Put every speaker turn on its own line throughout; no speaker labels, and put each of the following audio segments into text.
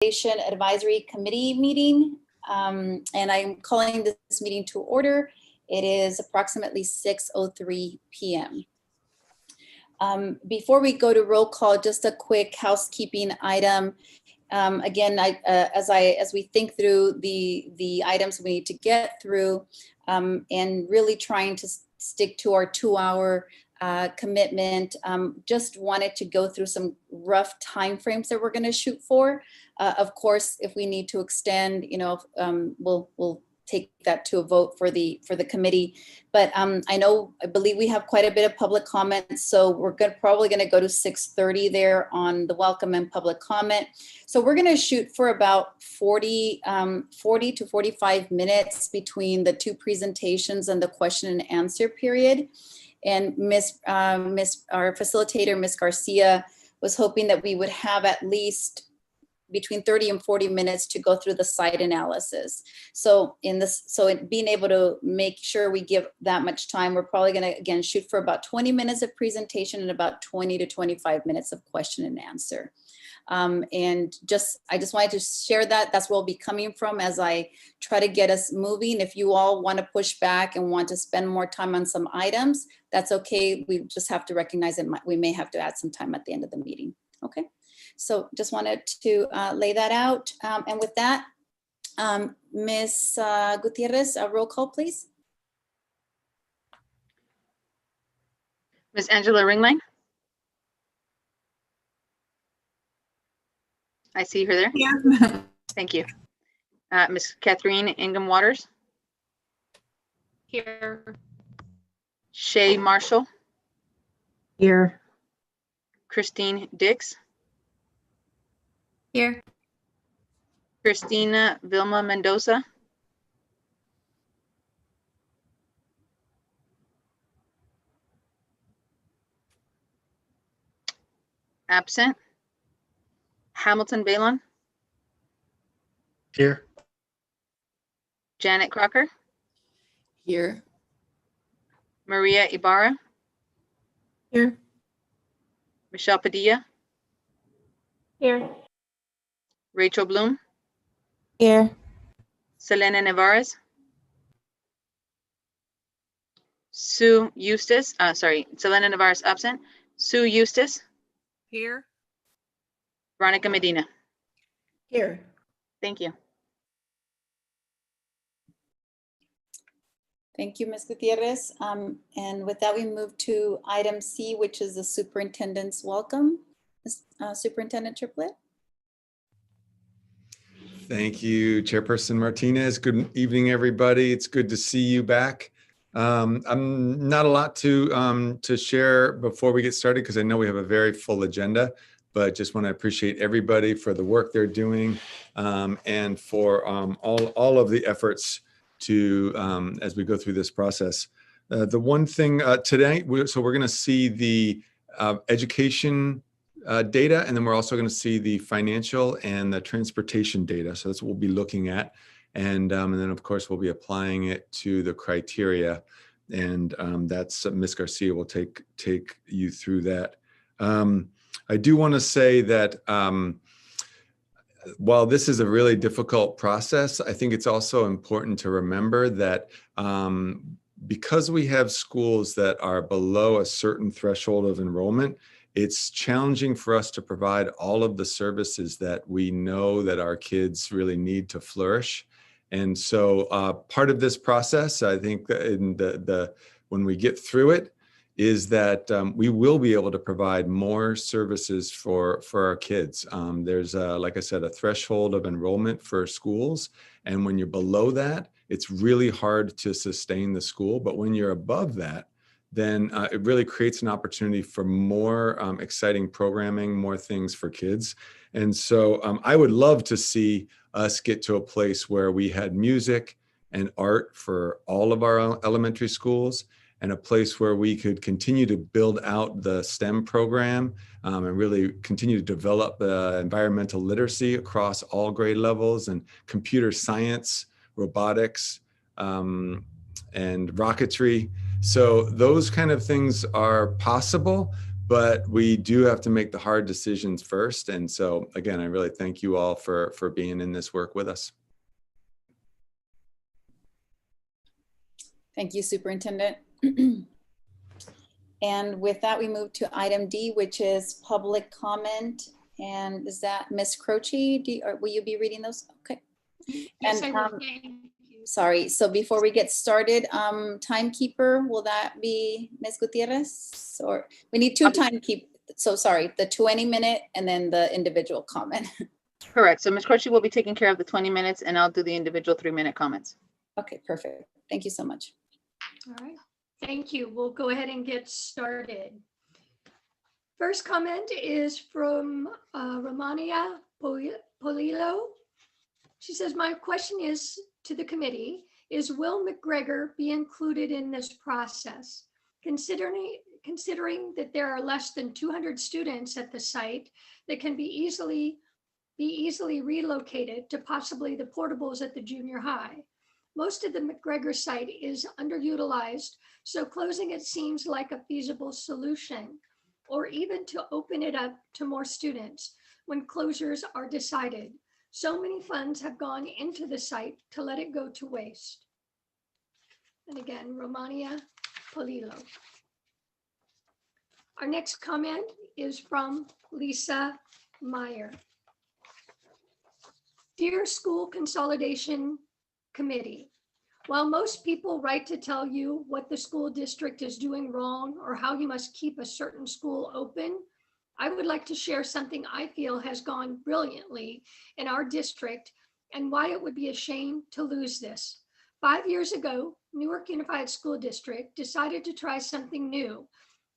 Consolidation Advisory Committee meeting, and I'm calling this meeting to order. It is approximately 6:03 p.m. Before we go to roll call, just a quick housekeeping item. Again, as we think through the items we need to get through, and really trying to stick to our 2-hour commitment, just wanted to go through some rough timeframes that we're going to shoot for. Of course, if we need to extend, we'll take that to a vote for the committee. But I believe we have quite a bit of public comments, so we're probably going to go to 6:30 there on the welcome and public comment. So we're going to shoot for about 40 to 45 minutes between the two presentations and the question and answer period. And our facilitator, Ms. Garcia, was hoping that we would have at least between 30 and 40 minutes to go through the site analysis. So being able to make sure we give that much time, we're probably going to, again, shoot for about 20 minutes of presentation and about 20 to 25 minutes of question and answer. I just wanted to share that. That's where we'll be coming from as I try to get us moving. If you all want to push back and want to spend more time on some items, that's okay. We just have to recognize that we may have to add some time at the end of the meeting. Okay. So just wanted to lay that out. And with that, Ms. Gutierrez, a roll call, please.
Ms. Angela Ringline. I see her there.
Yeah.
Thank you. Ms. Catherine Ingham Waters.
Here.
Shay Marshall.
Here.
Christine Dix.
Here.
Christina Vilma Mendoza. Absent. Hamilton Balon.
Here.
Janet Crocker.
Here.
Maria Ibarra.
Here.
Michelle Padilla.
Here.
Rachel Bloom.
Here.
Selena Nevares. Sue Eustace. Selena Nevares absent. Sue Eustace.
Here.
Veronica Medina.
Here.
Thank you.
Thank you, Ms. Gutierrez. And with that, we move to item C, which is the superintendent's welcome. Superintendent Triplett.
Thank you, Chairperson Martinez. Good evening, everybody. It's good to see you back. I'm not a lot to share before we get started because I know we have a very full agenda, but just want to appreciate everybody for the work they're doing and for all of the efforts to as we go through this process. The one thing today, so we're going to see the education data, and then we're also going to see the financial and the transportation data. So that's what we'll be looking at. And then, of course, we'll be applying it to the criteria. And that's Ms. Garcia will take you through that. I do want to say that while this is a really difficult process, I think it's also important to remember that because we have schools that are below a certain threshold of enrollment, it's challenging for us to provide all of the services that we know that our kids really need to flourish. And so part of this process, I think in when we get through it, is that we will be able to provide more services for our kids. There's, like I said, a threshold of enrollment for schools. And when you're below that, it's really hard to sustain the school. But when you're above that, then it really creates an opportunity for more exciting programming, more things for kids. And so I would love to see us get to a place where we had music and art for all of our elementary schools, and a place where we could continue to build out the STEM program and really continue to develop environmental literacy across all grade levels, and computer science, robotics, and rocketry. So those kind of things are possible, but we do have to make the hard decisions first. And so again, I really thank you all for being in this work with us.
Thank you, Superintendent. And with that, we move to item D, which is public comment. And is that Ms. Croce? Or will you be reading those? Okay.
Yes,
And,
I will. Thank you.
Sorry, so before we get started, timekeeper, will that be Ms. Gutierrez? Or we need two timekeep. So sorry, the 20-minute and then the individual comment.
Correct. So Ms. Croce will be taking care of the 20 minutes and I'll do the individual 3-minute comments.
Okay, perfect. Thank you so much.
All right. Thank you. We'll go ahead and get started. First comment is from Romania Polillo. She says, my question is to the committee, is Will McGregor be included in this process? Considering that there are less than 200 students at the site that can be easily relocated to possibly the portables at the junior high. Most of the McGregor site is underutilized, so closing it seems like a feasible solution, or even to open it up to more students when closures are decided. So many funds have gone into the site to let it go to waste. And again, Romania Polillo. Our next comment is from Lisa Meyer. Dear School Consolidation Committee, while most people write to tell you what the school district is doing wrong or how you must keep a certain school open, I would like to share something I feel has gone brilliantly in our district and why it would be a shame to lose this. 5 years ago, Newark Unified School District decided to try something new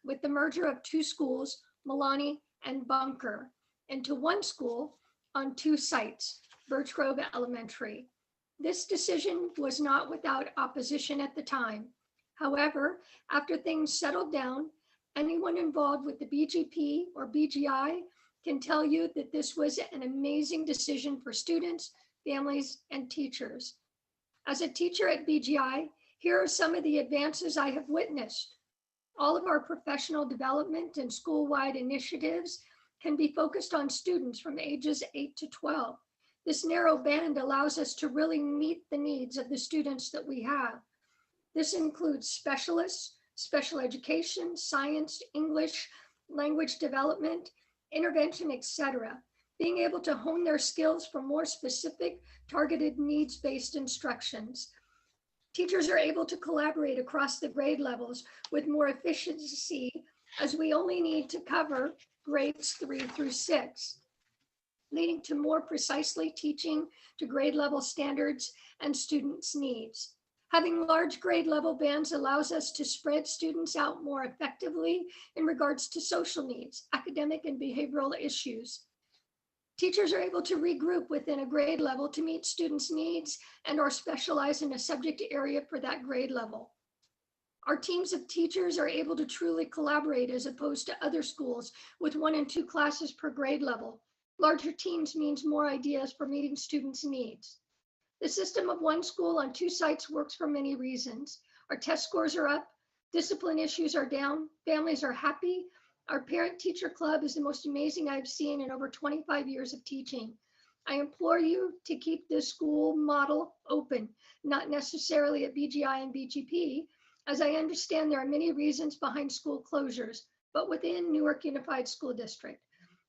with the merger of two schools, Milani and Bunker, into one school on two sites, Birch Grove Elementary. This decision was not without opposition at the time. However, after things settled down, anyone involved with the BGP or BGI can tell you that this was an amazing decision for students, families, and teachers. As a teacher at BGI, here are some of the advances I have witnessed. All of our professional development and school-wide initiatives can be focused on students from ages 8 to 12. This narrow band allows us to really meet the needs of the students that we have. This includes specialists, special education, science, English, language development, intervention, etc. Being able to hone their skills for more specific, targeted needs-based instructions. Teachers are able to collaborate across the grade levels with more efficiency as we only need to cover grades 3 through 6, leading to more precisely teaching to grade level standards and students' needs. Having large grade level bands allows us to spread students out more effectively in regards to social needs, academic and behavioral issues. Teachers are able to regroup within a grade level to meet students' needs and or specialize in a subject area for that grade level. Our teams of teachers are able to truly collaborate as opposed to other schools with 1 and 2 classes per grade level. Larger teams means more ideas for meeting students' needs. The system of one school on 2 sites works for many reasons. Our test scores are up, discipline issues are down, families are happy. Our parent-teacher club is the most amazing I've seen in over 25 years of teaching. I implore you to keep this school model open, not necessarily at BGI and BGP, as I understand there are many reasons behind school closures, but within Newark Unified School District.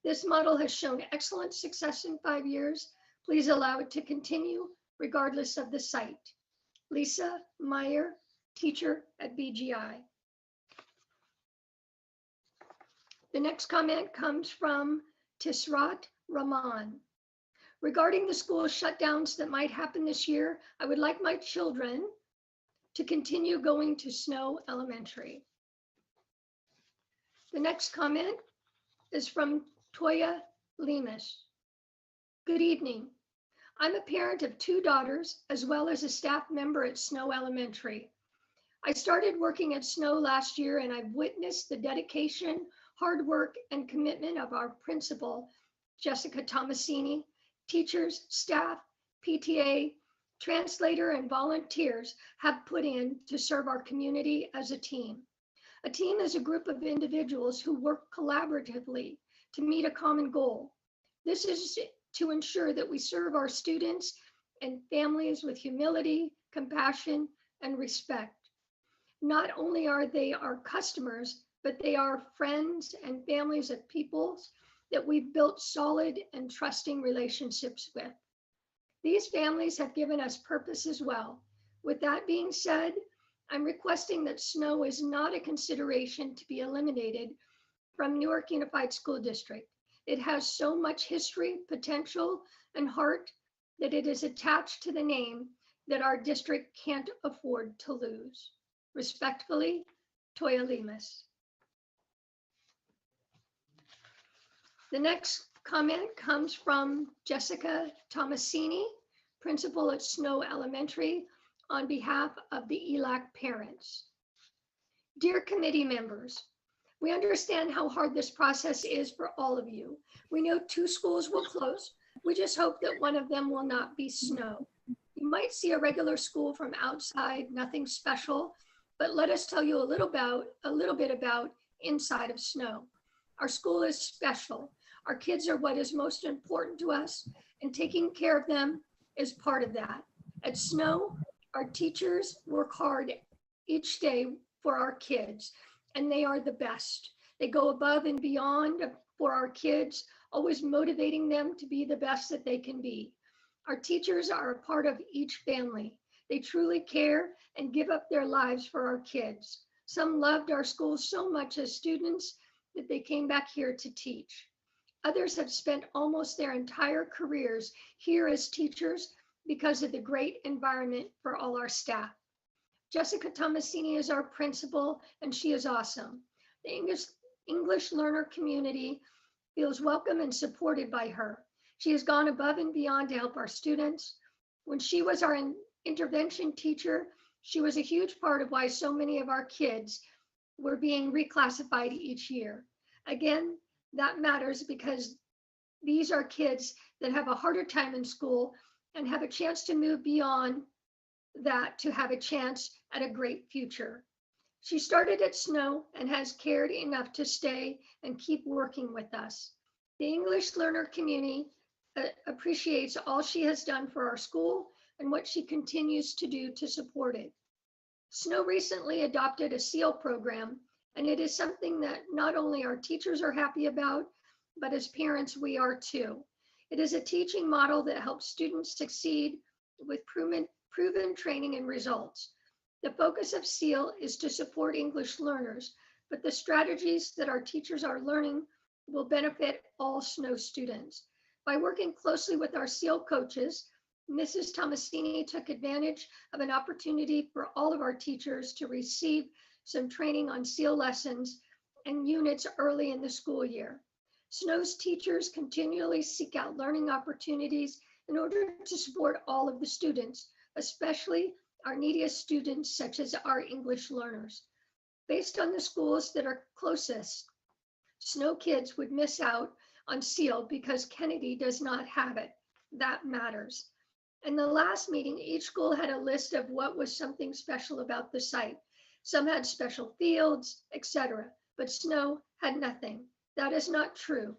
This model has shown excellent success in 5 years. Please allow it to continue regardless of the site. Lisa Meyer, teacher at BGI. The next comment comes from Tisrat Rahman. Regarding the school shutdowns that might happen this year, I would like my children to continue going to Snow Elementary. The next comment is from Tanya Lemus. Good evening. I'm a parent of 2 daughters, as well as a staff member at Snow Elementary. I started working at Snow last year, and I've witnessed the dedication, hard work, and commitment of our principal, Jessica Thomasini, teachers, staff, PTA, translator, and volunteers have put in to serve our community as a team. A team is a group of individuals who work collaboratively to meet a common goal. This is to ensure that we serve our students and families with humility, compassion, and respect. Not only are they our customers, but they are friends and families of peoples that we've built solid and trusting relationships with. These families have given us purpose as well. With that being said, I'm requesting that snow is not a consideration to be eliminated from Newark Unified School District. It has so much history, potential, and heart that it is attached to the name that our district can't afford to lose. Respectfully, Tanya Lemus. The next comment comes from Jessica Thomasini, principal at Snow Elementary, on behalf of the ELAC parents. Dear committee members, we understand how hard this process is for all of you. We know 2 schools will close. We just hope that one of them will not be Snow. You might see a regular school from outside, nothing special, but let us tell you a little bit about inside of Snow. Our school is special. Our kids are what is most important to us, and taking care of them is part of that. At Snow, our teachers work hard each day for our kids, and they are the best. They go above and beyond for our kids, always motivating them to be the best that they can be. Our teachers are a part of each family. They truly care and give up their lives for our kids. Some loved our school so much as students that they came back here to teach. Others have spent almost their entire careers here as teachers because of the great environment for all our staff. Jessica Thomasini is our principal, and she is awesome. The English learner community feels welcome and supported by her. She has gone above and beyond to help our students. When she was our intervention teacher, she was a huge part of why so many of our kids were being reclassified each year. Again, that matters because these are kids that have a harder time in school and have a chance to move beyond that to have a chance at a great future. She started at Snow and has cared enough to stay and keep working with us. The English learner community appreciates all she has done for our school and what she continues to do to support it. Snow recently adopted a SEAL program, and it is something that not only our teachers are happy about, but as parents, we are too. It is a teaching model that helps students succeed with proven training and results. The focus of SEAL is to support English learners, but the strategies that our teachers are learning will benefit all Snow students. By working closely with our SEAL coaches, Mrs. Thomasini took advantage of an opportunity for all of our teachers to receive some training on SEAL lessons and units early in the school year. Snow's teachers continually seek out learning opportunities in order to support all of the students, especially our neediest students, such as our English learners. Based on the schools that are closest, Snow kids would miss out on SEAL because Kennedy does not have it. That matters. In the last meeting, each school had a list of what was something special about the site. Some had special fields, etc., but Snow had nothing. That is not true.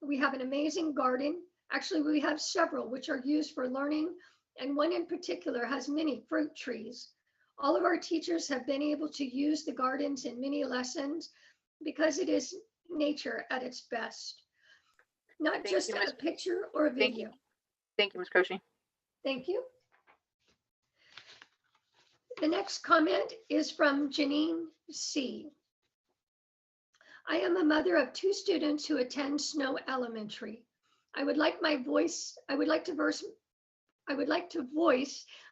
We have an amazing garden. Actually, we have several which are used for learning, and one in particular has many fruit trees. All of our teachers have been able to use the gardens in many lessons because it is nature at its best. Not
Thank
just
you,
a
Ms.
picture or a
Thank
video.
Thank you, Ms. Croce.
Thank you. The next comment is from Janine C. I am a mother of 2 students who attend Snow Elementary. I would like to voice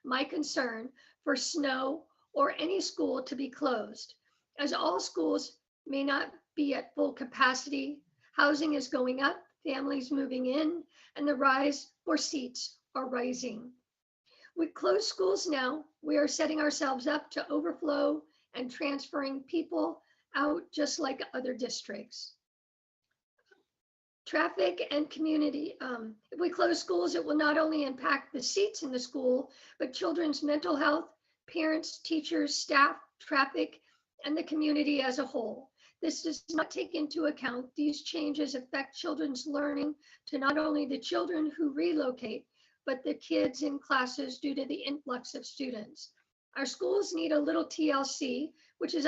my concern for Snow or any school to be closed, as all schools may not be at full capacity. Housing is going up, families moving in, and the rise for seats are rising. With closed schools now, we are setting ourselves up to overflow and transferring people out just like other districts. Traffic and community. If we close schools, it will not only impact the seats in the school, but children's mental health, parents, teachers, staff, traffic, and the community as a whole. This does not take into account these changes affect children's learning to not only the children who relocate, but the kids in classes due to the influx of students. Our schools need a little TLC, which is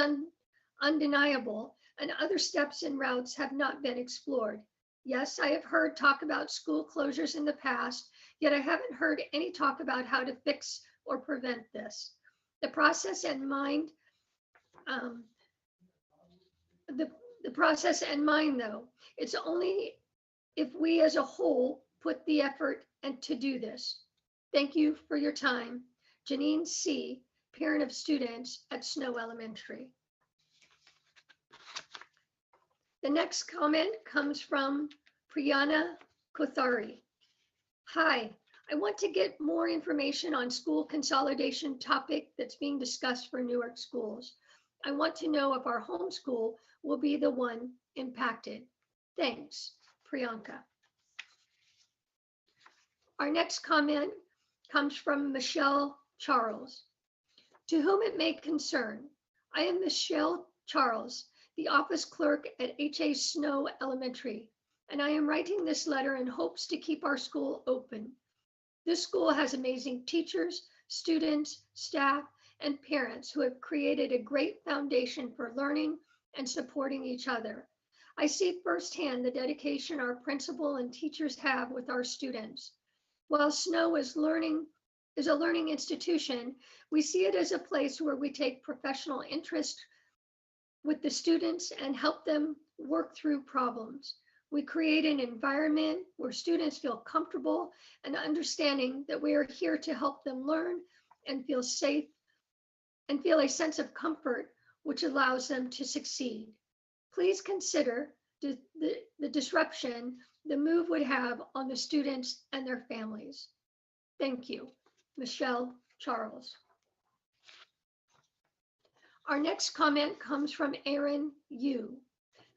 undeniable, and other steps and routes have not been explored. Yes, I have heard talk about school closures in the past, yet I haven't heard any talk about how to fix or prevent this. The process and mind, the process and mind though, it's only if we as a whole put the effort and to do this. Thank you for your time. Janine C, parent of students at Snow Elementary. The next comment comes from Priyanka Kothari. Hi, I want to get more information on school consolidation topic that's being discussed for Newark schools. I want to know if our homeschool will be the one impacted. Thanks, Priyanka. Our next comment comes from Michelle Charles. To whom it may concern, I am Michelle Charles, the office clerk at H.A. Snow Elementary, and I am writing this letter in hopes to keep our school open. This school has amazing teachers, students, staff, and parents who have created a great foundation for learning and supporting each other. I see firsthand the dedication our principal and teachers have with our students. While Snow is a learning institution, we see it as a place where we take professional interest with the students and help them work through problems. We create an environment where students feel comfortable and understanding that we are here to help them learn and feel safe and feel a sense of comfort, which allows them to succeed. Please consider the disruption the move would have on the students and their families. Thank you, Michelle Charles. Our next comment comes from Aaron Yu.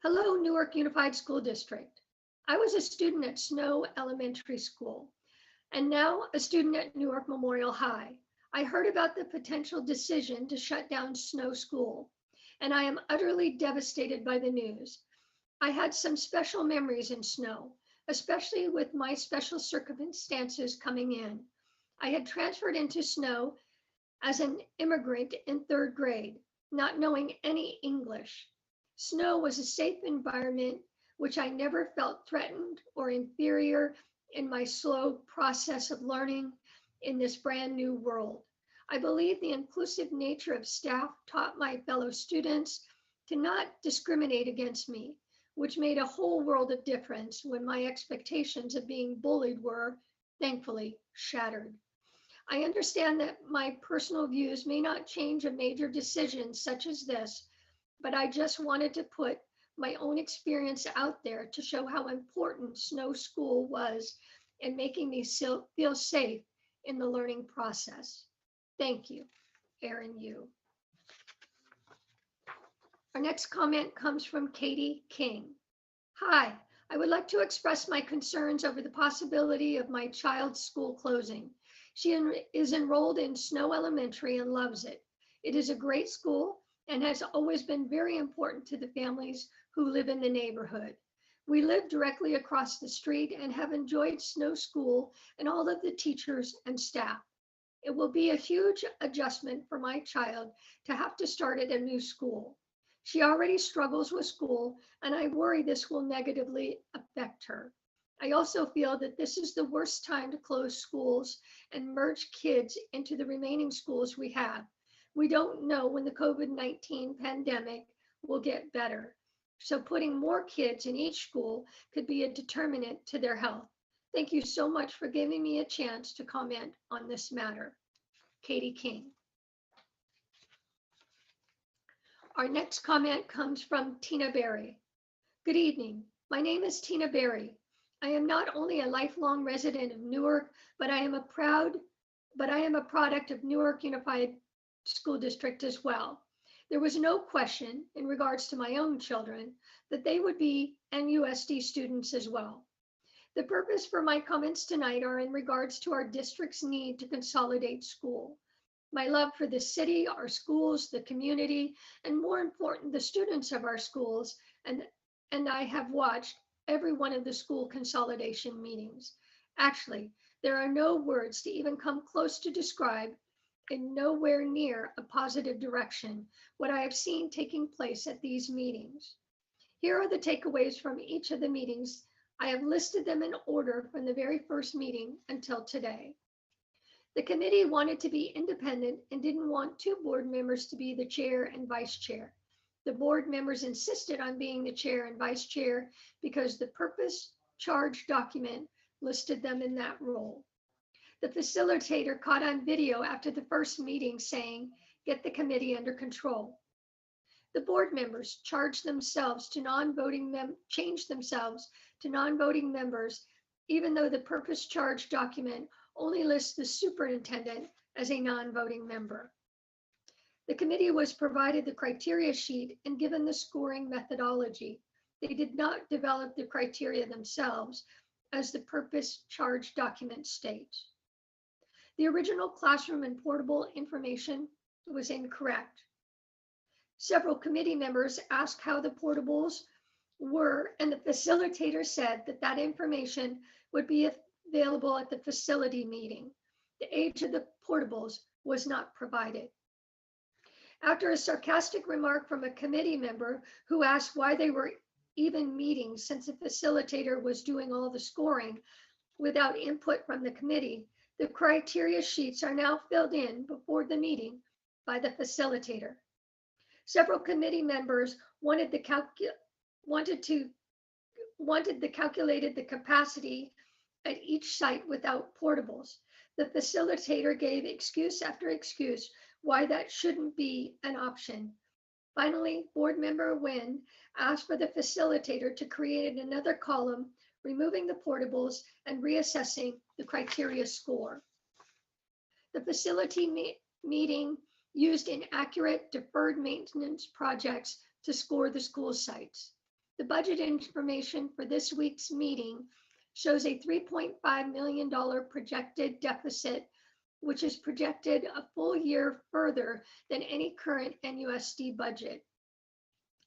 Hello, Newark Unified School District. I was a student at Snow Elementary School and now a student at Newark Memorial High. I heard about the potential decision to shut down Snow School, and I am utterly devastated by the news. I had some special memories in Snow, especially with my special circumstances coming in. I had transferred into Snow as an immigrant in 3rd grade, not knowing any English. Snow was a safe environment, which I never felt threatened or inferior in my slow process of learning in this brand new world. I believe the inclusive nature of staff taught my fellow students to not discriminate against me, which made a whole world of difference when my expectations of being bullied were, thankfully, shattered. I understand that my personal views may not change a major decision such as this, but I just wanted to put my own experience out there to show how important Snow School was in making me feel safe in the learning process. Thank you, Aaron Yu. Our next comment comes from Katie King. Hi, I would like to express my concerns over the possibility of my child's school closing. She is enrolled in Snow Elementary and loves it. It is a great school and has always been very important to the families who live in the neighborhood. We live directly across the street and have enjoyed Snow School and all of the teachers and staff. It will be a huge adjustment for my child to have to start at a new school. She already struggles with school, and I worry this will negatively affect her. I also feel that this is the worst time to close schools and merge kids into the remaining schools we have. We don't know when the COVID-19 pandemic will get better, so putting more kids in each school could be a determinant to their health. Thank you so much for giving me a chance to comment on this matter. Katie King. Our next comment comes from Tina Berry. Good evening. My name is Tina Berry. I am not only a lifelong resident of Newark, but I am a product of Newark Unified School District as well. There was no question in regards to my own children that they would be NUSD students as well. The purpose for my comments tonight are in regards to our district's need to consolidate school. My love for the city, our schools, the community, and more important, the students of our schools. And I have watched every one of the school consolidation meetings. Actually, there are no words to even come close to describe in nowhere near a positive direction what I have seen taking place at these meetings. Here are the takeaways from each of the meetings. I have listed them in order from the very first meeting until today. The committee wanted to be independent and didn't want two board members to be the chair and vice chair. The board members insisted on being the chair and vice chair because the purpose charge document listed them in that role. The facilitator caught on video after the first meeting saying, "Get the committee under control." The board members changed themselves to non-voting members, even though the purpose charge document only lists the superintendent as a non-voting member. The committee was provided the criteria sheet and given the scoring methodology. They did not develop the criteria themselves, as the purpose charge document states. The original classroom and portable information was incorrect. Several committee members asked how the portables were, and the facilitator said that that information would be available at the facility meeting. The age of the portables was not provided. After a sarcastic remark from a committee member who asked why they were even meeting since the facilitator was doing all the scoring without input from the committee, the criteria sheets are now filled in before the meeting by the facilitator. Several committee members wanted the calculated the capacity at each site without portables. The facilitator gave excuse after excuse why that shouldn't be an option. Finally, board member Nguyen asked for the facilitator to create another column, removing the portables and reassessing the criteria score. The facility meeting used inaccurate deferred maintenance projects to score the school sites. The budget information for this week's meeting shows a $3.5 million projected deficit, which is projected a full year further than any current NUSD budget.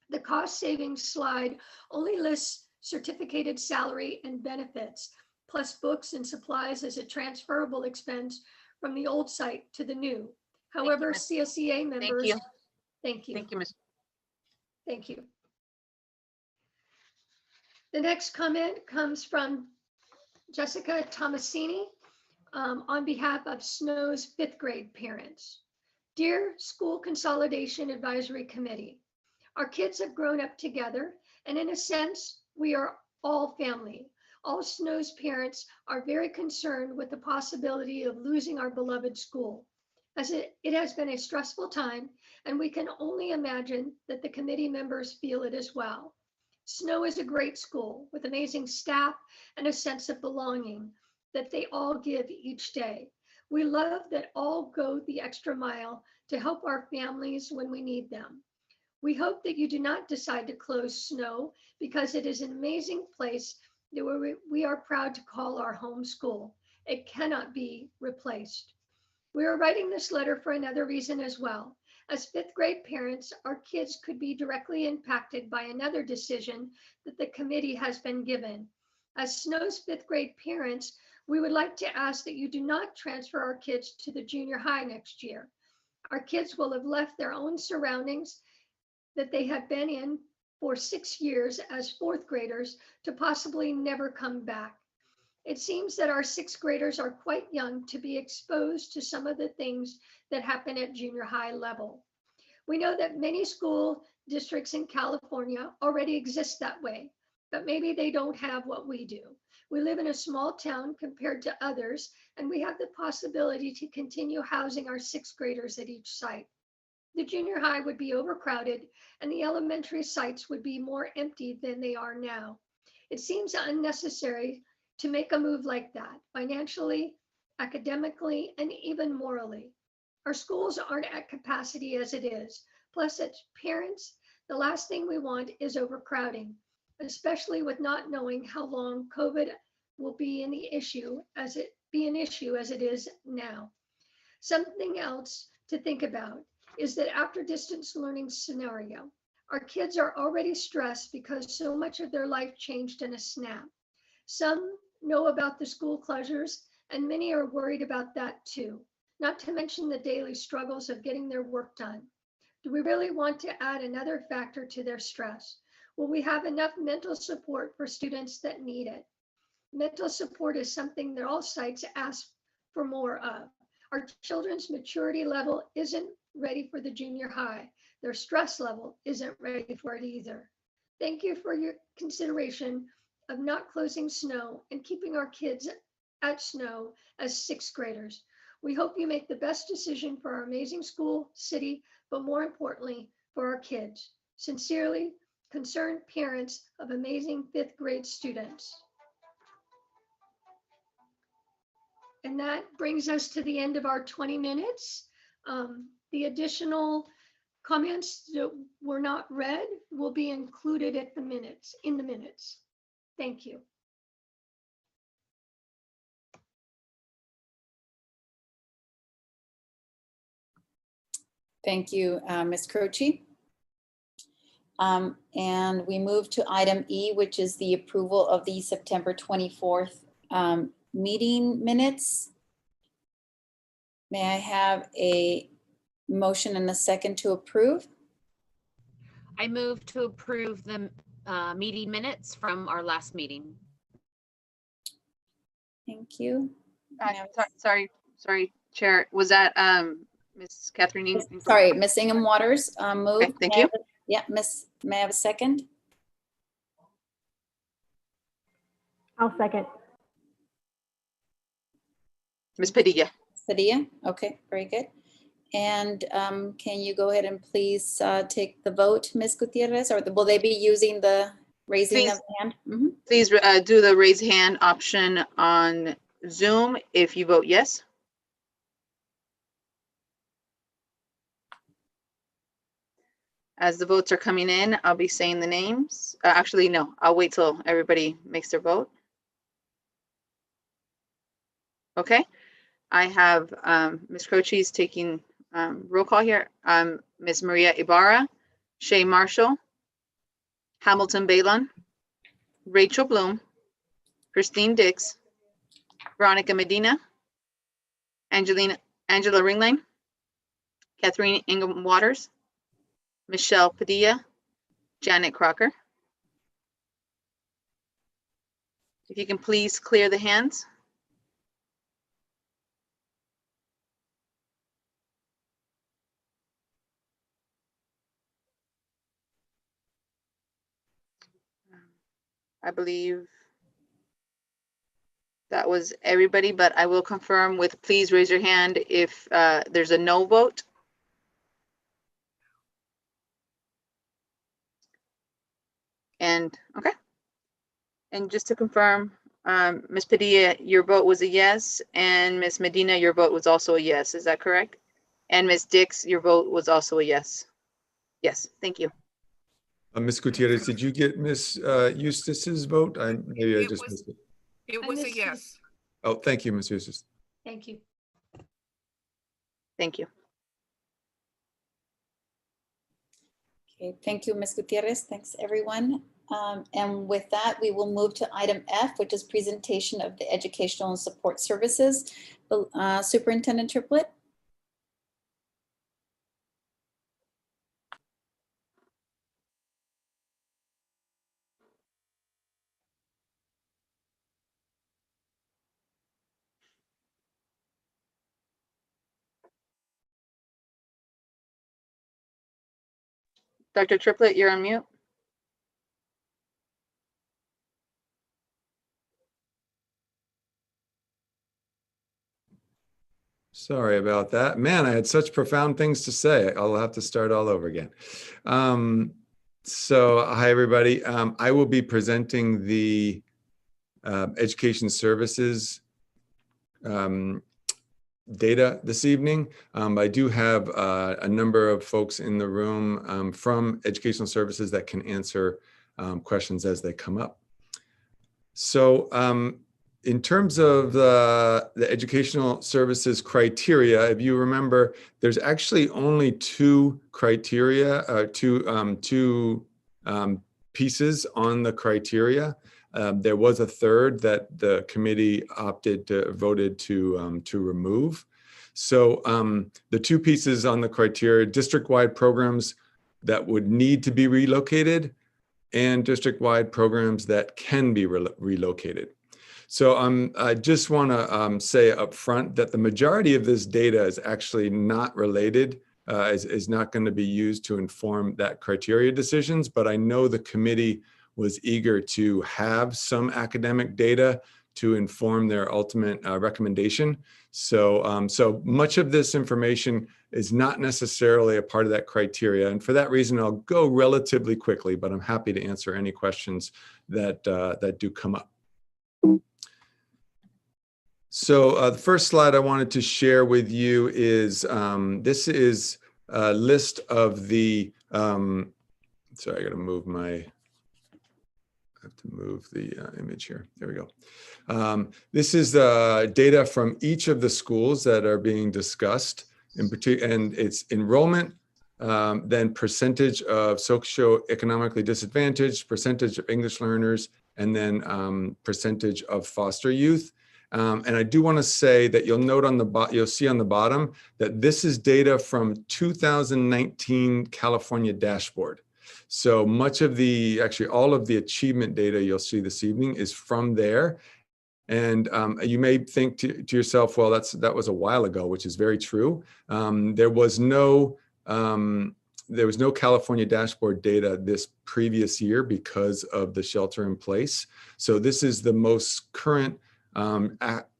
The cost savings slide only lists certificated salary and benefits, plus books and supplies as a transferable expense from the old site to the new. However, CSEA members, thank you.
Thank you, Ms.
Thank you. The next comment comes from Jessica Thomasini on behalf of Snow's fifth grade parents. Dear School Consolidation Advisory Committee, our kids have grown up together, and in a sense, we are all family. All Snow's parents are very concerned with the possibility of losing our beloved school, as it has been a stressful time, and we can only imagine that the committee members feel it as well. Snow is a great school with amazing staff and a sense of belonging that they all give each day. We love that all go the extra mile to help our families when we need them. We hope that you do not decide to close Snow, because it is an amazing place that we are proud to call our home school. It cannot be replaced. We are writing this letter for another reason as well. As fifth grade parents, our kids could be directly impacted by another decision that the committee has been given. As Snow's fifth grade parents, we would like to ask that you do not transfer our kids to the junior high next year. Our kids will have left their own surroundings that they have been in for 6 years as fourth graders to possibly never come back. It seems that our sixth graders are quite young to be exposed to some of the things that happen at junior high level. We know that many school districts in California already exist that way, but maybe they don't have what we do. We live in a small town compared to others, and we have the possibility to continue housing our sixth graders at each site. The junior high would be overcrowded, and the elementary sites would be more empty than they are now. It seems unnecessary to make a move like that, financially, academically, and even morally. Our schools aren't at capacity as it is. Plus, as parents, the last thing we want is overcrowding, especially with not knowing how long COVID will be an issue as it is now. Something else to think about is that after distance learning scenario, our kids are already stressed because so much of their life changed in a snap. Some know about the school closures, and many are worried about that too, not to mention the daily struggles of getting their work done. Do we really want to add another factor to their stress? Will we have enough mental support for students that need it? Mental support is something that all sites ask for more of. Our children's maturity level isn't ready for the junior high. Their stress level isn't ready for it either. Thank you for your consideration of not closing snow and keeping our kids at snow as sixth graders. We hope you make the best decision for our amazing school, city, but more importantly, for our kids. Sincerely, concerned parents of amazing fifth grade students. And that brings us to the end of our 20 minutes. The additional comments that were not read will be included in the minutes. Thank you.
Thank you, Ms. Croce. And we move to item E, which is the approval of the September 24th meeting minutes. May I have a motion and a second to approve?
I move to approve the meeting minutes from our last meeting.
Thank you.
Sorry, Chair. Was that Ms. Catherine?
Sorry, Ms. Ingham Waters moved.
Okay, thank you.
Yeah, may I have a second?
I'll second.
Ms. Padilla.
Padilla, okay, very good. And can you go ahead and please take the vote, Ms. Gutierrez, or will they be using the raising of the hand? Mhm.
Please do the raise hand option on Zoom if you vote yes. As the votes are coming in, I'll be saying the names. Actually, no, I'll wait till everybody makes their vote. Okay, I have Ms. Croce's taking roll call here. Ms. Maria Ibarra, Shay Marshall, Hamilton Balon, Rachel Bloom, Christine Dix, Veronica Medina, Angela Ringling, Catherine Ingham Waters, Michelle Padilla, Janet Crocker. If you can please clear the hands. I believe that was everybody, but I will confirm with please raise your hand if there's a no vote. And okay. And just to confirm, Ms. Padilla, your vote was a yes, and Ms. Medina, your vote was also a yes. Is that correct? And Ms. Dix, your vote was also a yes. Yes, thank you.
Ms. Gutierrez, did you get Ms. Eustace's vote? Maybe I just missed it.
It
I
was a
missed
yes.
Oh, thank you, Ms. Eustace.
Thank you.
Thank you.
Okay, thank you, Ms. Gutierrez. Thanks, everyone. And with that, we will move to item F, which is presentation of the educational and support services. Superintendent Triplett.
Dr. Triplett, you're on mute.
Sorry about that. Man, I had such profound things to say. I'll have to start all over again. So hi, everybody. I will be presenting the education services data this evening. I do have a number of folks in the room from educational services that can answer questions as they come up. So in terms of the educational services criteria, if you remember, there's actually only two criteria, two pieces on the criteria. There was a third that the committee voted to remove. So the two pieces on the criteria: district-wide programs that would need to be relocated, and district-wide programs that can be relocated. So I just want to say up front that the majority of this data is actually not related, is not going to be used to inform that criteria decisions, but I know the committee was eager to have some academic data to inform their ultimate recommendation. So, so much of this information is not necessarily a part of that criteria. And for that reason, I'll go relatively quickly, but I'm happy to answer any questions that, that do come up. So the first slide I wanted to share with you is, this is a list of the, sorry, I got to move my, I have to move the image here. There we go. This is the data from each of the schools that are being discussed, in particular, and it's enrollment, then percentage of socioeconomically disadvantaged, percentage of English learners, and then percentage of foster youth. And I do want to say that you'll note on the you'll see on the bottom that this is data from 2019 California dashboard. So much of the, actually all of the achievement data you'll see this evening is from there. And you may think to yourself, well, that was a while ago, which is very true. There was no California dashboard data this previous year because of the shelter in place. So this is the most current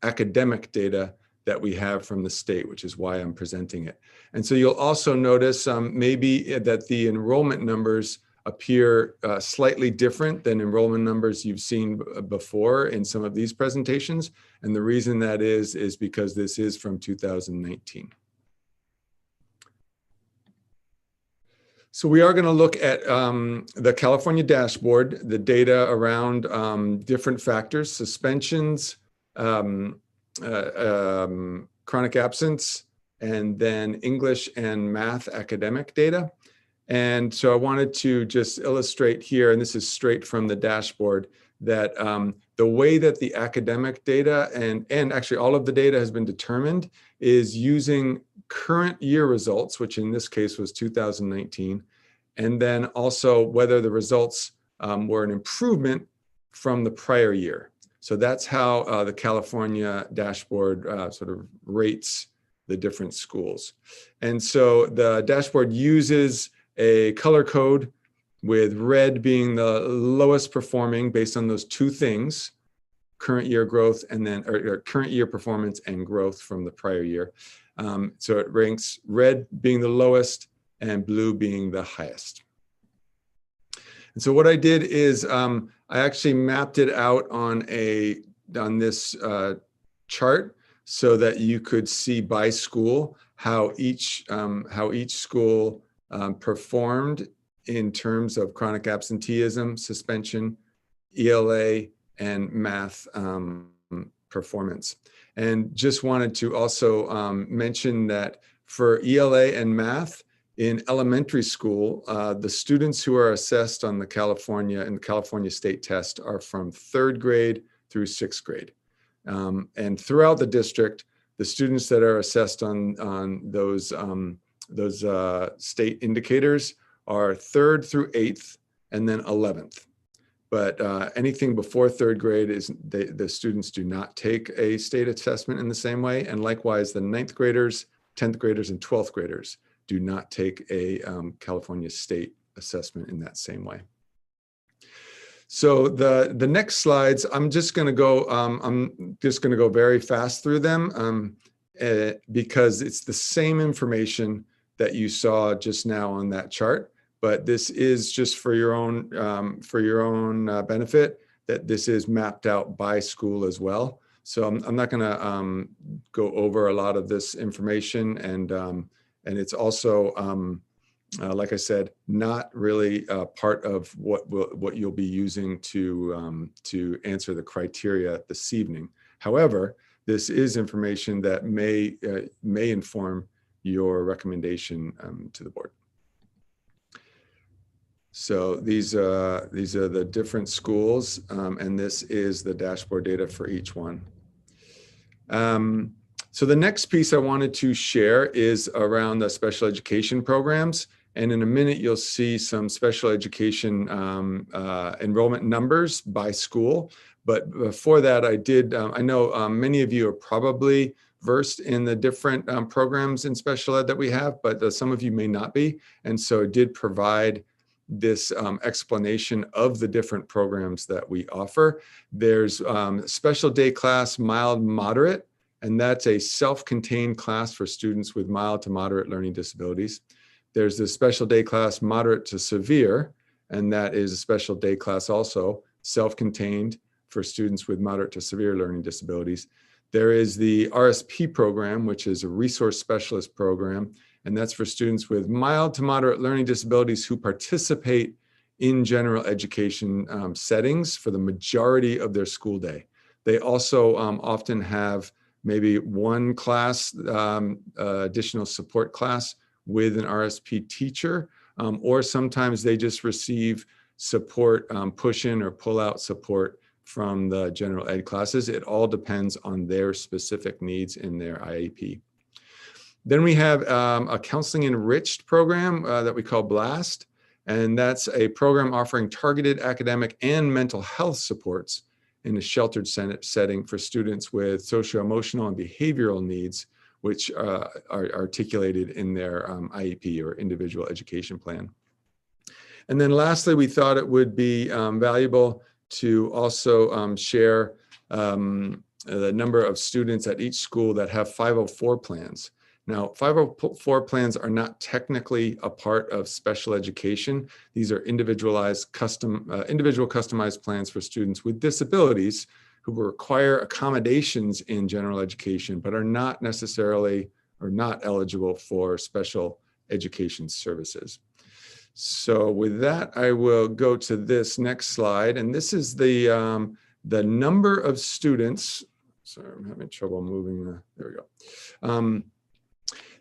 academic data that we have from the state, which is why I'm presenting it. And so you'll also notice maybe that the enrollment numbers appear slightly different than enrollment numbers you've seen before in some of these presentations. And the reason that is because this is from 2019. So we are going to look at the California dashboard, the data around different factors: suspensions, chronic absence, and then English and math academic data. And so I wanted to just illustrate here, and this is straight from the dashboard, that the way that the academic data and actually all of the data has been determined is using current year results, which in this case was 2019, and then also whether the results were an improvement from the prior year. So that's how the California dashboard sort of rates the different schools. And so the dashboard uses a color code, with red being the lowest performing based on those two things: current year growth and then or current year performance and growth from the prior year. So it ranks red being the lowest and blue being the highest. And so what I did is I actually mapped it out on this chart so that you could see by school how each school performed in terms of chronic absenteeism, suspension, ELA, and math performance. And just wanted to also mention that for ELA and math in elementary school, the students who are assessed on the California state test are from 3rd grade through 6th grade. And throughout the district, the students that are assessed on those state indicators are 3rd through 8th and then 11th. But anything before 3rd grade the students do not take a state assessment in the same way. And likewise, the 9th graders, 10th graders, and 12th graders do not take a California state assessment in that same way. So the next slides, I'm just going to go very fast through them because it's the same information that you saw just now on that chart. But this is just for your own benefit, that this is mapped out by school as well. So I'm not going to go over a lot of this information, and it's also like I said, not really part of what you'll be using to answer the criteria this evening. However, this is information that may inform your recommendation to the board. So these are the different schools, and this is the dashboard data for each one. So the next piece I wanted to share is around the special education programs. And in a minute, you'll see some special education enrollment numbers by school. But before that, I know many of you are probably versed in the different programs in special ed that we have, but some of you may not be. And so it did provide this explanation of the different programs that we offer. There's special day class, mild, moderate, and that's a self-contained class for students with mild to moderate learning disabilities. There's the special day class, moderate to severe, and that is a special day class also, self-contained for students with moderate to severe learning disabilities. There is the RSP program, which is a resource specialist program, and that's for students with mild to moderate learning disabilities who participate in general education settings for the majority of their school day. They also often have maybe one class, additional support class with an RSP teacher, or sometimes they just receive support, push-in or pull-out support from the general ed classes. It all depends on their specific needs in their IEP. Then we have a counseling enriched program that we call BLAST, and that's a program offering targeted academic and mental health supports in a sheltered setting for students with socio-emotional and behavioral needs, which are articulated in their IEP or individual education plan. And then lastly, we thought it would be valuable to also share the number of students at each school that have 504 plans. Now, 504 plans are not technically a part of special education. These are individualized, individual customized plans for students with disabilities who require accommodations in general education, but are not necessarily or not eligible for special education services. So with that, I will go to this next slide. And this is the number of students. Sorry, I'm having trouble moving. There we go.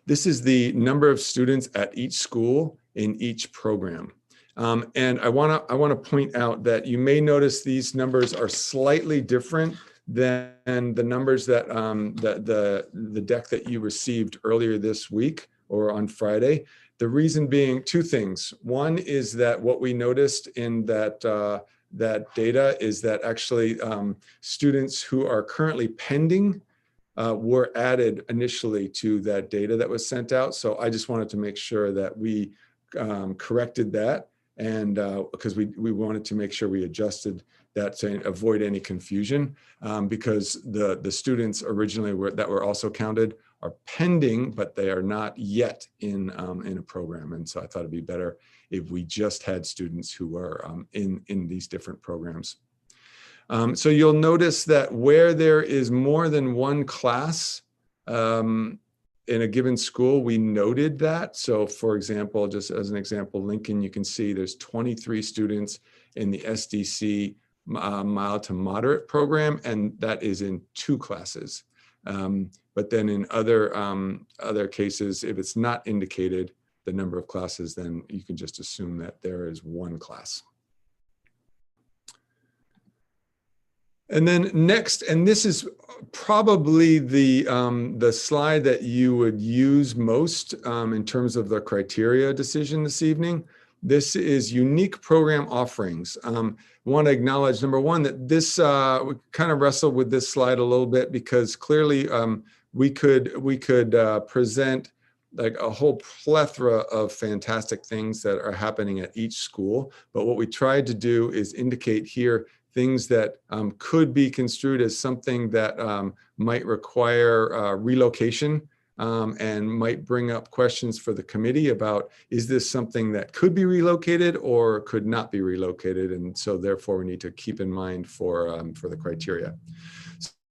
This is the number of students at each school in each program. And I want to point out that you may notice these numbers are slightly different than the numbers that the deck that you received earlier this week or on Friday. The reason being two things. One is that what we noticed in that data is that actually students who are currently pending were added initially to that data that was sent out. So I just wanted to make sure that we corrected that, and because we wanted to make sure we adjusted that to avoid any confusion, because the students originally that were also counted are pending, but they are not yet in a program. And so I thought it'd be better if we just had students who are in these different programs. So you'll notice that where there is more than one class in a given school, we noted that. So for example, just as an example, Lincoln, you can see there's 23 students in the SDC mild to moderate program, and that is in 2 classes. But then in other cases, if it's not indicated the number of classes, then you can just assume that there is 1 class. And then next, and this is probably the slide that you would use most in terms of the criteria decision this evening. This is unique program offerings. I want to acknowledge, number one, that this, we kind of wrestled with this slide a little bit because clearly we could present like a whole plethora of fantastic things that are happening at each school. But what we tried to do is indicate here things that could be construed as something that might require relocation and might bring up questions for the committee about, is this something that could be relocated or could not be relocated? And so therefore we need to keep in mind for the criteria.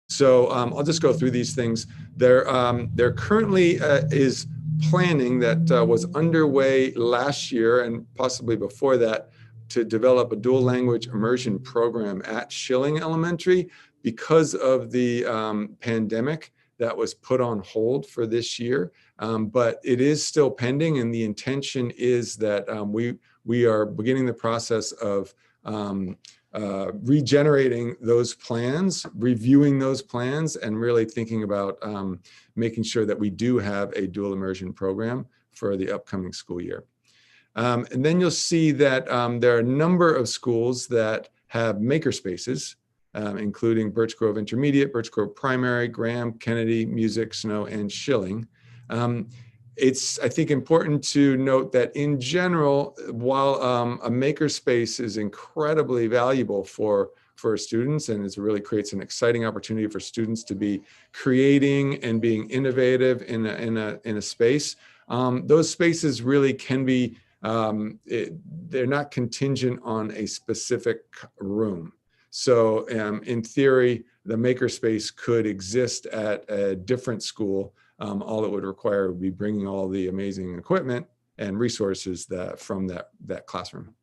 So I'll just go through these things. There currently is planning that was underway last year and possibly before that to develop a dual language immersion program at Schilling Elementary. Because of the pandemic, that was put on hold for this year, but it is still pending, and the intention is that we are beginning the process of regenerating those plans, reviewing those plans, and really thinking about making sure that we do have a dual immersion program for the upcoming school year. And then you'll see that there are a number of schools that have makerspaces, including Birch Grove Intermediate, Birch Grove Primary, Graham, Kennedy, Music, Snow, and Schilling. It's, I think, important to note that in general, while a makerspace is incredibly valuable for students, and it really creates an exciting opportunity for students to be creating and being innovative in a space, those spaces really can be, they're not contingent on a specific room. So in theory, the makerspace could exist at a different school. All it would require would be bringing all the amazing equipment and resources from that classroom.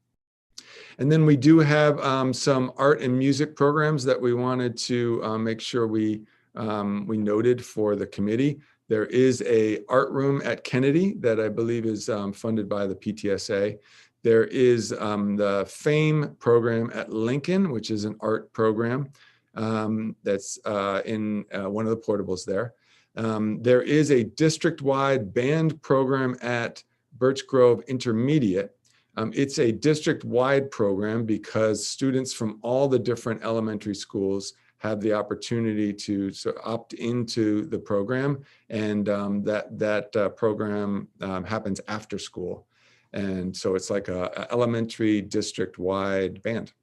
And then we do have some art and music programs that we wanted to make sure we noted for the committee. There is a art room at Kennedy that I believe is funded by the PTSA. There is the FAME program at Lincoln, which is an art program that's in one of the portables there. There is a district-wide band program at Birch Grove Intermediate. It's a district-wide program because students from all the different elementary schools have the opportunity to opt into the program, and that program happens after school. And so it's like a elementary district-wide band.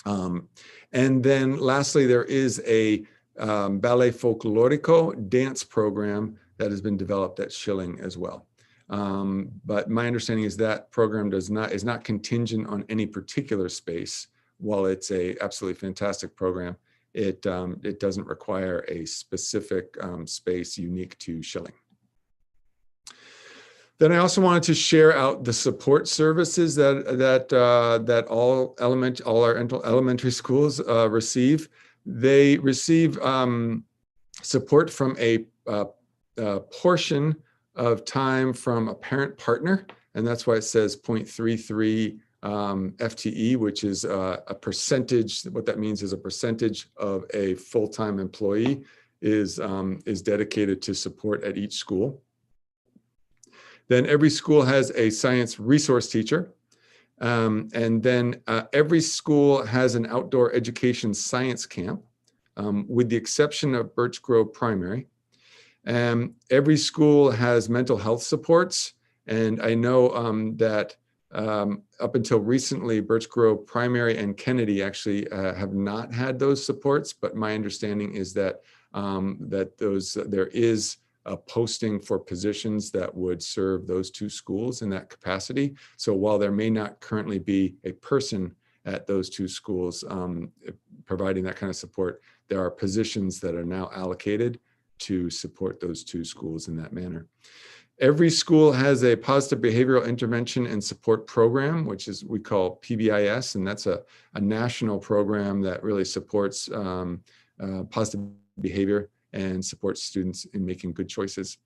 And then lastly, there is a ballet folklorico dance program that has been developed at Schilling as well. But my understanding is that program is not contingent on any particular space. While it's a absolutely fantastic program, it doesn't require a specific space unique to Schilling. Then I also wanted to share out the support services that all our elementary schools receive. They receive support from a portion of time from a parent partner, and that's why it says 0.33 FTE, which is a percentage. What that means is a percentage of a full-time employee is dedicated to support at each school. Then every school has a science resource teacher. And then every school has an outdoor education science camp, with the exception of Birch Grove Primary. Every school has mental health supports. And I know that up until recently, Birch Grove Primary and Kennedy actually have not had those supports. But my understanding is that, there is a posting for positions that would serve those two schools in that capacity. So while there may not currently be a person at those two schools providing that kind of support, there are positions that are now allocated to support those two schools in that manner. Every school has a positive behavioral intervention and support program, which is we call PBIS, and that's a national program that really supports positive behavior and supports students in making good choices.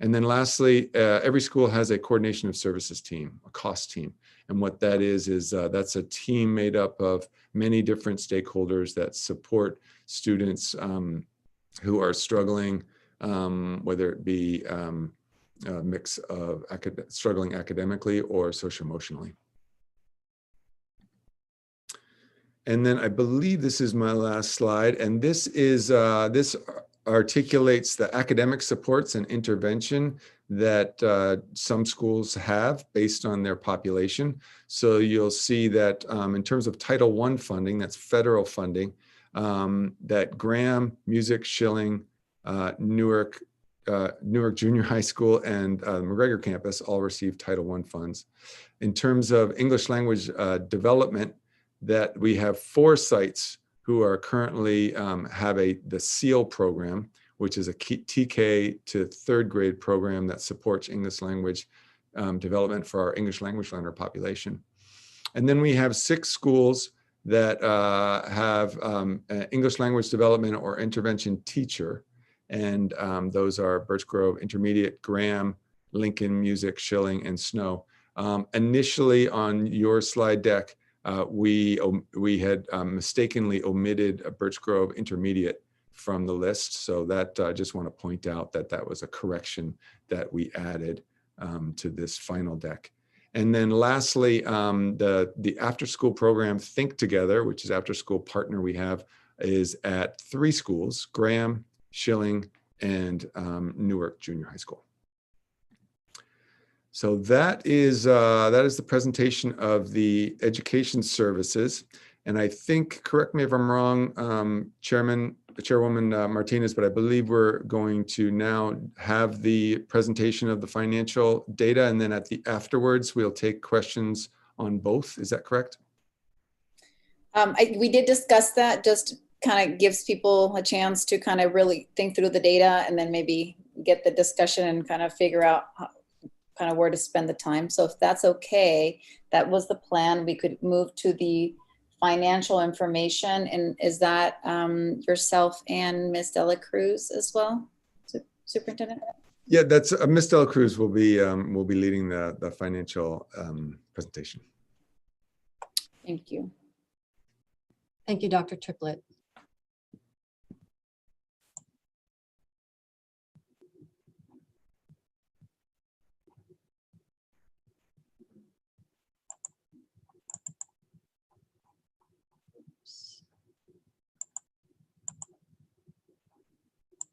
And then lastly, every school has a coordination of services team, a cost team. And what that is that's a team made up of many different stakeholders that support students who are struggling, whether it be a mix of struggling academically or socio-emotionally. And then I believe this is my last slide. And this is, this articulates the academic supports and intervention that some schools have based on their population. So you'll see that in terms of Title I funding, that's federal funding, that Graham, Music, Schilling, Newark Junior High School, and McGregor campus all receive Title I funds. In terms of English language development, that we have 4 sites who are currently have the SEAL program, which is a TK to third grade program that supports English language development for our English language learner population. And then we have 6 schools that have English language development or intervention teacher. And those are Birch Grove Intermediate, Graham, Lincoln, Music, Schilling, and Snow. Initially on your slide deck, we had mistakenly omitted a Birch Grove Intermediate from the list. So that I just want to point out that that was a correction that we added to this final deck. And then lastly, the after school program Think Together, which is after school partner we have, is at 3 schools, Graham, Schilling, and Newark Junior High School. So that is the presentation of the education services. And I think, correct me if I'm wrong, Chairwoman Martinez, but I believe we're going to now have the presentation of the financial data, and then afterwards we'll take questions on both. Is that correct?
We did discuss that. Just kind of gives people a chance to kind of really think through the data, and then maybe get the discussion and kind of figure out kind of where to spend the time. So if that's okay, that was the plan. We could move to the financial information. And is that yourself and Ms. Dela Cruz as well, Superintendent?
Yeah, that's Ms. Dela Cruz will be leading the financial presentation.
Thank you.
Thank you, Dr. Triplett.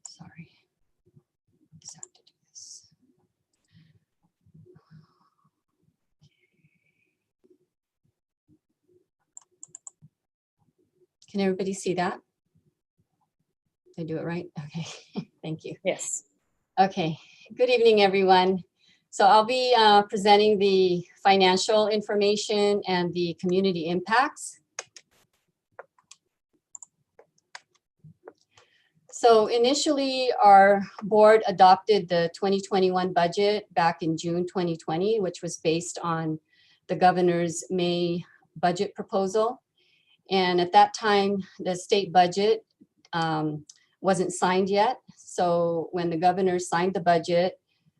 Sorry, just have to do this. Can everybody see that? Did I do it right? Okay, thank you.
Yes.
Okay, good evening, everyone. So I'll be presenting the financial information and the community impacts. So initially, our board adopted the 2021 budget back in June 2020, which was based on the governor's May budget proposal. And at that time, the state budget wasn't signed yet. So when the governor signed the budget,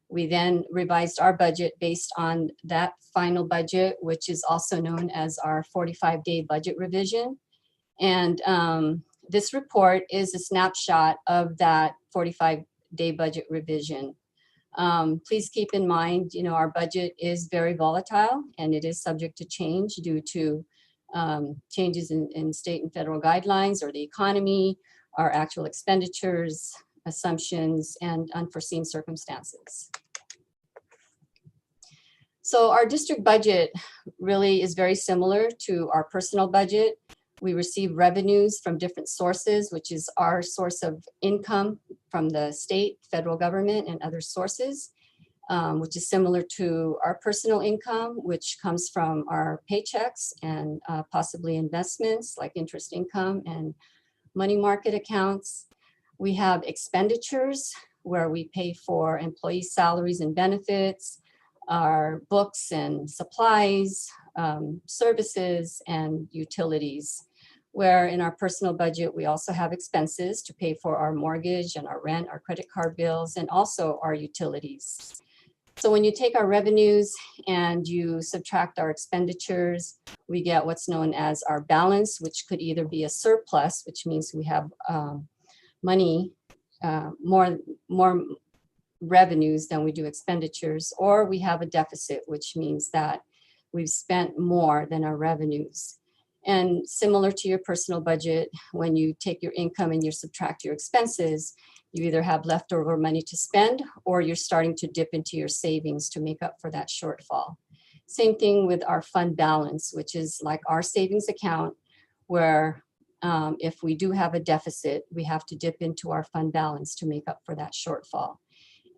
we then revised our budget based on that final budget, which is also known as our 45-day budget revision. And this report is a snapshot of that 45-day budget revision. Please keep in mind, our budget is very volatile and it is subject to change due to changes in state and federal guidelines or the economy, our actual expenditures, assumptions, and unforeseen circumstances. So our district budget really is very similar to our personal budget. We receive revenues from different sources, which is our source of income from the state, federal government, and other sources, which is similar to our personal income, which comes from our paychecks and possibly investments like interest income and money market accounts. We have expenditures where we pay for employee salaries and benefits, our books and supplies, services, and utilities. Where in our personal budget, we also have expenses to pay for our mortgage and our rent, our credit card bills, and also our utilities. So when you take our revenues and you subtract our expenditures, we get what's known as our balance, which could either be a surplus, which means we have money, more revenues than we do expenditures, or we have a deficit, which means that we've spent more than our revenues. And similar to your personal budget, when you take your income and you subtract your expenses, you either have leftover money to spend or you're starting to dip into your savings to make up for that shortfall. Same thing with our fund balance, which is like our savings account, where if we do have a deficit, we have to dip into our fund balance to make up for that shortfall.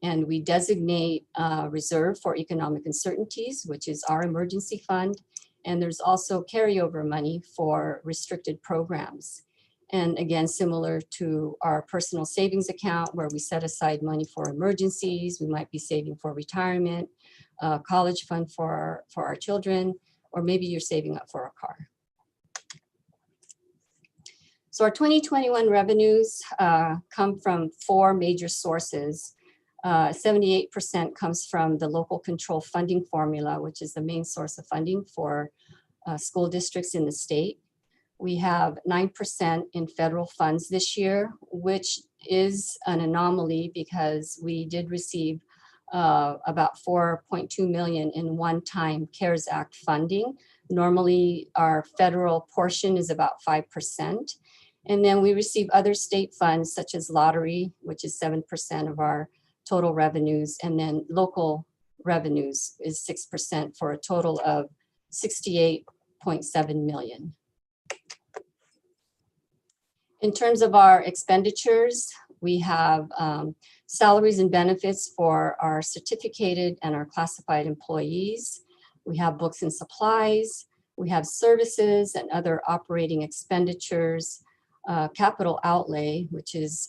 And we designate a reserve for economic uncertainties, which is our emergency fund. And there's also carryover money for restricted programs. And again, similar to our personal savings account where we set aside money for emergencies, we might be saving for retirement, college fund for our children, or maybe you're saving up for a car. So our 2021 revenues come from 4 major sources. 78% comes from the local control funding formula, which is the main source of funding for school districts in the state. We have 9% in federal funds this year, which is an anomaly because we did receive about $4.2 million in one-time CARES Act funding. Normally, our federal portion is about 5%. And then we receive other state funds such as lottery, which is 7% of our total revenues. And then local revenues is 6% for a total of $68.7 million. In terms of our expenditures, we have salaries and benefits for our certificated and our classified employees. We have books and supplies. We have services and other operating expenditures, capital outlay, which is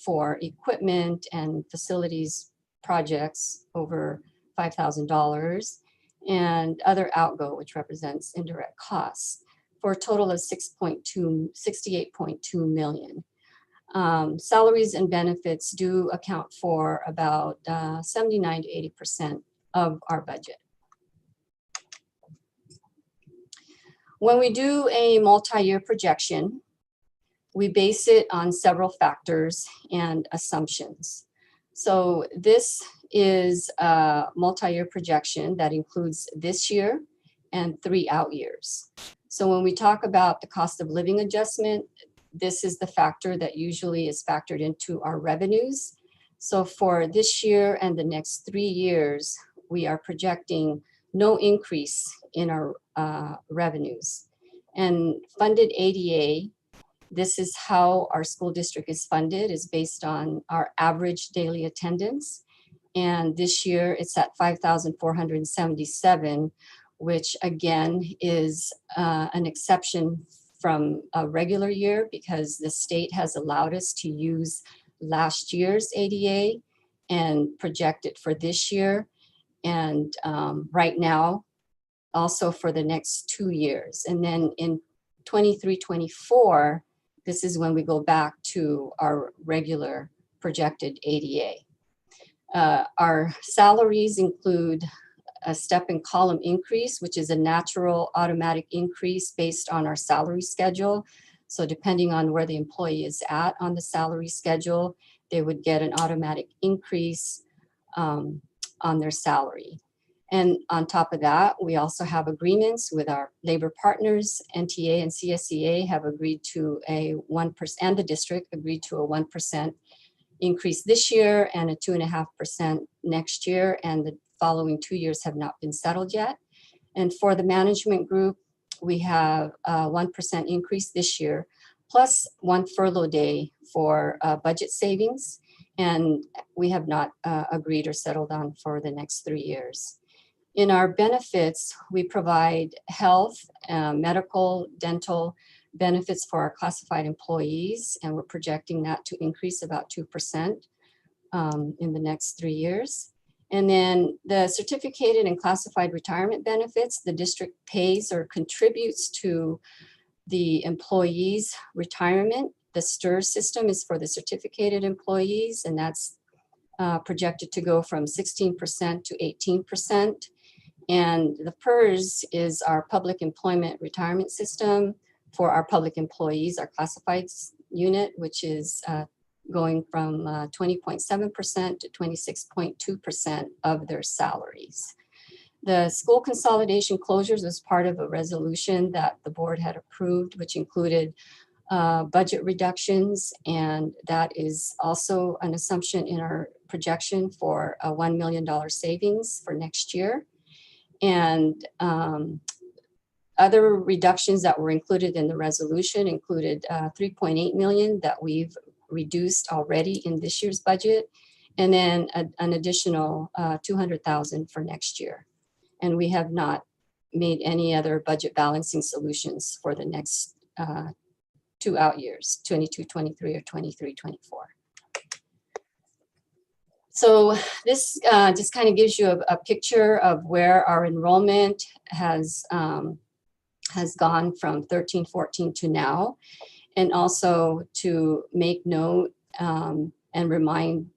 for equipment and facilities projects over $5,000, and other outgo, which represents indirect costs, for a total of $68.2 million. Salaries and benefits do account for about 79 to 80% of our budget. When we do a multi-year projection, we base it on several factors and assumptions. So this is a multi-year projection that includes this year and 3 out years. So when we talk about the cost of living adjustment, this is the factor that usually is factored into our revenues. So for this year and the next 3 years, we are projecting no increase in our revenues. And funded ADA, this is how our school district is funded, is based on our average daily attendance. And this year it's at 5,477, which again is an exception from a regular year because the state has allowed us to use last year's ADA and project it for this year. And right now, also for the next 2 years. And then in 23-24, this is when we go back to our regular projected ADA. Our salaries include a step and column increase, which is a natural automatic increase based on our salary schedule. So depending on where the employee is at on the salary schedule, they would get an automatic increase on their salary. And on top of that, we also have agreements with our labor partners. NTA and CSEA have agreed to a 1%, and the district agreed to a 1% increase this year and a 2.5% next year. And the following 2 years have not been settled yet. And for the management group, we have a 1% increase this year, plus 1 furlough day for budget savings. And we have not agreed or settled on for the next 3 years. In our benefits, we provide health, medical, dental benefits for our classified employees, and we're projecting that to increase about 2% in the next 3 years. And then the certificated and classified retirement benefits, the district pays or contributes to the employees' retirement. The STIR system is for the certificated employees, and that's projected to go from 16% to 18%. And the PERS is our public employment retirement system for our public employees, our classified unit, which is going from 20.7% to 26.2% of their salaries. The school consolidation closures was part of a resolution that the board had approved, which included budget reductions, and that is also an assumption in our projection for a $1 million savings for next year. And other reductions that were included in the resolution included 3.8 million that we've reduced already in this year's budget, and then an additional 200,000 for next year. And we have not made any other budget balancing solutions for the next 2 two out years, 22-23 or 23-24. So this just kind of gives you a picture of where our enrollment has gone from 13-14 to now, and also to make note and remind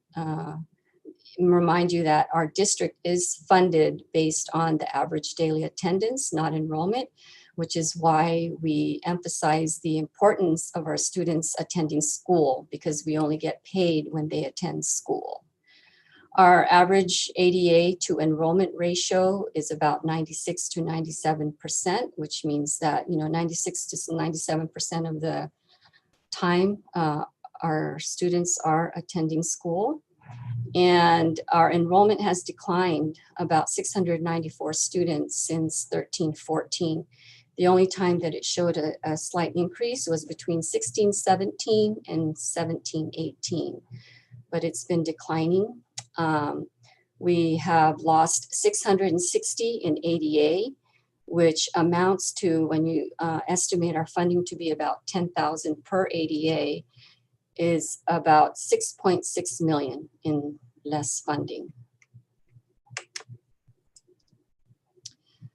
you that our district is funded based on the average daily attendance, not enrollment, which is why we emphasize the importance of our students attending school, because we only get paid when they attend school. Our average ADA to enrollment ratio is about 96 to 97%, which means that 96 to 97% of the time our students are attending school. And our enrollment has declined about 694 students since 13-14. The only time that it showed a slight increase was between 16-17 and 17-18, but it's been declining. We have lost 660 in ADA, which amounts to, when you estimate our funding to be about 10,000 per ADA, is about 6.6 million in less funding.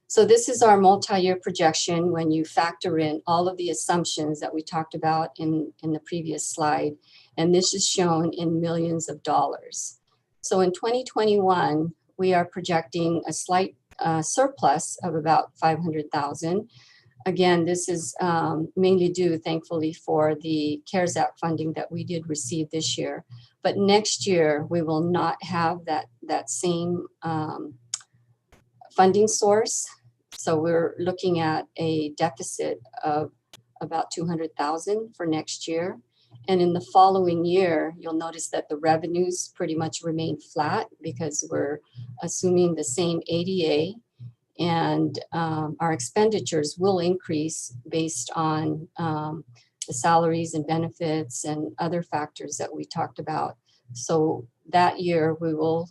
So this is our multi-year projection when you factor in all of the assumptions that we talked about in the previous slide, and this is shown in millions of dollars. So in 2021, we are projecting a slight surplus of about 500,000. Again, this is mainly due, thankfully, for the CARES Act funding that we did receive this year. But next year, we will not have that same funding source. So we're looking at a deficit of about 200,000 for next year. And in the following year, you'll notice that the revenues pretty much remain flat because we're assuming the same ADA, and our expenditures will increase based on the salaries and benefits and other factors that we talked about. So that year we will,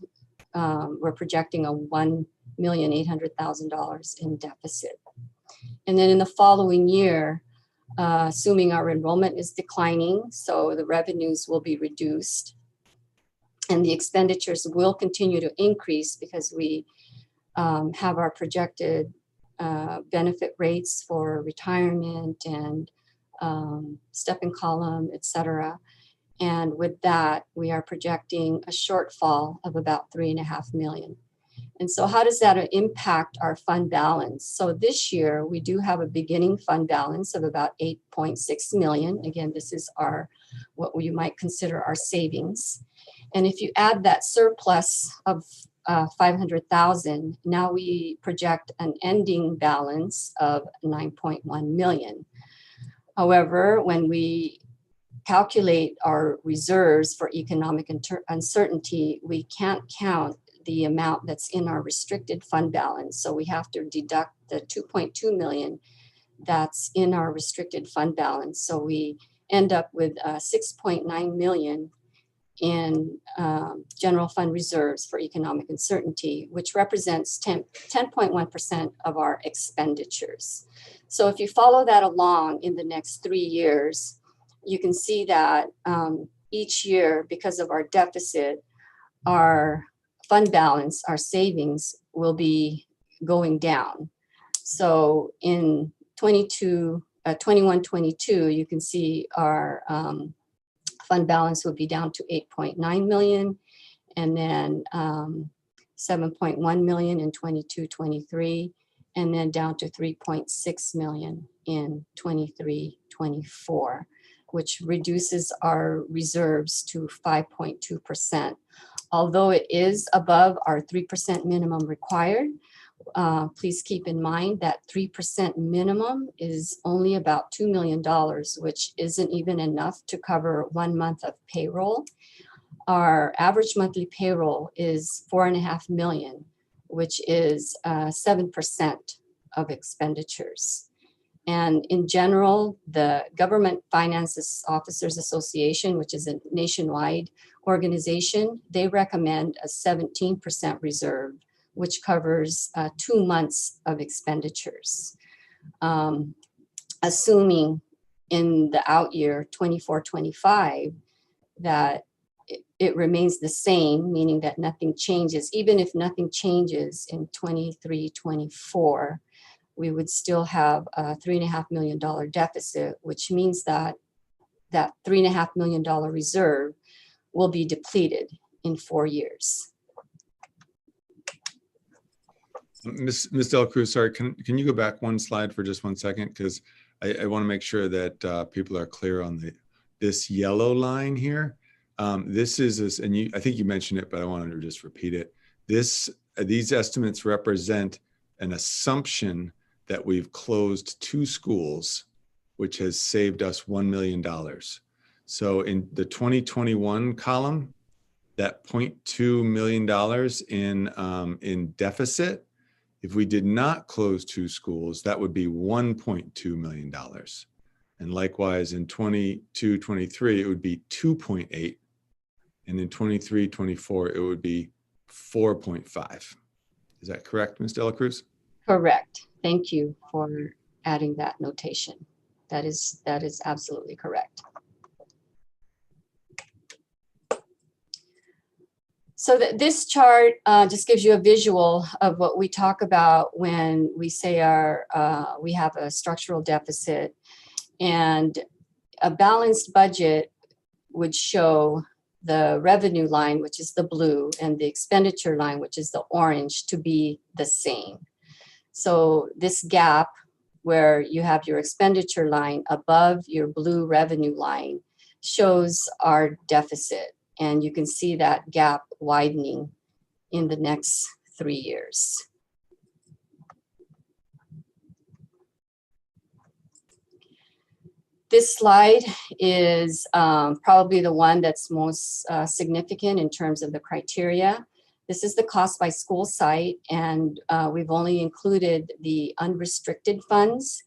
we're projecting a $1,800,000 in deficit. And then in the following year, assuming our enrollment is declining, so the revenues will be reduced and the expenditures will continue to increase because we have our projected benefit rates for retirement and step and column, et cetera. And with that, we are projecting a shortfall of about 3.5 million. And so how does that impact our fund balance? So this year, we do have a beginning fund balance of about 8.6 million. Again, this is what you might consider our savings. And if you add that surplus of 500,000, now we project an ending balance of 9.1 million. However, when we calculate our reserves for economic uncertainty, we can't count the amount that's in our restricted fund balance. So we have to deduct the 2.2 million that's in our restricted fund balance. So we end up with 6.9 million in general fund reserves for economic uncertainty, which represents 10.1% of our expenditures. So if you follow that along in the next 3 years, you can see that each year, because of our deficit, our fund balance, our savings will be going down. So in 21-22, you can see our fund balance would be down to 8.9 million, and then 7.1 million in 22-23, and then down to 3.6 million in 23-24, which reduces our reserves to 5.2%. Although it is above our 3% minimum required, please keep in mind that 3% minimum is only about $2 million, which isn't even enough to cover 1 month of payroll. Our average monthly payroll is 4.5 million, which is 7% of expenditures. And in general, the Government Finances Officers Association, which is a nationwide organization, they recommend a 17% reserve, which covers 2 months of expenditures, assuming in the out year 24-25, that it remains the same, meaning that nothing changes. Even if nothing changes in 23-24, we would still have a $3.5 million deficit, which means that that $3.5 million reserve will be depleted in 4 years.
Ms. Del Cruz, sorry, can you go back one slide for just 1 second? Because I want to make sure that people are clear on this yellow line here. This is, and I think you mentioned it, but I wanted to just repeat it. These estimates represent an assumption that we've closed 2 schools, which has saved us $1 million. So in the 2021 column, that $0.2 million in deficit, if we did not close 2 schools, that would be $1.2 million. And likewise in 22-23, it would be 2.8. And in 23-24, it would be 4.5. Is that correct, Ms. De La Cruz?
Correct. Thank you for adding that notation. That is absolutely correct. So this chart just gives you a visual of what we talk about when we say we have a structural deficit, and a balanced budget would show the revenue line, which is the blue, and the expenditure line, which is the orange, to be the same. So this gap where you have your expenditure line above your blue revenue line shows our deficit. And you can see that gap widening in the next 3 years. This slide is probably the one that's most significant in terms of the criteria. This is the cost by school site, and we've only included the unrestricted funds.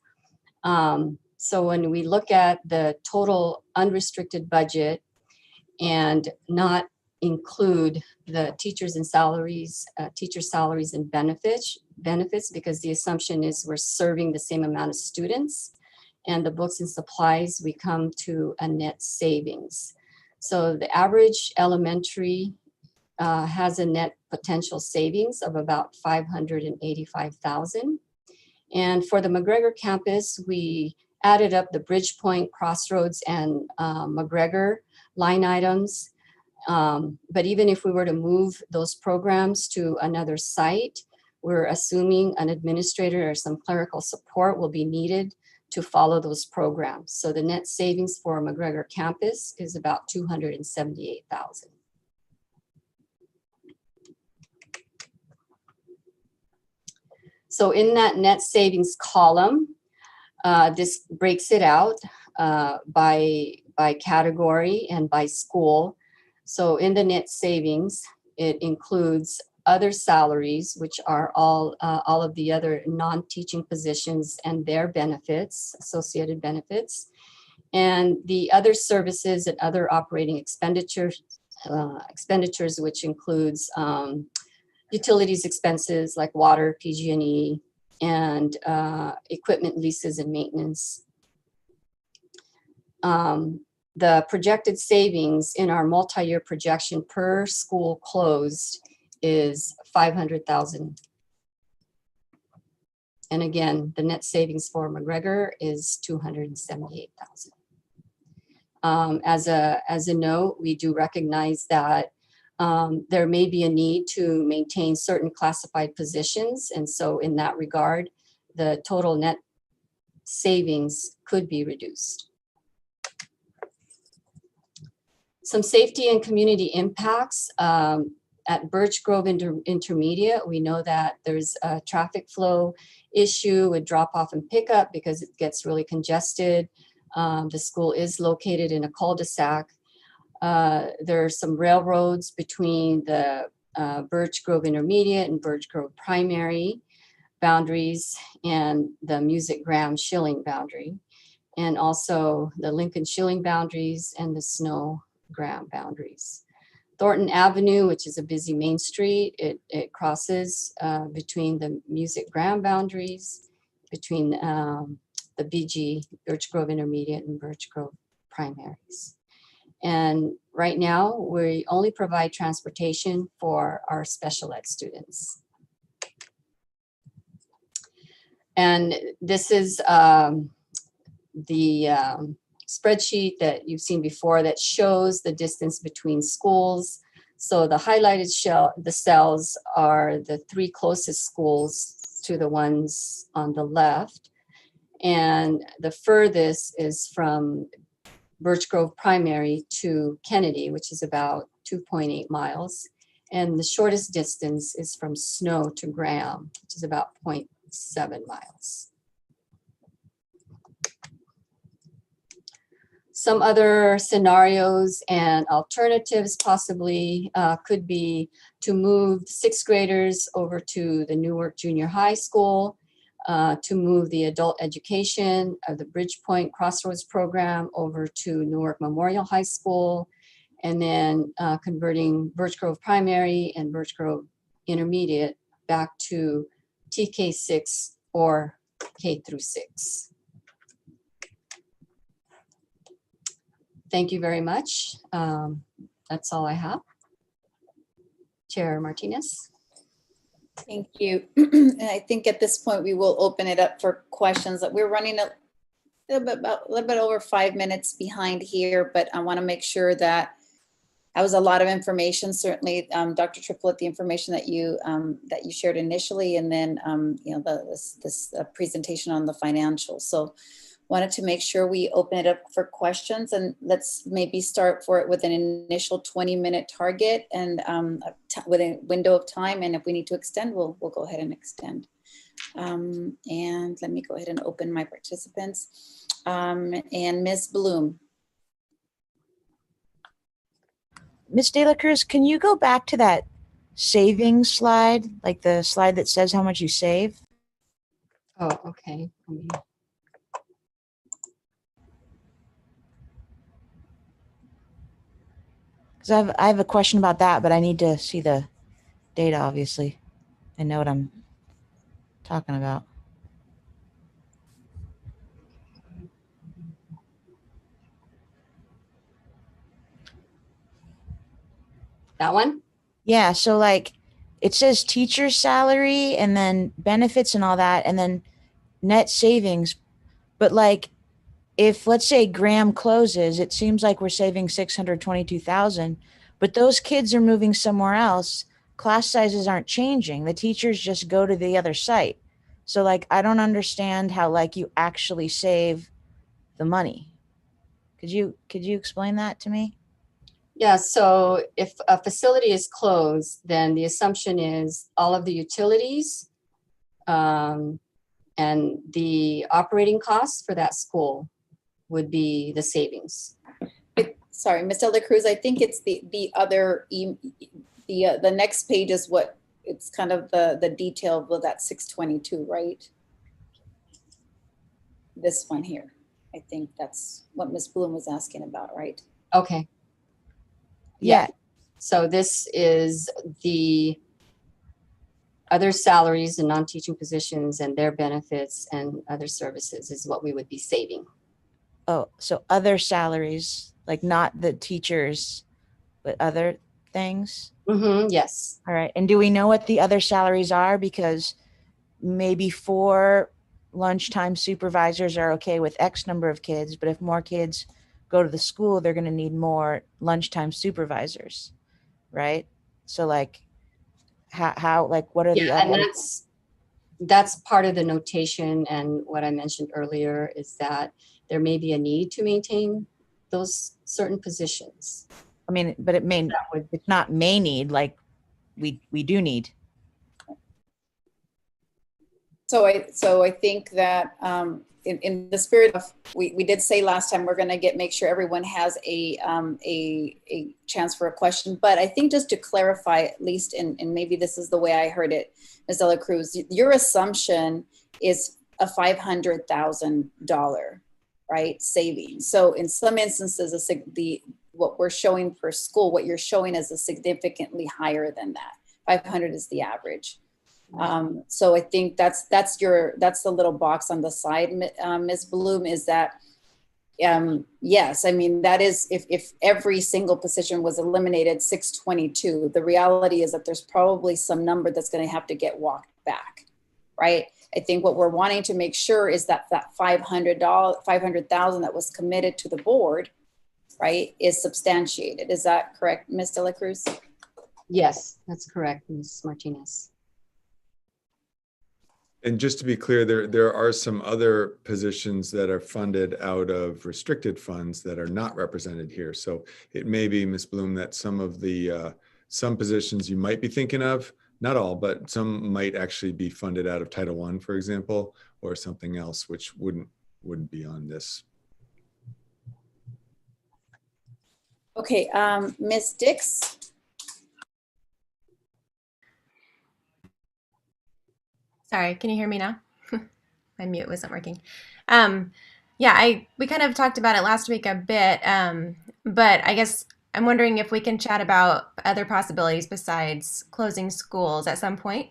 So when we look at the total unrestricted budget and not include the teachers and salaries, teacher salaries and benefits, because the assumption is we're serving the same amount of students, and the books and supplies, we come to a net savings. So the average elementary has a net potential savings of about $585,000. And for the McGregor campus, we added up the Bridgepoint, Crossroads, and McGregor line items. But even if we were to move those programs to another site, we're assuming an administrator or some clerical support will be needed to follow those programs. So the net savings for McGregor campus is about $278,000. So in that net savings column, this breaks it out by category and by school. So in the net savings, it includes other salaries, which are all of the other non-teaching positions and their benefits, associated benefits, and the other services and other operating expenditures, which includes utilities expenses like water, PG&E, and equipment leases and maintenance. The projected savings in our multi-year projection per school closed is $500,000. And again, the net savings for McGregor is $278,000. As a note, we do recognize that there may be a need to maintain certain classified positions. And so in that regard, the total net savings could be reduced. Some safety and community impacts. At Birch Grove Intermediate, we know that there's a traffic flow issue with drop off and pickup because it gets really congested. The school is located in a cul-de-sac. There are some railroads between the Birch Grove Intermediate and Birch Grove Primary boundaries and the Music Graham Schilling boundary, and also the Lincoln Schilling boundaries and the Snow Graham boundaries. Thornton Avenue, which is a busy main street, it crosses between the Music Graham boundaries, between the BG, Birch Grove Intermediate and Birch Grove Primaries. And right now, we only provide transportation for our special ed students. And this is the spreadsheet that you've seen before that shows the distance between schools. So the highlighted the cells are the 3 closest schools to the ones on the left. And the furthest is from Birch Grove Primary to Kennedy, which is about 2.8 miles. And the shortest distance is from Snow to Graham, which is about 0.7 miles. Some other scenarios and alternatives possibly could be to move 6th graders over to the Newark Junior High School, to move the adult education of the Bridgepoint Crossroads program over to Newark Memorial High School, and then converting Birch Grove Primary and Birch Grove Intermediate back to TK6 or K through 6. Thank you very much. That's all I have. Chair Martinez.
Thank you. And I think at this point, we will open it up for questions. We're running a little bit over 5 minutes behind here, but I want to make sure that was a lot of information. Certainly, Dr. Triplett, the information that you shared initially, and then this presentation on the financials. So wanted to make sure we open it up for questions, and let's maybe start with an initial 20-minute target and with a window of time. And if we need to extend, we'll go ahead and extend. And let me go ahead and open my participants. And Ms. Bloom.
Ms. De La Cruz, can you go back to that savings slide, like the slide that says how much you save?
Oh, okay.
Because I have a question about that, but I need to see the data, obviously. I know what I'm talking about.
That one?
Yeah, so like it says teacher salary and then benefits and all that, and then net savings. But like if let's say Graham closes, it seems like we're saving 622,000, but those kids are moving somewhere else. Class sizes aren't changing. The teachers just go to the other site. So like I don't understand how like you actually save the money. Could you explain that to me?
Yeah, so if a facility is closed, then the assumption is all of the utilities and the operating costs for that school would be the savings.
Sorry, Ms. De La Cruz, I think it's the next page is what it's kind of the detail of that 622, right? This one here. I think that's what Ms. Bloom was asking about, right?
Okay. Yeah. So this is the other salaries and non-teaching positions and their benefits and other services is what we would be saving.
Oh, so other salaries, like not the teachers, but other things?
Mm-hmm, yes.
All right. And do we know what the other salaries are? Because maybe 4 lunchtime supervisors are okay with X number of kids, but if more kids go to the school, they're going to need more lunchtime supervisors, right? So like how like what are the other?
And that's part of the notation, and what I mentioned earlier is that there may be a need to maintain those certain positions.
I mean, but it's not may need, like we do need.
So I think that in the spirit of we did say last time we're going to make sure everyone has a chance for a question, but I think just to clarify at least, and maybe this is the way I heard it, Ms. De La Cruz, your assumption is a $500,000 right savings. So in some instances, what we're showing per school, what you're showing is a significantly higher than that. 500 is the average. So I think that's the little box on the side, Ms. Bloom, is that, yes, I mean, that is, if every single position was eliminated, 622, the reality is that there's probably some number that's going to have to get walked back, right? I think what we're wanting to make sure is that that $500,000 that was committed to the board, right, is substantiated. Is that correct, Ms. De La Cruz?
Yes, that's correct, Ms. Martinez.
And just to be clear, there are some other positions that are funded out of restricted funds that are not represented here. So it may be, Ms. Bloom, that some of the some positions you might be thinking of, not all, but some might actually be funded out of Title I, for example, or something else, which wouldn't be on this.
Okay, Ms. Dix.
Sorry, can you hear me now? My mute wasn't working. Yeah, we kind of talked about it last week a bit, but I guess I'm wondering if we can chat about other possibilities besides closing schools at some point.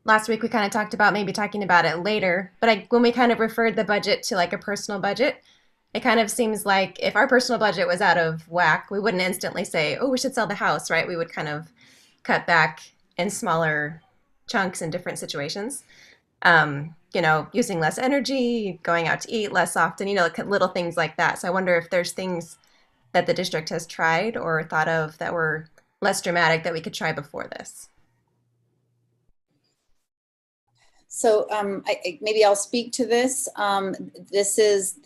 Last week we kind of talked about maybe talking about it later, but when we kind of referred the budget to like a personal budget, it kind of seems like if our personal budget was out of whack, we wouldn't instantly say, oh, we should sell the house, right? We would kind of cut back in smaller chunks in different situations. You know, using less energy, going out to eat less often, you know, little things like that. So I wonder if there's things that the district has tried or thought of that were less dramatic that we could try before this.
So maybe I'll speak to this. This is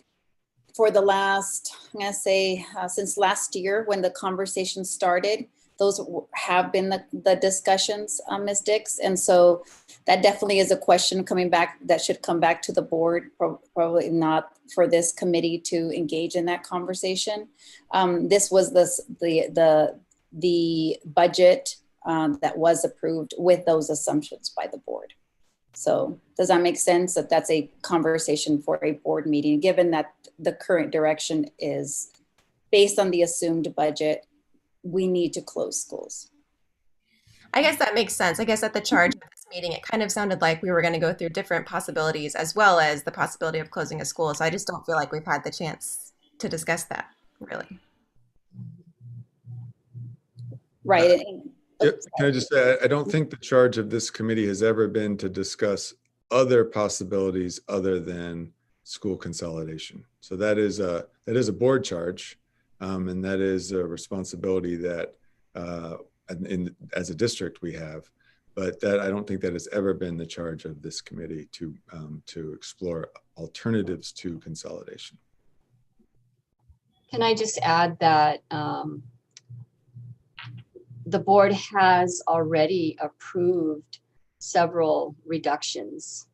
for the last, I'm going to say, since last year when the conversation started. Those have been the discussions, Ms. Dix. And so that definitely is a question coming back that should come back to the board, probably not for this committee to engage in that conversation. This was the budget that was approved with those assumptions by the board. So does that make sense that that's a conversation for a board meeting, given that the current direction is based on the assumed budget? We need to close schools.
I guess that makes sense. I guess at the charge of this meeting, it kind of sounded like we were going to go through different possibilities as well as the possibility of closing a school. So I just don't feel like we've had the chance to discuss that, really.
Right.
Can I just say, I don't think the charge of this committee has ever been to discuss other possibilities other than school consolidation. So that is a board charge. And that is a responsibility that as a district we have, but that I don't think that has ever been the charge of this committee to explore alternatives to consolidation.
Can I just add that the board has already approved several reductions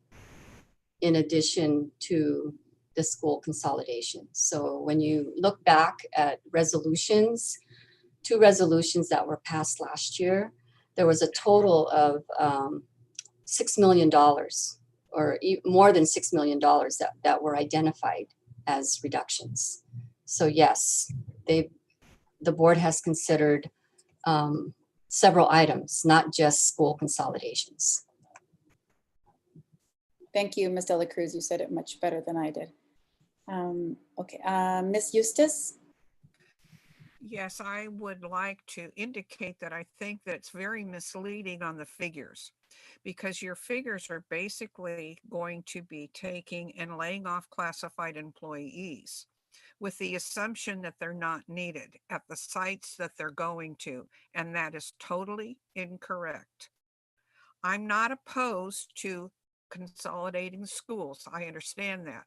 in addition to the school consolidation. So when you look back at resolutions, 2 resolutions that were passed last year, there was a total of $6 million or more than $6 million that were identified as reductions. So yes, the board has considered several items, not just school consolidations.
Thank you, Ms. De La Cruz. You said it much better than I did. Okay, Ms. Eustace?
Yes, I would like to indicate that I think that it's very misleading on the figures, because your figures are basically going to be taking and laying off classified employees with the assumption that they're not needed at the sites that they're going to, and that is totally incorrect. I'm not opposed to consolidating schools. I understand that.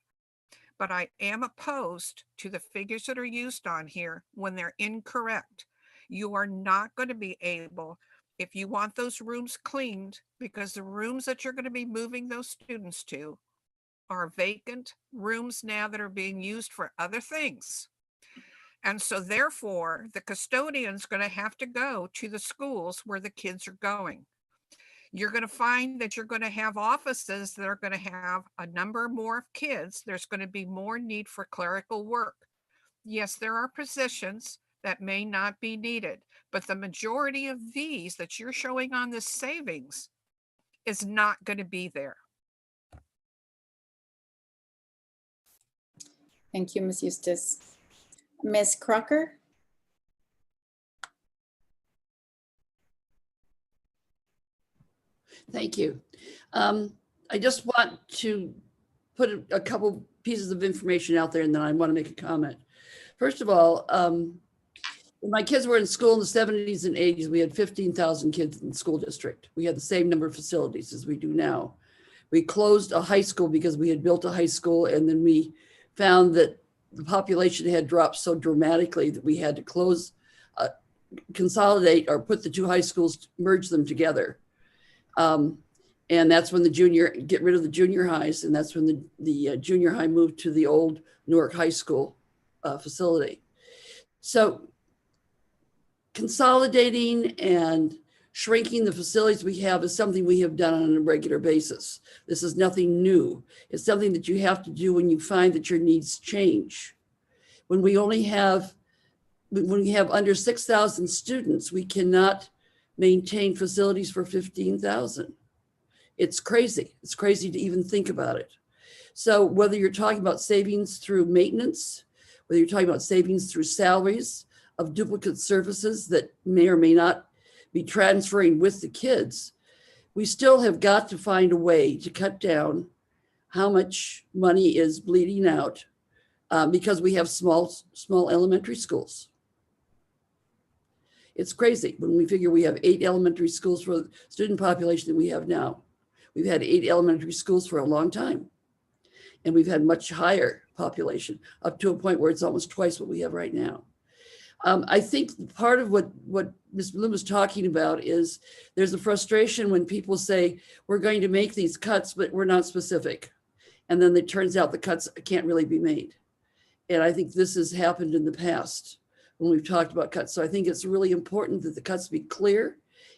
But I am opposed to the figures that are used on here when they're incorrect. You are not going to be able, if you want those rooms cleaned, because the rooms that you're going to be moving those students to are vacant rooms now that are being used for other things. And so therefore, the custodian's going to have to go to the schools where the kids are going. You're going to find that you're going to have offices that are going to have a number more of kids. There's going to be more need for clerical work. Yes, there are positions that may not be needed, but the majority of these that you're showing on this savings is not going to be there.
Thank you, Ms. Eustace. Ms. Crocker?
Thank you. I just want to put a couple pieces of information out there, and then I want to make a comment. First of all, when my kids were in school in the 70s and 80s, we had 15,000 kids in the school district. We had the same number of facilities as we do now. We closed a high school because we had built a high school, and then we found that the population had dropped so dramatically that we had to close, consolidate, or put the two high schools, merge them together. And that's when get rid of the junior highs, and that's when the junior high moved to the old Newark High School facility. So consolidating and shrinking the facilities we have is something we have done on a regular basis. This is nothing new. It's something that you have to do when you find that your needs change. When we have under 6,000 students, we cannot maintain facilities for 15,000. It's crazy. It's crazy to even think about it. So whether you're talking about savings through maintenance, whether you're talking about savings through salaries of duplicate services that may or may not be transferring with the kids, we still have got to find a way to cut down how much money is bleeding out because we have small elementary schools. It's crazy when we figure we have 8 elementary schools for the student population that we have now. We've had 8 elementary schools for a long time, and we've had much higher population, up to a point where it's almost twice what we have right now. I think part of what Ms. Bloom was talking about is there's a frustration when people say, we're going to make these cuts, but we're not specific. And then it turns out the cuts can't really be made. And I think this has happened in the past when we've talked about cuts. So I think it's really important that the cuts be clear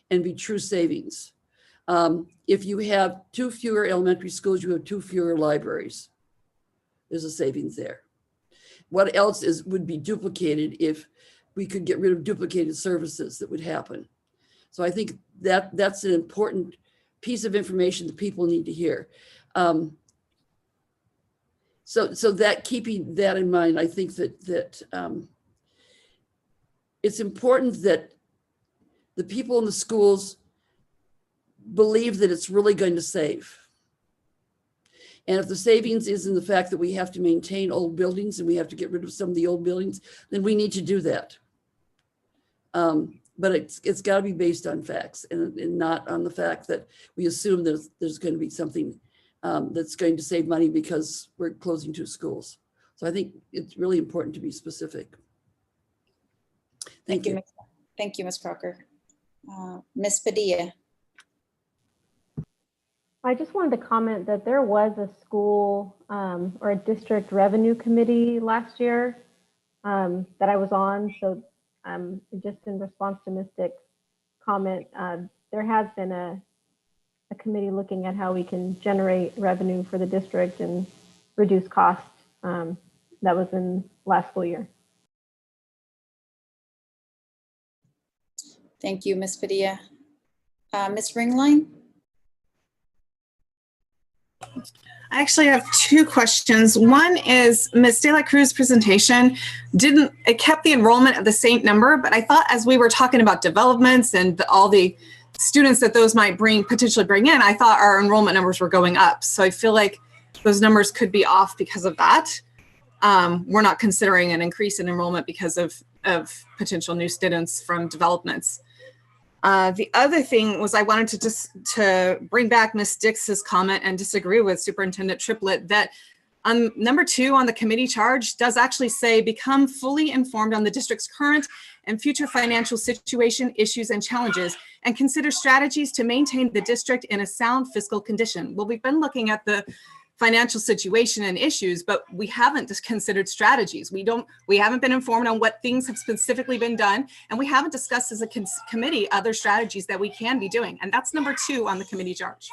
and be true savings. If you have 2 fewer elementary schools, you have 2 fewer libraries. There's a savings there. What else would be duplicated if we could get rid of duplicated services that would happen? So I think that's an important piece of information that people need to hear. So that, keeping that in mind, I think that it's important that the people in the schools believe that it's really going to save. And if the savings is in the fact that we have to maintain old buildings and we have to get rid of some of the old buildings, then we need to do that. But it's got to be based on facts and not on the fact that we assume that there's going to be something that's going to save money because we're closing 2 schools. So I think it's really important to be specific. Thank you.
Thank you, Ms. Crocker. Ms. Padilla.
I just wanted to comment that there was a school or a district revenue committee last year that I was on. So just in response to Ms. Dick's comment, there has been a committee looking at how we can generate revenue for the district and reduce costs. That was in last school year.
Thank you, Ms. Padilla. Ms. Ringline?
I actually have 2 questions. One is Ms. De La Cruz's presentation it kept the enrollment at the same number, but I thought as we were talking about developments and all the students that those might potentially bring in, I thought our enrollment numbers were going up. So I feel like those numbers could be off because of that. We're not considering an increase in enrollment because of potential new students from developments. The other thing was I wanted to bring back Ms. Dix's comment and disagree with Superintendent Triplett that number 2 on the committee charge does actually say become fully informed on the district's current and future financial situation, issues, and challenges, and consider strategies to maintain the district in a sound fiscal condition. Well, we've been looking at the financial situation and issues, but we haven't considered strategies. We haven't been informed on what things have specifically been done, and we haven't discussed as a committee other strategies that we can be doing. And that's number 2 on the committee charge.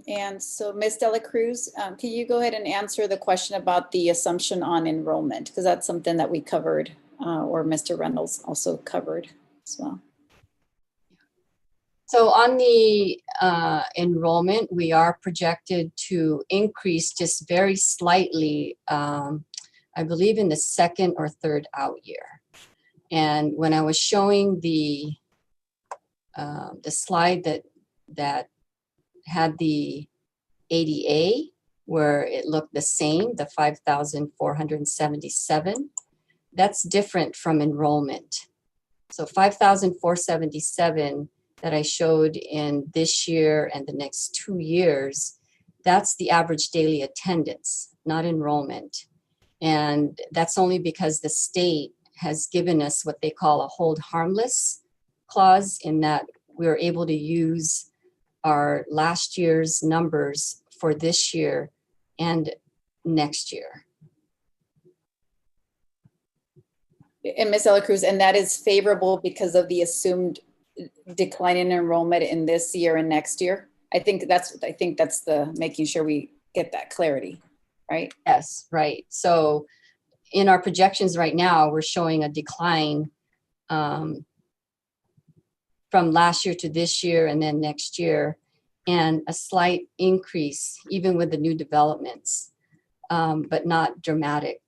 And so Ms. De La Cruz, can you go ahead and answer the question about the assumption on enrollment? Because that's something that we covered or Mr. Reynolds also covered as well.
So on the enrollment, we are projected to increase just very slightly, I believe in the second or third out year. And when I was showing the slide that had the ADA, where it looked the same, the 5,477, that's different from enrollment. So 5,477 that I showed in this year and the next 2 years, that's the average daily attendance, not enrollment. And that's only because the state has given us what they call a hold harmless clause, in that we're able to use our last year's numbers for this year and next year.
And Ms. Ella Cruz, and that is favorable because of the assumed decline in enrollment in this year and next year. I think that's the making sure we get that clarity, right?
Yes, right. So in our projections right now, we're showing a decline from last year to this year and then next year, and a slight increase even with the new developments, but not dramatically.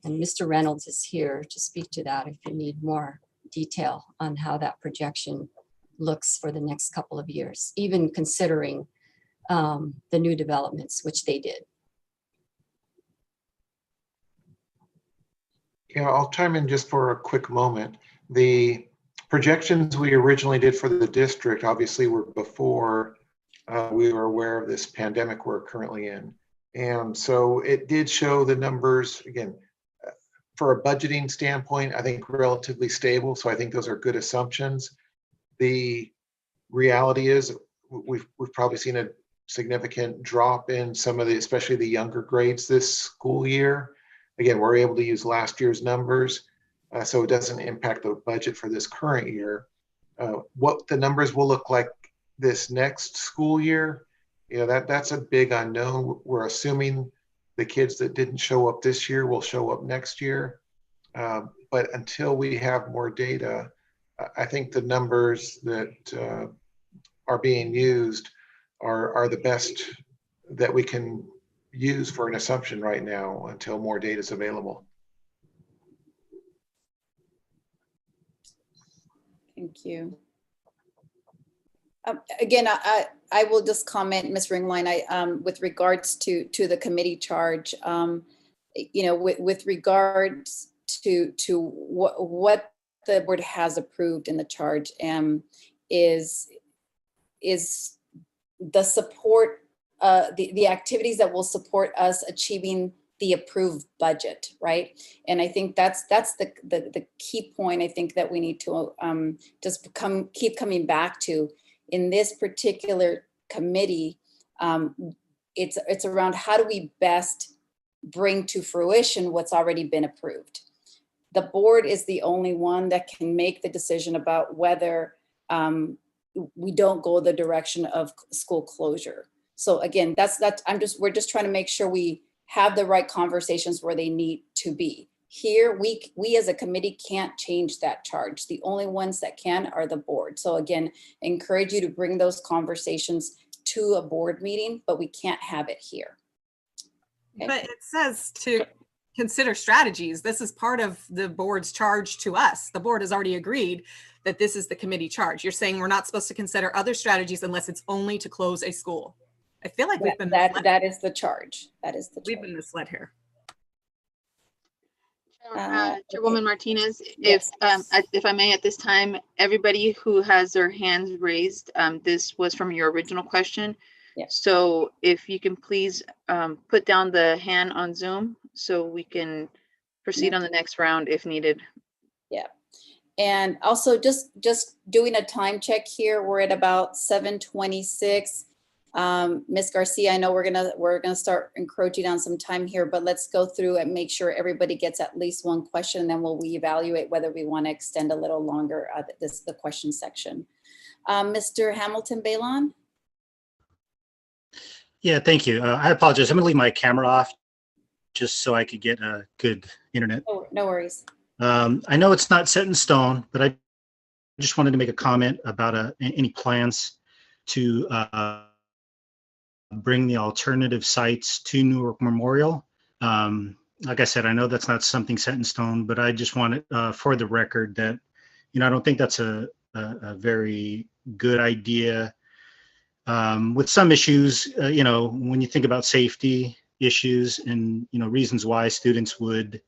And Mr. Reynolds is here to speak to that if you need more detail on how that projection looks for the next couple of years, even considering the new developments, which they did.
Yeah, I'll chime in just for a quick moment. The projections we originally did for the district obviously were before we were aware of this pandemic we're currently in. And so it did show the numbers, again, for a budgeting standpoint, I think relatively stable. So I think those are good assumptions. The reality is we've probably seen a significant drop in some of the, especially the younger grades this school year. Again, we're able to use last year's numbers, so it doesn't impact the budget for this current year. What the numbers will look like this next school year, that's a big unknown. We're assuming the kids that didn't show up this year will show up next year. But until we have more data, I think the numbers that are being used are the best that we can use for an assumption right now until more data is available.
Thank you. Again, I will just comment, Ms. Ringline, with regards to the committee charge, with regards to what the board has approved in the charge is the support, the activities that will support us achieving the approved budget, right? And I think that's the key point I think that we need to just keep coming back to. In this particular committee, it's around how do we best bring to fruition what's already been approved. The board is the only one that can make the decision about whether we don't go the direction of school closure. So again, we're just trying to make sure we have the right conversations where they need to be. Here, we as a committee can't change that charge. The only ones that can are the board. So again, encourage you to bring those conversations to a board meeting, but we can't have it here. Okay.
But it says to consider strategies. This is part of the board's charge to us. The board has already agreed that this is the committee charge. You're saying we're not supposed to consider other strategies unless it's only to close a school. I feel like we've been misled.
That is the charge. That is the charge.
We've been misled here.
Chairwoman Martinez,
yes.
if I may, at this time, everybody who has their hands raised, this was from your original question.
Yes.
So if you can please put down the hand on Zoom so we can proceed on the next round if needed. Yeah.
And also just doing a time check here, we're at about 7:26. Ms. Garcia, I know we're gonna start encroaching on some time here, but let's go through and make sure everybody gets at least one question, and then we'll reevaluate whether we want to extend a little longer the question section. Mr. Hamilton Balon.
Yeah, thank you. I apologize. I'm gonna leave my camera off just so I could get a good internet.
No worries.
I know it's not set in stone, but I just wanted to make a comment about any plans to bring the alternative sites to Newark Memorial. Like I said, I know that's not something set in stone, but I just want it for the record that, I don't think that's a very good idea. With some issues, when you think about safety issues and, reasons why students would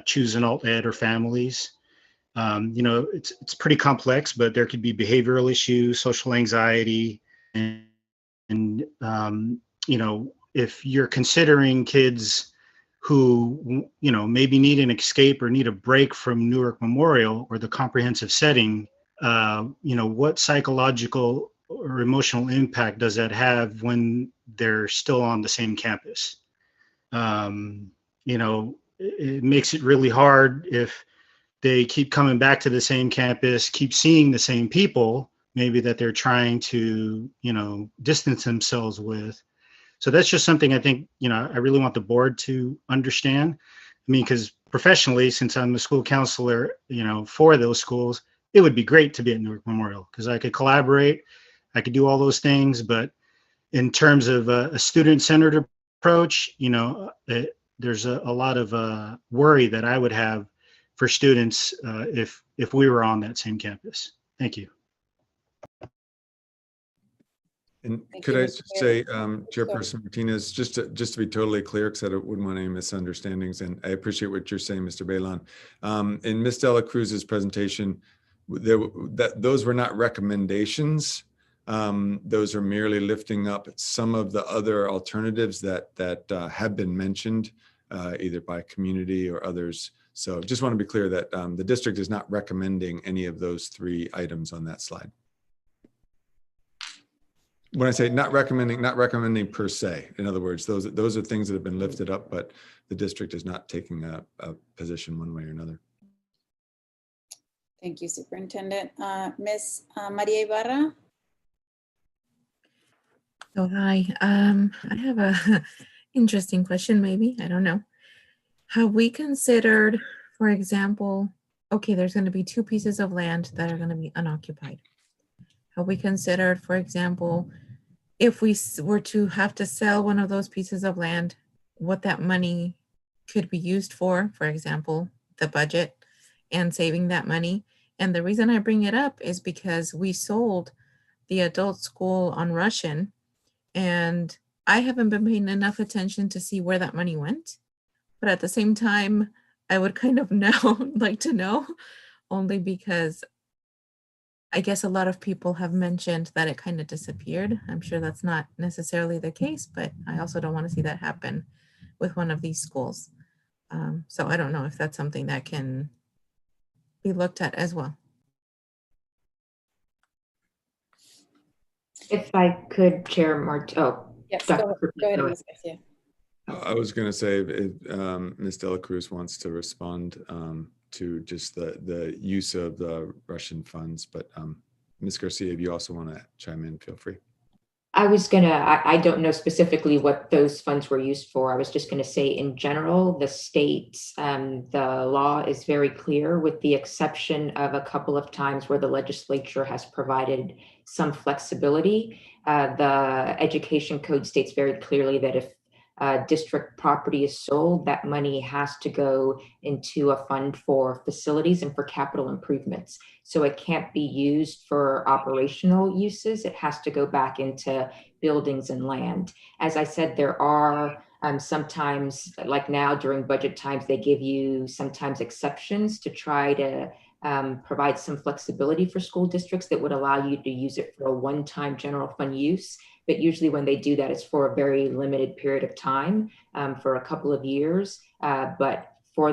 choose an alt ed or families, it's pretty complex, but there could be behavioral issues, social anxiety, and if you're considering kids who, maybe need an escape or need a break from Newark Memorial or the comprehensive setting, what psychological or emotional impact does that have when they're still on the same campus? It makes it really hard if they keep coming back to the same campus, keep seeing the same people, maybe that they're trying to, distance themselves with. So that's just something I think, I really want the board to understand. I mean, because professionally, since I'm the school counselor, for those schools, it would be great to be at Newark Memorial because I could collaborate, I could do all those things. But in terms of a student-centered approach, there's a lot of worry that I would have for students if we were on that same campus. Thank you.
And could I just say, Chairperson Martinez, just to be totally clear, because I wouldn't want any misunderstandings, and I appreciate what you're saying, Mr. Bailon. In Ms. Dela Cruz's presentation, those were not recommendations. Those are merely lifting up some of the other alternatives that have been mentioned, either by community or others. So just want to be clear that the district is not recommending any of those 3 items on that slide. When I say not recommending per se, in other words, those are things that have been lifted up, but the district is not taking a position one way or another.
Thank you, Superintendent. Ms. Maria Ibarra.
So hi, I have a interesting question, maybe, I don't know. Have we considered, for example, okay, there's going to be 2 pieces of land that are going to be unoccupied. Have we considered, for example, if we were to have to sell one of those pieces of land, what that money could be used for example, the budget and saving that money? And the reason I bring it up is because we sold the adult school on Russian, and I haven't been paying enough attention to see where that money went. But at the same time, I would kind of like to know, only because I guess a lot of people have mentioned that it kind of disappeared. I'm sure that's not necessarily the case, but I also don't want to see that happen with one of these schools. So I don't know if that's something that can be looked at as well.
If I could, Chair
Yes, go ahead, Ms. Garcia.
I was going to say, if Ms. Dela Cruz wants to respond to just the use of the Russian funds, but Ms. Garcia, if you also want to chime in, feel free.
I don't know specifically what those funds were used for. I was just going to say, in general, the state, the law is very clear, with the exception of a couple of times where the legislature has provided some flexibility. The education code states very clearly that if district property is sold, that money has to go into a fund for facilities and for capital improvements. So it can't be used for operational uses. It has to go back into buildings and land. As I said, there are sometimes, like now during budget times, they give you sometimes exceptions to try to provide some flexibility for school districts that would allow you to use it for a one-time general fund use. But usually when they do that, it's for a very limited period of time, for a couple of years. But for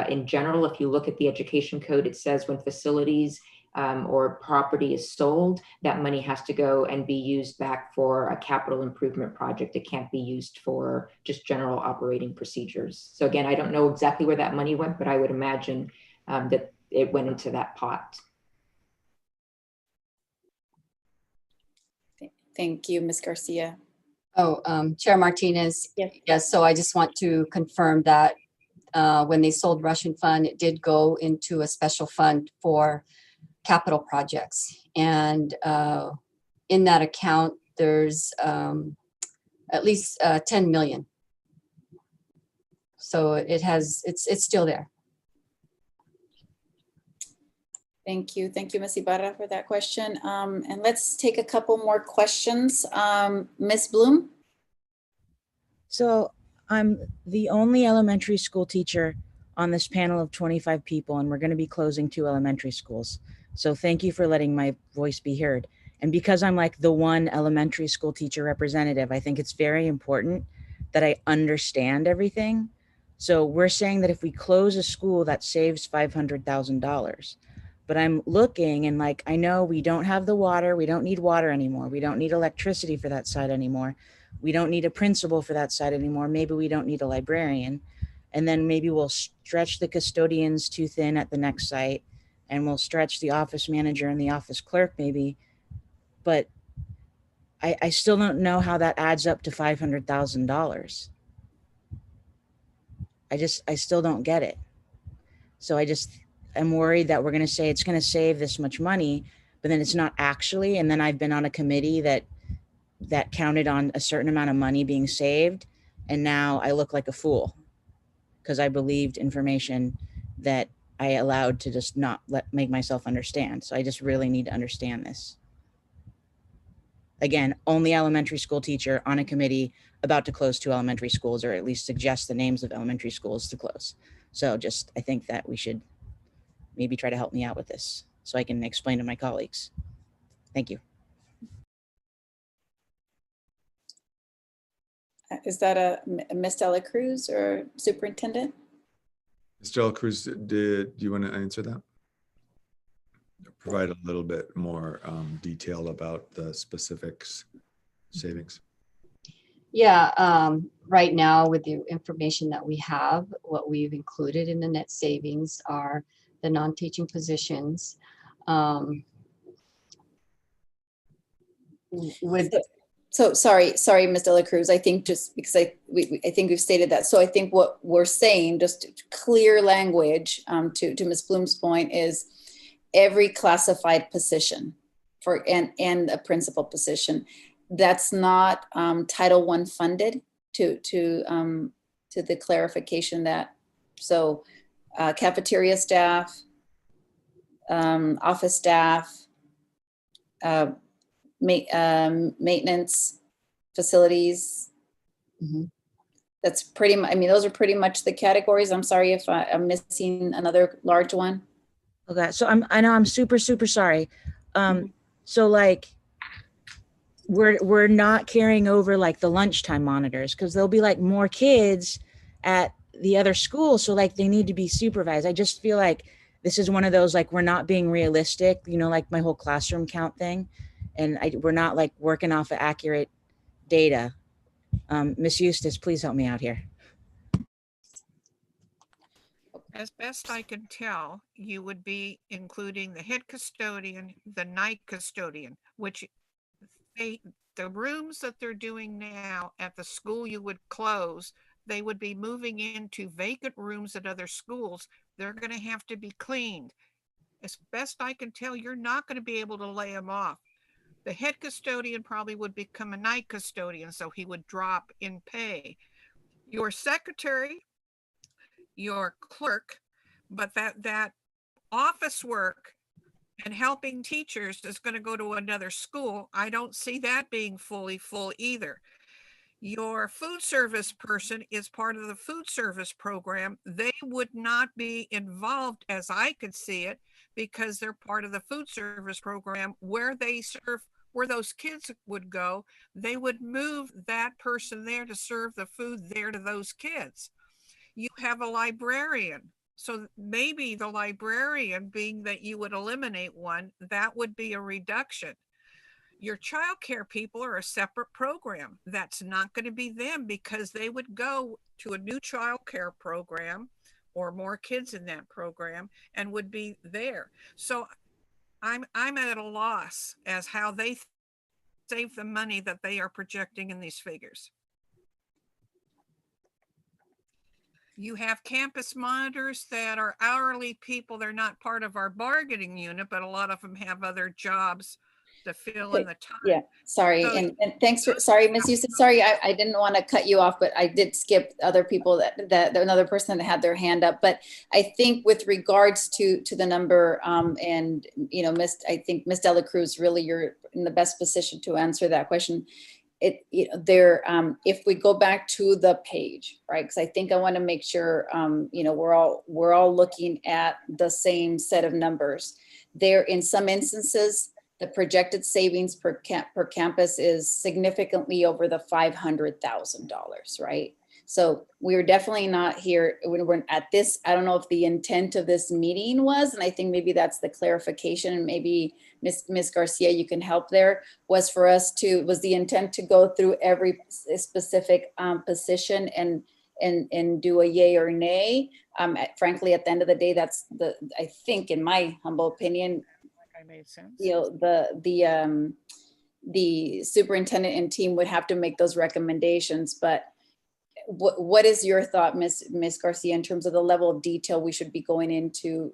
in general, if you look at the education code, it says when facilities or property is sold, that money has to go and be used back for a capital improvement project. It can't be used for just general operating procedures. So again, I don't know exactly where that money went, but I would imagine that it went into that pot.
Thank you, Ms. Garcia.
Oh, Chair Martinez.
Yes.
Yes, so I just want to confirm that when they sold Russian Fund, it did go into a special fund for capital projects. And in that account, there's at least 10 million. So it's still there.
Thank you. Thank you, Ms. Ibarra, for that question. And let's take a couple more questions. Ms. Bloom?
So I'm the only elementary school teacher on this panel of 25 people, and we're going to be closing 2 elementary schools. So thank you for letting my voice be heard. And because I'm like the one elementary school teacher representative, I think it's very important that I understand everything. So we're saying that if we close a school, that saves $500,000. But I'm looking and like, I know we don't have the water. We don't need water anymore. We don't need electricity for that site anymore. We don't need a principal for that site anymore. Maybe we don't need a librarian. And then maybe we'll stretch the custodians too thin at the next site, and we'll stretch the office manager and the office clerk maybe. But I still don't know how that adds up to $500,000. I still don't get it. So I'm worried that we're going to say it's going to save this much money, but then it's not actually. And then I've been on a committee that counted on a certain amount of money being saved. And now I look like a fool because I believed information that I allowed to just not make myself understand. So I just really need to understand this. Again, only elementary school teacher on a committee about to close 2 elementary schools, or at least suggest the names of elementary schools to close. So I think that we should maybe try to help me out with this so I can explain to my colleagues. Thank you.
Is that a Ms. Dela Cruz or Superintendent?
Ms. Dela Cruz, do you want to answer that? Provide a little bit more detail about the specifics savings.
Yeah, right now with the information that we have, what we've included in the net savings are the non-teaching positions.
So sorry, Ms. Dela Cruz. I think just because I think we've stated that. So I think what we're saying, just clear language to Ms. Bloom's point, is every classified position and a principal position that's not Title I funded to the clarification that, so cafeteria staff, office staff, maintenance facilities.
Mm-hmm.
That's pretty much, I mean, those are pretty much the categories. I'm sorry if I'm missing another large one.
Okay, so I know I'm super sorry. So like we're not carrying over like the lunchtime monitors because there'll be like more kids at the other school, so like they need to be supervised. I just feel like this is one of those, like, we're not being realistic, you know, like my whole classroom count thing, and we're not like working off of accurate data. Miss Eustace, please help me out here.
As best I can tell, you would be including the head custodian, the night custodian, which the rooms that they're doing now at the school you would close, they would be moving into vacant rooms at other schools. They're going to have to be cleaned. As best I can tell, you're not going to be able to lay them off. The head custodian probably would become a night custodian, so he would drop in pay. Your secretary, your clerk, but that office work and helping teachers is going to go to another school. I don't see that being fully full either. Your food service person is part of the food service program. They would not be involved, as I could see it, because they're part of the food service program where they serve, where those kids would go. They would move that person there to serve the food there to those kids. You have a librarian. So maybe the librarian, being that you would eliminate one, that would be a reduction. Your childcare people are a separate program. That's not going to be them because they would go to a new childcare program or more kids in that program and would be there. So I'm at a loss as how they save the money that they are projecting in these figures. You have campus monitors that are hourly people. They're not part of our bargaining unit, but a lot of them have other jobs to fill in the time.
Yeah, sorry.
So-
And thanks for, sorry, Ms. Houston, sorry, I didn't want to cut you off, but I did skip other people that another person that had their hand up. But I think with regards to the number and, you know, I think Ms. Dela Cruz, really you're in the best position to answer that question. If we go back to the page, right? Because I think I want to make sure, you know, we're all looking at the same set of numbers. There, in some instances, the projected savings per campus is significantly over the $500,000, right? So we're definitely not here when we're at this. I don't know if the intent of this meeting was, and I think maybe that's the clarification, and maybe Ms. Garcia, you can help there, was the intent to go through every specific position and do a yay or nay. Frankly, at the end of the day, I think, in my humble opinion,
made sense.
You know, the superintendent and team would have to make those recommendations. But what is your thought, Ms. Garcia, in terms of the level of detail we should be going into,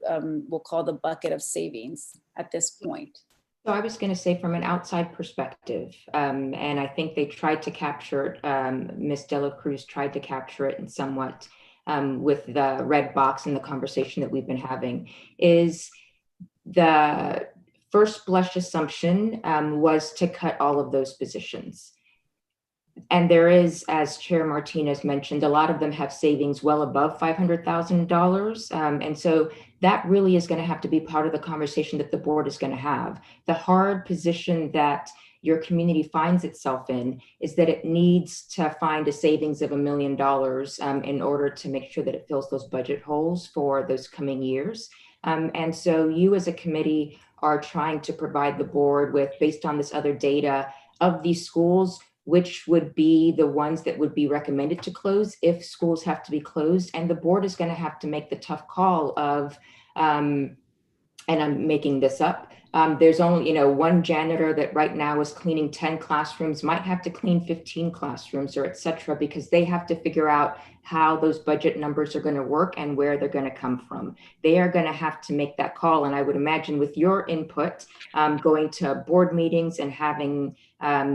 we'll call the bucket of savings at this point?
So I was going to say, from an outside perspective, and I think they tried to capture it, Ms. Dela Cruz tried to capture it in somewhat with the red box in the conversation that we've been having, is the first blush assumption was to cut all of those positions. And there is, as Chair Martinez mentioned, a lot of them have savings well above $500,000. And so that really is going to have to be part of the conversation that the board is going to have. The hard position that your community finds itself in is that it needs to find a savings of $1 million in order to make sure that it fills those budget holes for those coming years. And so you as a committee are trying to provide the board with, based on this other data of these schools, which would be the ones that would be recommended to close if schools have to be closed. And the board is going to have to make the tough call of, and I'm making this up, there's only, you know, one janitor that right now is cleaning 10 classrooms, might have to clean 15 classrooms, or et cetera, because they have to figure out how those budget numbers are going to work and where they're going to come from. They are going to have to make that call. And I would imagine with your input, going to board meetings and having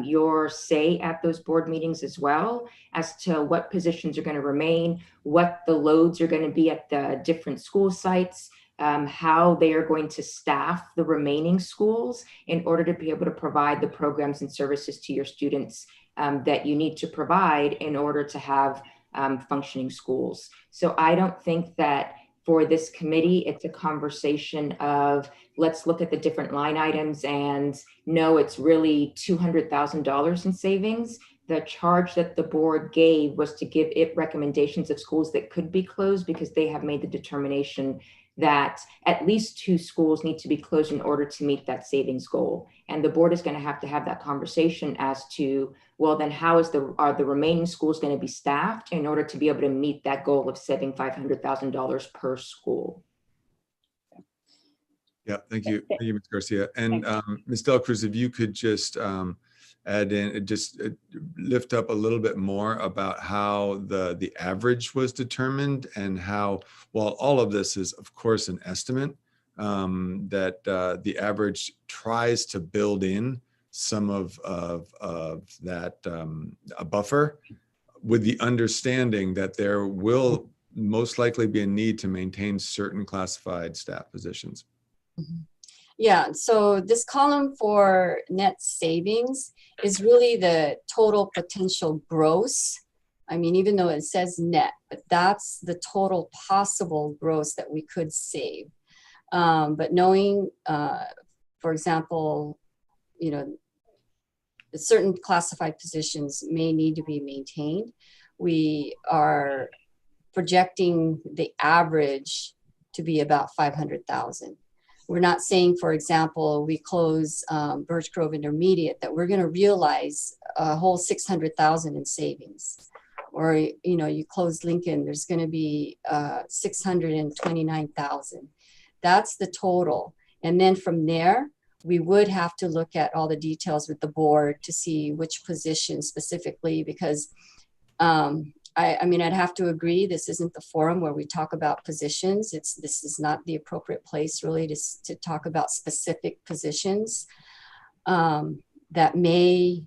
your say at those board meetings as well, as to what positions are going to remain, what the loads are going to be at the different school sites, how they are going to staff the remaining schools in order to be able to provide the programs and services to your students that you need to provide in order to have functioning schools. So I don't think that for this committee, it's a conversation of, let's look at the different line items and no, it's really $200,000 in savings. The charge that the board gave was to give it recommendations of schools that could be closed, because they have made the determination that at least 2 schools need to be closed in order to meet that savings goal. And the board is going to have that conversation as to, well, then how are the remaining schools going to be staffed in order to be able to meet that goal of saving $500,000 per school?
Yeah, thank you, Ms. Garcia. And Ms. Dela Cruz, if you could just add in, lift up a little bit more about how the average was determined, and how, while all of this is of course an estimate, that the average tries to build in some of that, a buffer, with the understanding that there will most likely be a need to maintain certain classified staff positions.
Yeah, so this column for net savings is really the total potential gross. I mean, even though it says net, but that's the total possible gross that we could save. But knowing, for example, you know, certain classified positions may need to be maintained, we are projecting the average to be about 500,000. We're not saying, for example, we close Birch Grove Intermediate, that we're going to realize a whole 600,000 in savings. Or, you know, you close Lincoln, there's going to be 629,000. That's the total. And then from there, we would have to look at all the details with the board to see which position specifically, because I mean, I'd have to agree, this isn't the forum where we talk about positions. This is not the appropriate place really to talk about specific positions that may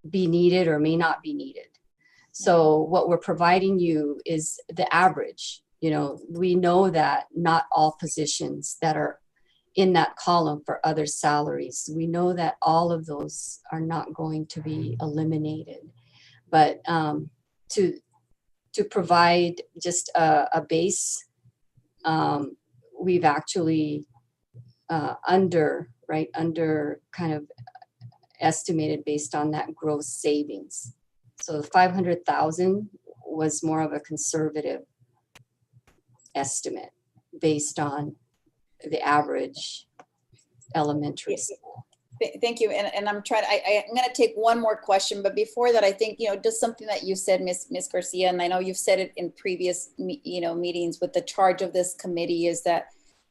be needed or may not be needed. So what we're providing you is the average. You know, we know that not all positions that are in that column for other salaries, we know that all of those are not going to be eliminated. But to provide just a base, we've actually under kind of estimated based on that gross savings. So the 500,000 was more of a conservative estimate based on the average elementary school.
Thank you. And I'm trying, I'm going to take one more question, but before that, I think, you know, just something that you said, Ms. Garcia, and I know you've said it in previous, meetings with the charge of this committee, is that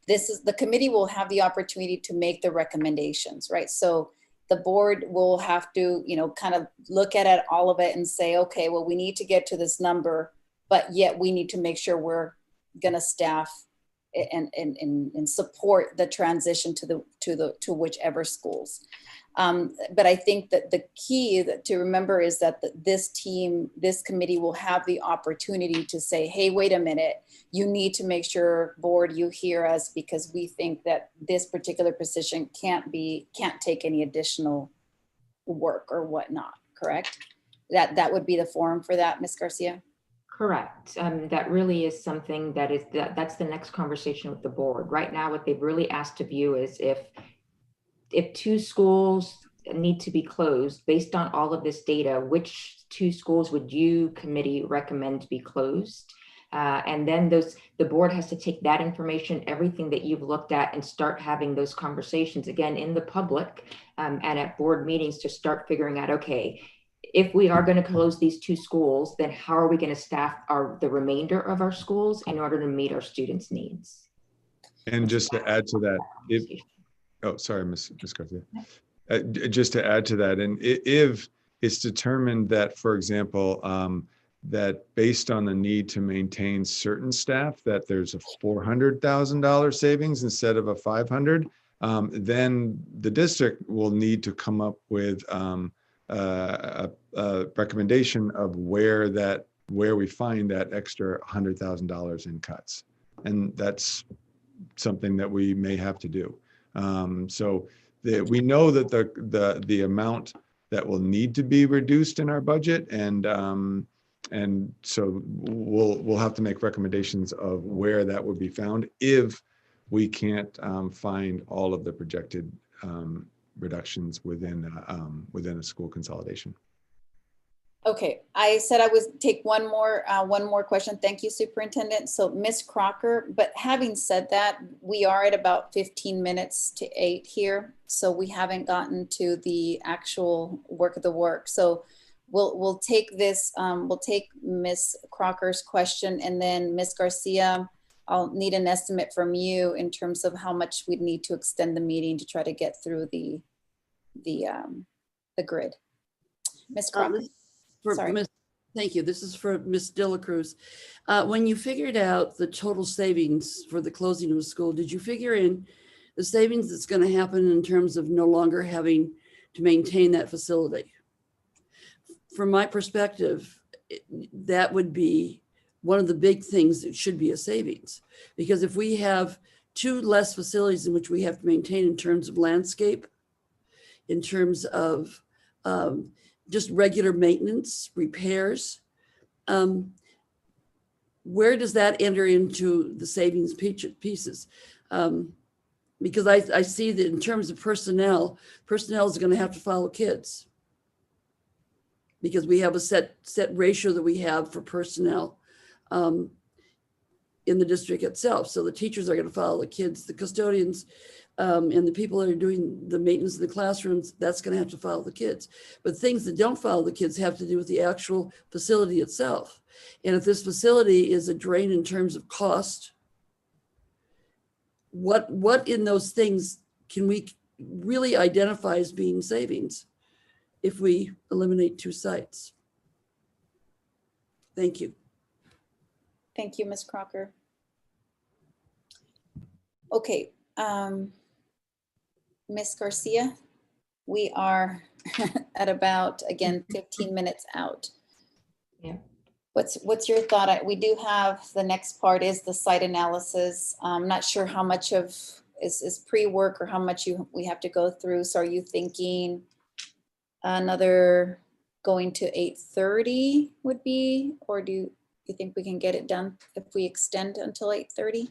the committee will have the opportunity to make the recommendations, right? So the board will have to, kind of look at all of it and say, okay, well, we need to get to this number, but yet we need to make sure we're going to staff and support the transition to whichever schools. But I think that the key to remember is that this committee will have the opportunity to say, hey, wait a minute, you need to make sure, board, you hear us, because we think that this particular position can't take any additional work or whatnot, correct? That would be the forum for that, Ms. Garcia?
Correct. That really is something that's the next conversation with the board. Right now, what they've really asked of you is if 2 schools need to be closed, based on all of this data, which 2 schools would you, committee, recommend to be closed? And then the board has to take that information, everything that you've looked at, and start having those conversations again in the public and at board meetings to start figuring out, okay, if we are going to close these 2 schools, then how are we going to staff the remainder of our schools in order to meet our students' needs?
And just to add to that, sorry, Ms. Garcia. Just to add to that, and if it's determined that, for example, that based on the need to maintain certain staff, that there's a $400,000 savings instead of a $500, then the district will need to come up with a recommendation of where we find that extra $100,000 in cuts, and that's something that we may have to do. So we know that the amount that will need to be reduced in our budget, and so we'll have to make recommendations of where that would be found if we can't find all of the projected reductions within a school consolidation.
Okay, I said I would take one more question. Thank you, Superintendent. So Ms. Crocker, but having said that, we are at about 15 minutes to 8 here. So we haven't gotten to the actual work of the work. So we'll take this, we'll take Ms. Crocker's question, and then Ms. Garcia, I'll need an estimate from you in terms of how much we'd need to extend the meeting to try to get through the grid. Ms. Crocker.
Thank you. This is for Ms. De La Cruz. When you figured out the total savings for the closing of a school, did you figure in the savings that's going to happen in terms of no longer having to maintain that facility? From my perspective, that would be one of the big things that should be a savings. Because if we have 2 less facilities in which we have to maintain in terms of landscape, in terms of just regular maintenance, repairs, where does that enter into the savings pieces? Because I see that in terms of personnel is going to have to follow kids, because we have a set ratio that we have for personnel in the district itself. So the teachers are going to follow the kids, the custodians, and the people that are doing the maintenance in the classrooms, that's going to have to follow the kids. But things that don't follow the kids have to do with the actual facility itself. And if this facility is a drain in terms of cost, what in those things can we really identify as being savings if we eliminate 2 sites. Thank you.
Thank you, Ms. Crocker. Okay, Ms. Garcia, we are at about, again, 15 minutes out.
Yeah.
What's your thought? We do have, the next part is the site analysis. I'm not sure how much of is pre-work or how much we have to go through. So are you thinking another going to 8:30 would be, or do you think we can get it done if we extend until 8:30?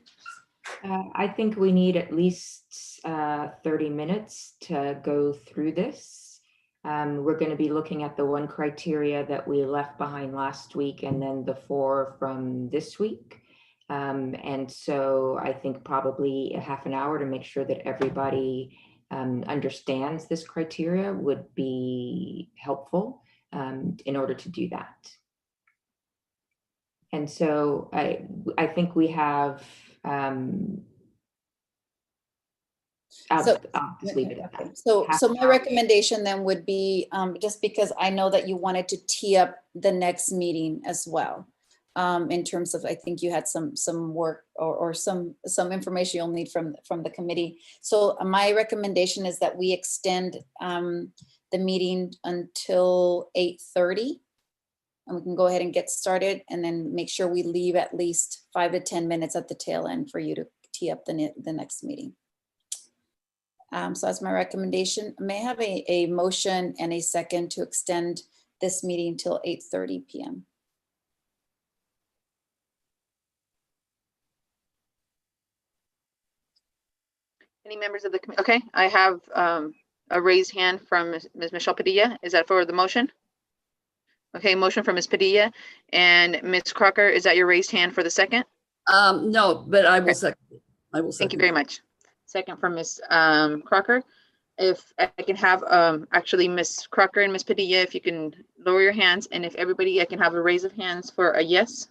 I think we need at least 30 minutes to go through this. We're going to be looking at the 1 criteria that we left behind last week and then the 4 from this week. And so I think probably a half an hour to make sure that everybody understands this criteria would be helpful in order to do that. And so I think we have, I'll just leave it at that.
So my recommendation then would be, just because I know that you wanted to tee up the next meeting as well. In terms of, I think you had some work or some information you'll need from the committee. So my recommendation is that we extend the meeting until 8:30. And we can go ahead and get started and then make sure we leave at least 5 to 10 minutes at the tail end for you to tee up the next meeting. So that's my recommendation. May I have a motion and a second to extend this meeting till 8:30 p.m.
Any members of the committee? Okay, I have a raised hand from Ms. Michelle Padilla. Is that for the motion? Okay, motion from Ms. Padilla. And Ms. Crocker, is that your raised hand for the second?
No, but I will second. I will second.
Thank you very much. Second from Ms. Crocker. If I can have actually Ms. Crocker and Ms. Padilla, if you can lower your hands, and if everybody, I can have a raise of hands for a yes.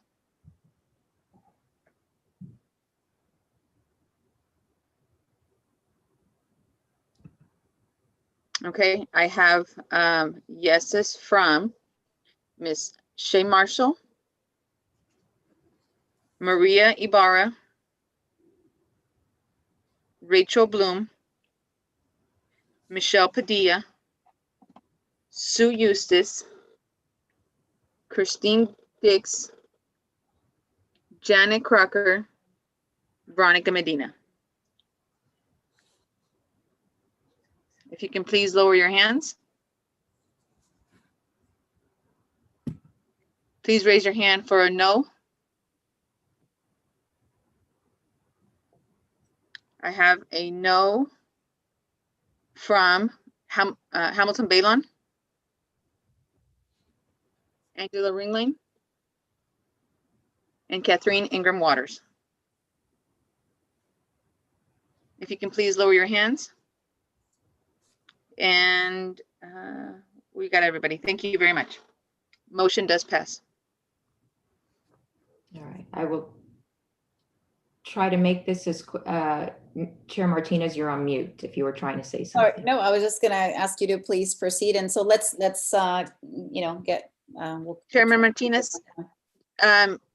Okay, I have yeses from Ms. Shay Marshall, Maria Ibarra, Rachel Bloom, Michelle Padilla, Sue Eustace, Christine Dix, Janet Crocker, Veronica Medina. If you can please lower your hands. Please raise your hand for a no. I have a no from Hamilton Baylon, Angela Ringling, and Catherine Ingram Waters. If you can please lower your hands. And we got everybody. Thank you very much. Motion does pass.
All right, I will try to make this as Chair Martinez, you're on mute if you were trying to say something.
No, I was just going to ask you to please proceed. And so let's get
Chairman Martinez,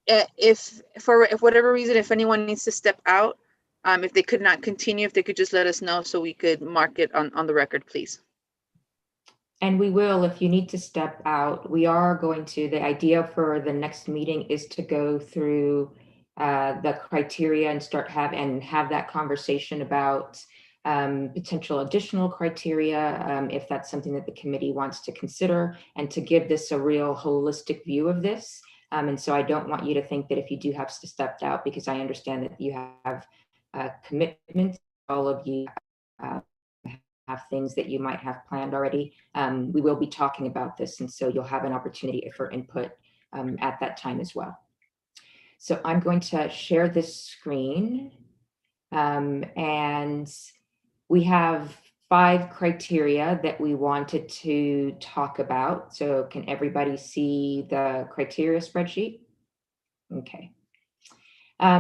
if for whatever reason, if anyone needs to step out, if they could not continue, if they could just let us know so we could mark it on the record, please.
And we will, if you need to step out, we are going to, the idea for the next meeting is to go through the criteria and have that conversation about potential additional criteria, if that's something that the committee wants to consider, and to give this a real holistic view of this. And so I don't want you to think that if you do have to step out, because I understand that you have commitments, all of you have things that you might have planned already. We will be talking about this, and so you'll have an opportunity for input at that time as well. So I'm going to share this screen, and we have 5 criteria that we wanted to talk about. So can everybody see the criteria spreadsheet? Okay.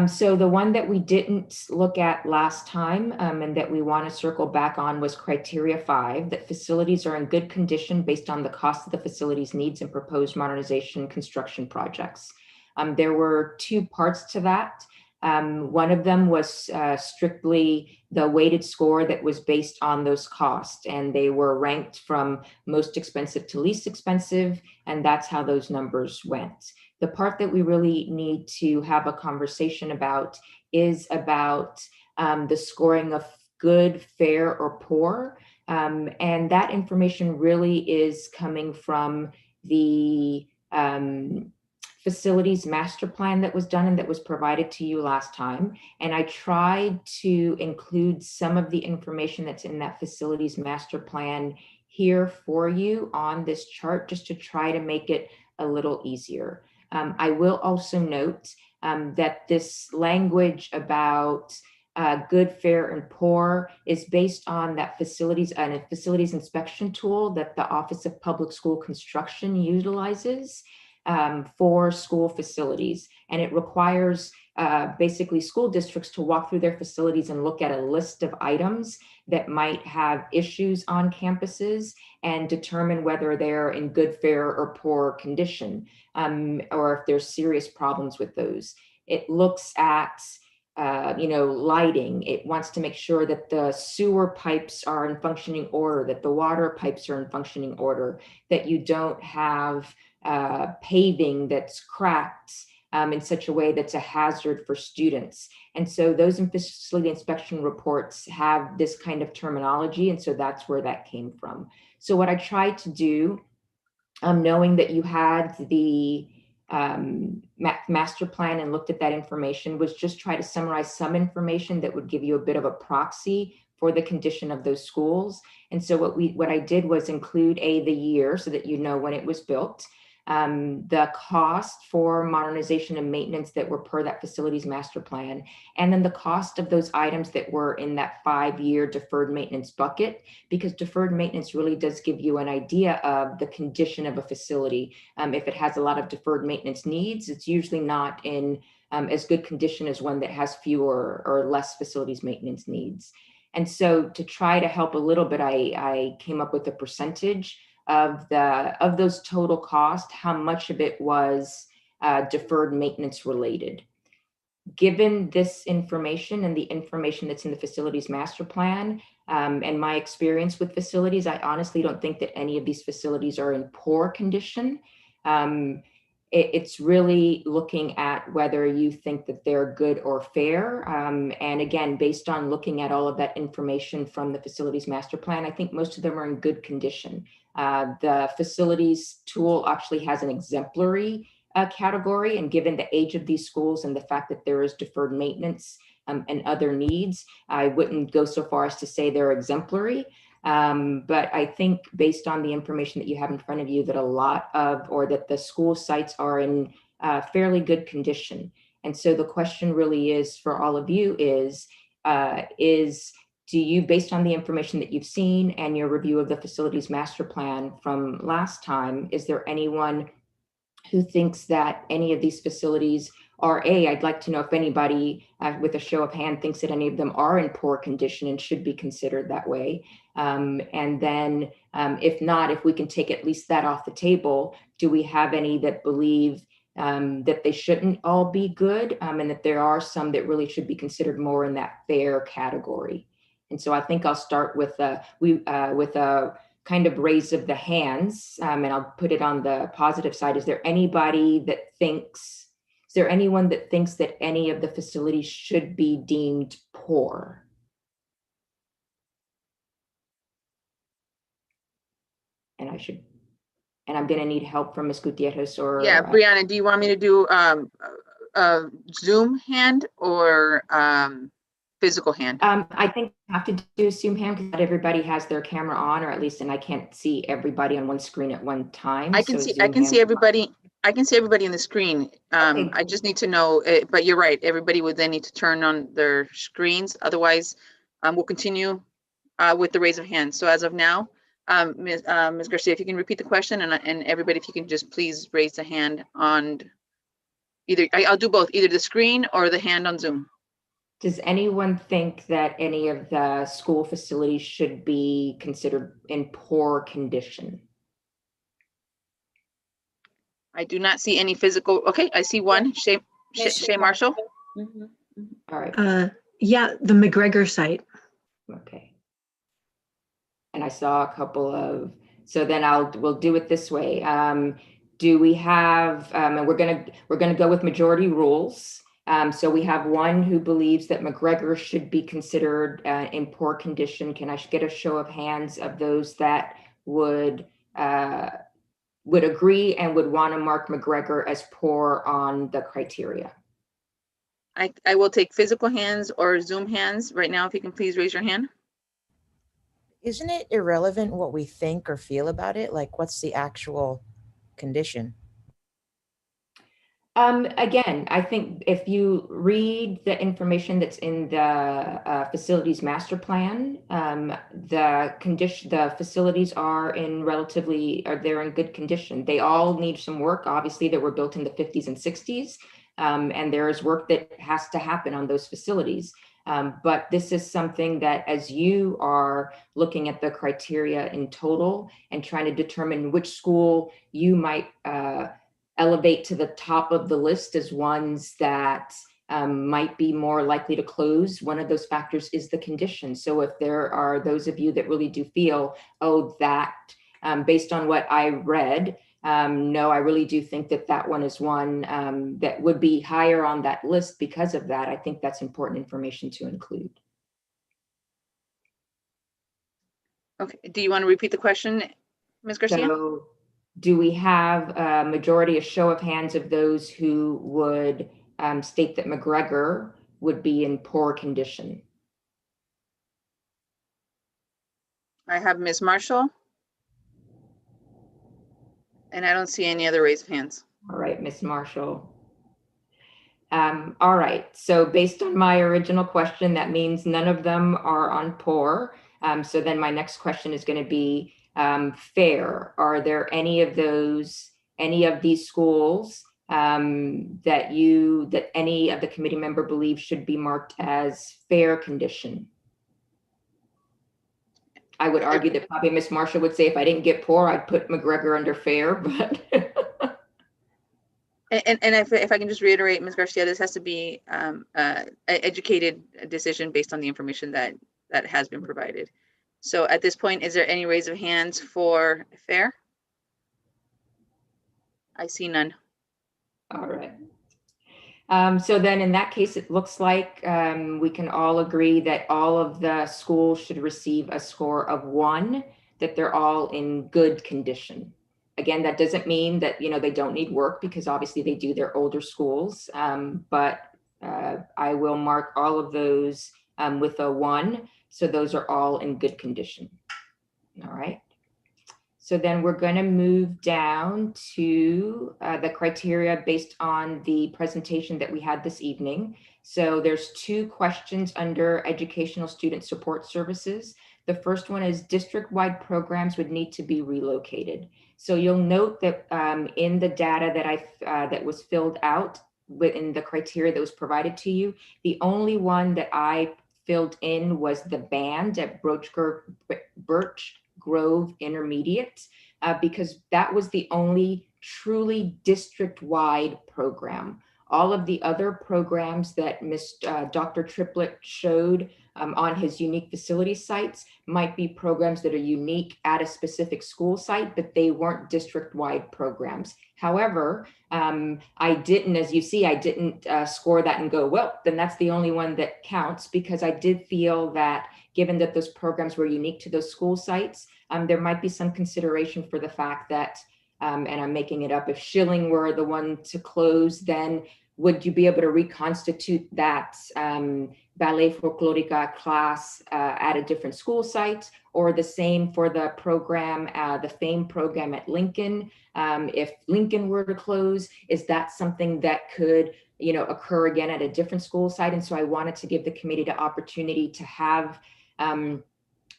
So the one that we didn't look at last time and that we want to circle back on was criteria 5, that facilities are in good condition based on the cost of the facility's needs and proposed modernization construction projects. There were 2 parts to that. One of them was strictly the weighted score that was based on those costs, and they were ranked from most expensive to least expensive, and that's how those numbers went. The part that we really need to have a conversation about is about the scoring of good, fair, or poor. And that information really is coming from the facilities master plan that was done and that was provided to you last time. And I tried to include some of the information that's in that facilities master plan here for you on this chart, just to try to make it a little easier. I will also note that this language about good, fair, and poor is based on that facilities inspection tool that the Office of Public School Construction utilizes for school facilities. And it requires basically school districts to walk through their facilities and look at a list of items that might have issues on campuses and determine whether they're in good, fair, or poor condition, or if there's serious problems with those. It looks at lighting. It wants to make sure that the sewer pipes are in functioning order, that the water pipes are in functioning order, that you don't have paving that's cracked in such a way that's a hazard for students. And so those facility inspection reports have this kind of terminology. And so that's where that came from. So what I tried to do, knowing that you had the master plan and looked at that information, was just try to summarize some information that would give you a bit of a proxy for the condition of those schools. And so what I did was include the year so that you know when it was built, the cost for modernization and maintenance that were per that facilities master plan, and then the cost of those items that were in that 5-year deferred maintenance bucket, because deferred maintenance really does give you an idea of the condition of a facility. If it has a lot of deferred maintenance needs, it's usually not in as good condition as one that has fewer or less facilities maintenance needs. And so to try to help a little bit, I came up with a percentage of those total costs, how much of it was deferred maintenance related. Given this information and the information that's in the facilities master plan and my experience with facilities, I honestly don't think that any of these facilities are in poor condition. It's really looking at whether you think that they're good or fair. And again, based on looking at all of that information from the facilities master plan, I think most of them are in good condition. The facilities tool actually has an exemplary category, and given the age of these schools and the fact that there is deferred maintenance and other needs, I wouldn't go so far as to say they're exemplary. But I think based on the information that you have in front of you, that that the school sites are in fairly good condition. And so the question really is for all of you is do you, based on the information that you've seen and your review of the facilities master plan from last time, is there anyone who thinks that any of these facilities are I'd like to know if anybody with a show of hand thinks that any of them are in poor condition and should be considered that way. And then if not, if we can take at least that off the table, do we have any that believe that they shouldn't all be good and that there are some that really should be considered more in that fair category? And so I think I'll start with a kind of raise of the hands, and I'll put it on the positive side. Is there anyone that thinks that any of the facilities should be deemed poor? And I'm going to need help from Ms. Gutierrez or.
Yeah, Brianna, do you want me to do Zoom hand or physical hand?
I think I have to do a Zoom hand because not everybody has their camera on, or at least, and I can't see everybody on one screen at one time.
I can see everybody. I can see everybody on the screen.
Okay.
I just need to know, but you're right. Everybody would then need to turn on their screens. Otherwise, we'll continue with the raise of hands. So as of now, Ms. Garcia, if you can repeat the question, and everybody, if you can just please raise the hand on I'll do both, either the screen or the hand on Zoom.
Does anyone think that any of the school facilities should be considered in poor condition?
I do not see any physical. Okay, I see one. Shay Marshall.
All right.
Yeah, the McGregor site.
Okay. And I saw a couple of, so then we'll do it this way. Do we have, and we're gonna go with majority rules. So we have one who believes that McGregor should be considered in poor condition. Can I get a show of hands of those that would agree and would want to mark McGregor as poor on the criteria?
I will take physical hands or Zoom hands right now. If you can please raise your hand.
Isn't it irrelevant what we think or feel about it? Like, what's the actual condition?
Again, I think if you read the information that's in the facilities master plan, the facilities are they're in good condition. They all need some work. Obviously, they were built in the 50s and 60s, and there is work that has to happen on those facilities. But this is something that, as you are looking at the criteria in total and trying to determine which school you might elevate to the top of the list as ones that might be more likely to close, one of those factors is the condition. So if there are those of you that really do feel, oh, that based on what I read, no, I really do think that one is one that would be higher on that list because of that. I think that's important information to include.
Okay, do you want to repeat the question, Ms. Garcia?
So, do we have a majority, a show of hands of those who would state that McGregor would be in poor condition?
I have Ms. Marshall. And I don't see any other raised hands.
All right, Ms. Marshall. All right, so based on my original question, that means none of them are on poor. So then my next question is going to be fair. Are there any of these schools that any of the committee member believes should be marked as fair condition? I would argue that probably Ms. Marshall would say if I didn't get poor, I'd put McGregor under fair, but.
And if I can just reiterate, Ms. Garcia, this has to be an educated decision based on the information that has been provided. So at this point, is there any raise of hands for fair? I see none.
All right. So then in that case, it looks like we can all agree that all of the schools should receive a score of 1, that they're all in good condition. Again, that doesn't mean that, they don't need work, because obviously they do, they're older schools, but I will mark all of those with a 1. So those are all in good condition. All right. So then we're going to move down to the criteria based on the presentation that we had this evening. So there's 2 questions under educational student support services. The first one is district-wide programs would need to be relocated. So you'll note that in the data that was filled out within the criteria that was provided to you, the only one that I filled in was the band at Birch Grove Intermediate, because that was the only truly district-wide program. All of the other programs that Dr. Triplett showed on his unique facility sites might be programs that are unique at a specific school site, but they weren't district-wide programs. However, I didn't, as you see, I didn't score that and go, well, then that's the only one that counts, because I did feel that given that those programs were unique to those school sites, there might be some consideration for the fact that, and I'm making it up, if Schilling were the one to close, then would you be able to reconstitute that ballet folklorica class at a different school site, or the same for the program, the FAME program at Lincoln? If Lincoln were to close, is that something that could occur again at a different school site? And so I wanted to give the committee the opportunity to have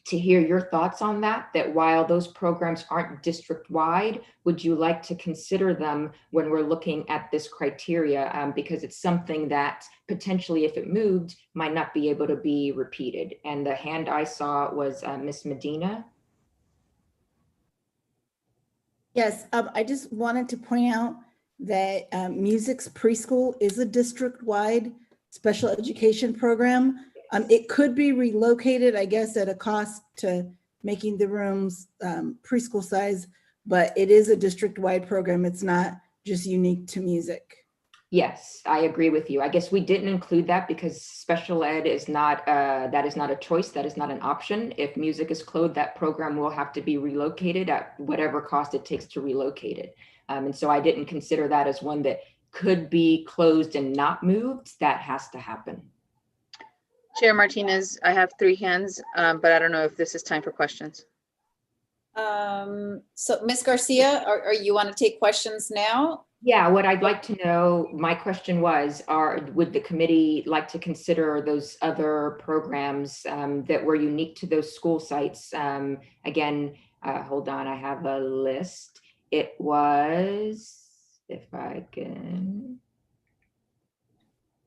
to hear your thoughts on that, that while those programs aren't district-wide, would you like to consider them when we're looking at this criteria? Because it's something that potentially, if it moved, might not be able to be repeated. And the hand I saw was Miss Medina.
Yes, I just wanted to point out that Music's preschool is a district-wide special education program. It could be relocated, I guess, at a cost to making the rooms preschool size, but it is a district-wide program. It's not just unique to music.
Yes, I agree with you. I guess we didn't include that because special ed is not, that is not a choice. That is not an option. If music is closed, that program will have to be relocated at whatever cost it takes to relocate it. And so I didn't consider that as one that could be closed and not moved. That has to happen.
Chair Martinez, I have 3 hands, but I don't know if this is time for questions.
So Ms. Garcia, are you want to take questions now?
Yeah, what I'd like to know, my question was, would the committee like to consider those other programs that were unique to those school sites? Again, hold on, I have a list. It was, if I can,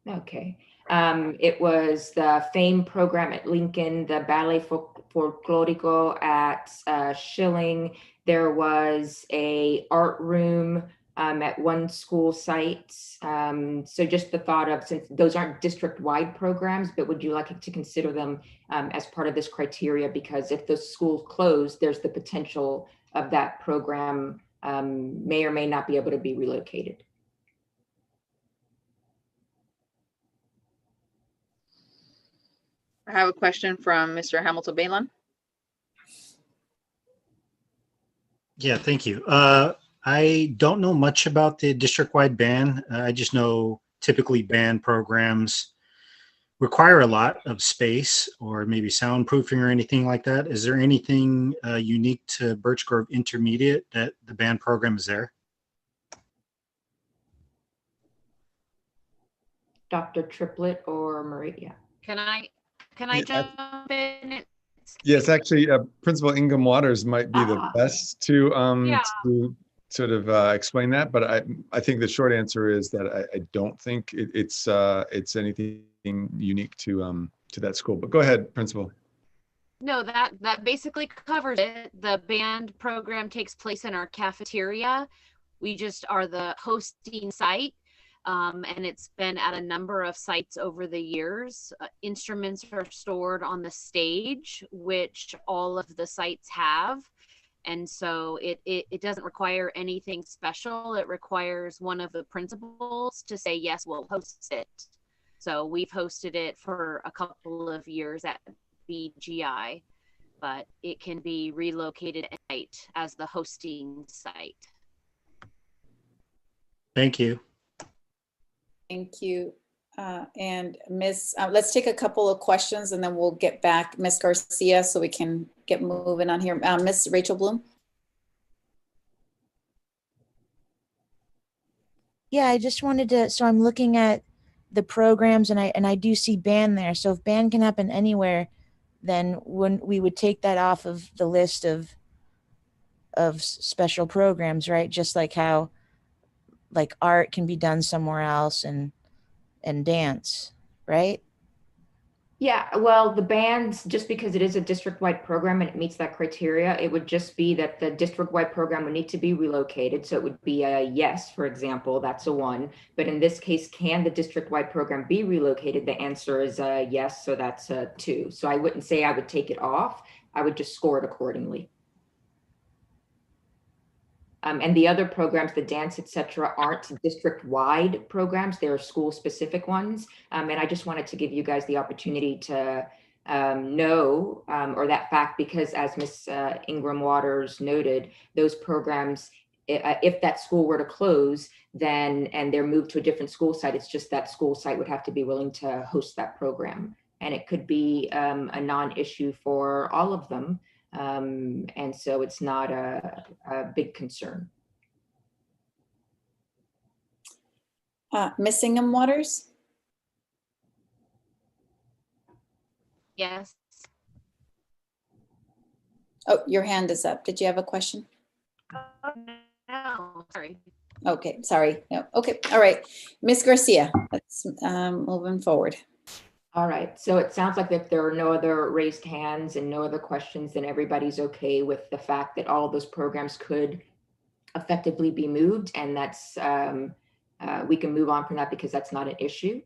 okay. It was the FAME program at Lincoln, the Ballet Folklorico at Schilling. There was a art room at one school site. So just the thought of, since those aren't district-wide programs, but would you like to consider them as part of this criteria? Because if the schools close, there's the potential of that program may or may not be able to be relocated.
I have a question from Mr. Hamilton Balon.
Yeah, thank you. I don't know much about the district-wide ban. I just know typically band programs require a lot of space or maybe soundproofing or anything like that. Is there anything unique to Birch Grove Intermediate that the band program is there?
Dr. Triplett or Maria?
Can I jump in?
Yes, actually, Principal Ingham Waters might be the best to sort of explain that, but I think the short answer is that I don't think it's anything unique to that school. But go ahead, Principal.
No, that basically covers it. The band program takes place in our cafeteria. We just are the hosting site. And it's been at a number of sites over the years. Instruments are stored on the stage, which all of the sites have. And so it doesn't require anything special. It requires one of the principals to say, yes, we'll host it. So we've hosted it for a couple of years at BGI, but it can be relocated at night as the hosting site.
Thank you.
Thank you. And Ms., let's take a couple of questions and then we'll get back Ms. Garcia so we can get moving on here. Ms. Rachel Bloom.
Yeah, I just wanted to, so I'm looking at the programs and I do see band there. So if band can happen anywhere, then when we would take that off of the list of special programs, right? Just like how like art can be done somewhere else and dance, right?
Yeah, well, the bands, just because it is a district-wide program and it meets that criteria, it would just be that the district-wide program would need to be relocated. So it would be a yes, for example, that's a 1. But in this case, can the district-wide program be relocated? The answer is a yes, so that's a 2. So I wouldn't say I would take it off. I would just score it accordingly. And the other programs, the dance, etc., aren't district-wide programs. They're school-specific ones. And I just wanted to give you guys the opportunity to know, or that fact, because as Ms. Ingham Waters noted, those programs, if that school were to close, then, and they're moved to a different school site, it's just that school site would have to be willing to host that program. And it could be a non-issue for all of them. And so it's not a big concern.
Ms. Ingham Waters?
Yes.
Oh, your hand is up. Did you have a question?
Oh, no, sorry.
Okay, sorry. No. Okay, all right. Ms. Garcia, let's moving forward.
All right, so it sounds like if there are no other raised hands and no other questions, then everybody's okay with the fact that all of those programs could effectively be moved, and that's we can move on from that because that's not an issue.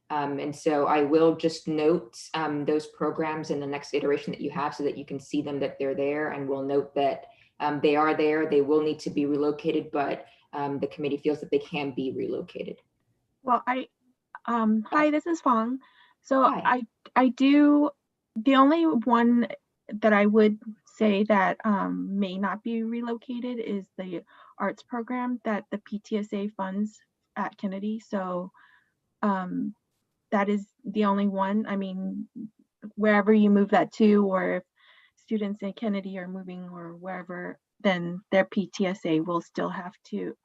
And so I will just note those programs in the next iteration that you have so that you can see them, that they're there, and we'll note that they are there. They will need to be relocated, but the committee feels that they can be relocated.
Well, hi, this is Fong. So
Hi.
I do, the only one that I would say that may not be relocated is the arts program that the PTSA funds at Kennedy. So that is the only one. I mean, wherever you move that to, or if students in Kennedy are moving or wherever, then their PTSA will still have to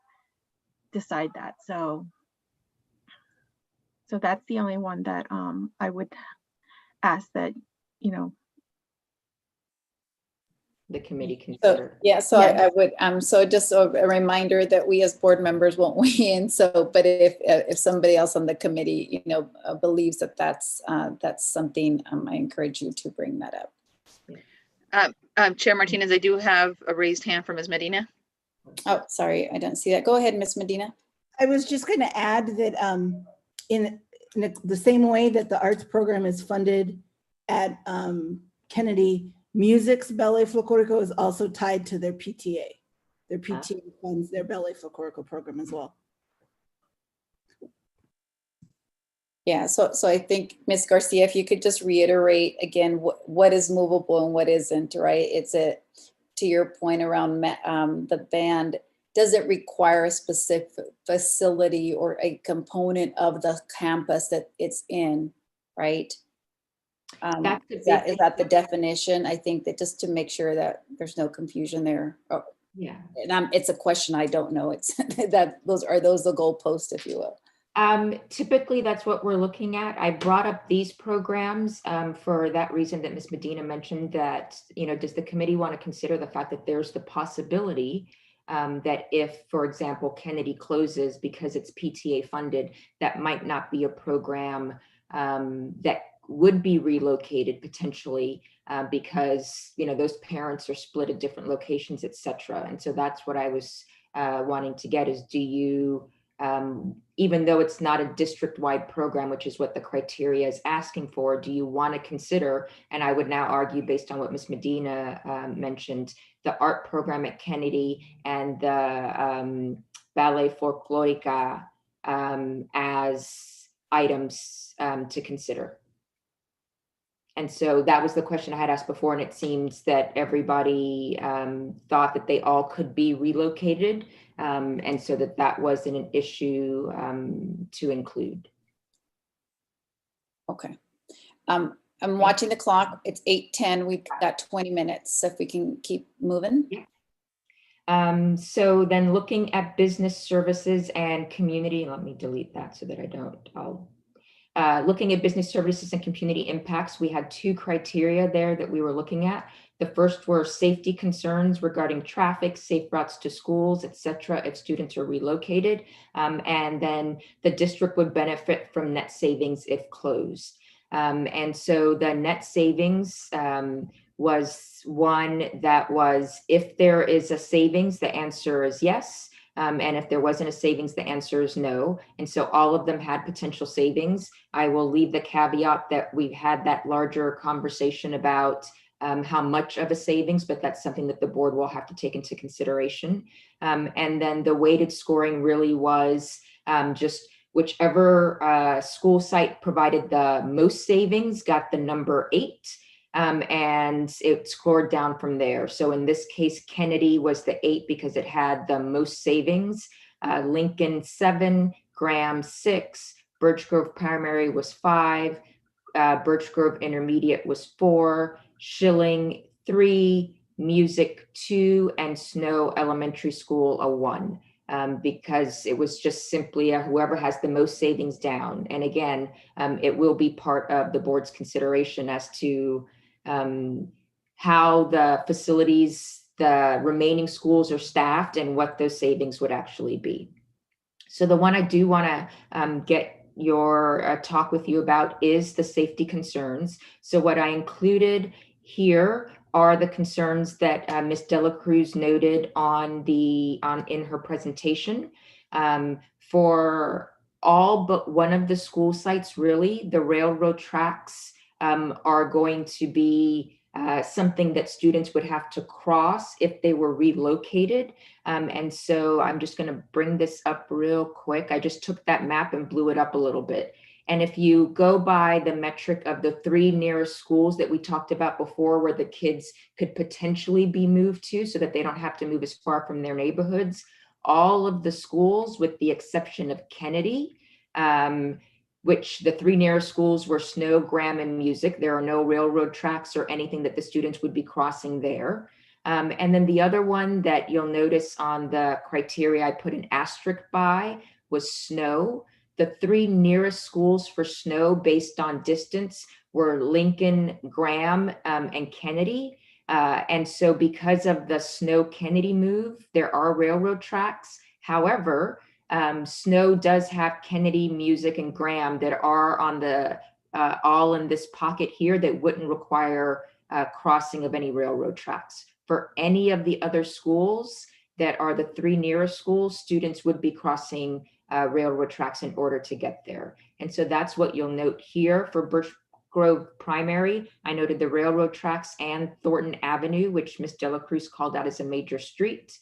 decide that. So that's the only one that I would ask that, you know,
The committee
So,
consider.
yeah, so
Yes.
I would, so just a reminder that we as board members won't weigh in. So, but if somebody else on the committee, you know, believes that that's something, I encourage you to bring that up.
Chair Martinez, I do have a raised hand from Ms. Medina.
Oh, sorry, I don't see that. Go ahead, Ms. Medina.
I was just going to add that in the same way that the arts program is funded at Kennedy, music's ballet folklorico is also tied to their PTA. Their PTA funds their ballet folklorico program as well.
Yeah, so I think, Ms. Garcia, if you could just reiterate again what is movable and what isn't, right? It's to your point around the band, does it require a specific facility or a component of the campus that it's in, right? Is that the definition? I think that just to make sure that there's no confusion there. Oh,
yeah,
and it's a question I don't know. It's that those the goalposts, if you will.
Typically, that's what we're looking at. I brought up these programs for that reason that Ms. Medina mentioned, that, you know, does the committee want to consider the fact that there's the possibility that if, for example, Kennedy closes because it's PTA funded, that might not be a program that would be relocated potentially because, you know, those parents are split at different locations, et cetera. And so that's what I was wanting to get is, do you, even though it's not a district-wide program, which is what the criteria is asking for, do you want to consider, and I would now argue based on what Ms. Medina mentioned, the art program at Kennedy and the ballet folklorica as items to consider. And so that was the question I had asked before, and it seems that everybody thought that they all could be relocated, and so that wasn't an issue to include.
Okay. I'm watching the clock. It's 8:10. We've got 20 minutes, so if we can keep moving.
Yeah. So then looking at business services and community, let me delete that so that I don't, looking at business services and community impacts, we had two criteria there that we were looking at. The first were safety concerns regarding traffic, safe routes to schools, et cetera, if students are relocated. And then the district would benefit from net savings if closed. And so the net savings was one that was, if there is a savings, the answer is yes. And if there wasn't a savings, the answer is no. And so all of them had potential savings. I will leave the caveat that we've had that larger conversation about how much of a savings, but that's something that the board will have to take into consideration. And then the weighted scoring really was just whichever school site provided the most savings got the number 8. And it scored down from there. So in this case, Kennedy was the 8 because it had the most savings. Lincoln 7, Graham 6, Birch Grove Primary was 5, Birch Grove Intermediate was 4, Schilling 3, Music 2, and Snow Elementary School a 1. Because it was just simply whoever has the most savings down. And again, it will be part of the board's consideration as to how the facilities, the remaining schools are staffed and what those savings would actually be. So the one I do want to get your talk with you about is the safety concerns. So what I included here are the concerns that Ms. Dela Cruz noted in her presentation. For all but one of the school sites, really, the railroad tracks are going to be something that students would have to cross if they were relocated. And so I'm just going to bring this up real quick. I just took that map and blew it up a little bit. And if you go by the metric of the 3 nearest schools that we talked about before, where the kids could potentially be moved to so that they don't have to move as far from their neighborhoods, all of the schools, with the exception of Kennedy, which the 3 nearest schools were Snow, Graham, and Music. There are no railroad tracks or anything that the students would be crossing there. And then the other one that you'll notice on the criteria I put an asterisk by was Snow. The 3 nearest schools for Snow based on distance were Lincoln, Graham, and Kennedy. And so because of the Snow Kennedy move, there are railroad tracks. However, Snow does have Kennedy, Music, and Graham that are on the all in this pocket here that wouldn't require crossing of any railroad tracks. For any of the other schools that are the 3 nearest schools, students would be crossing railroad tracks in order to get there. And so that's what you'll note here. For Birch Grove Primary, I noted the railroad tracks and Thornton Avenue, which Ms. Dela Cruz called out as a major street.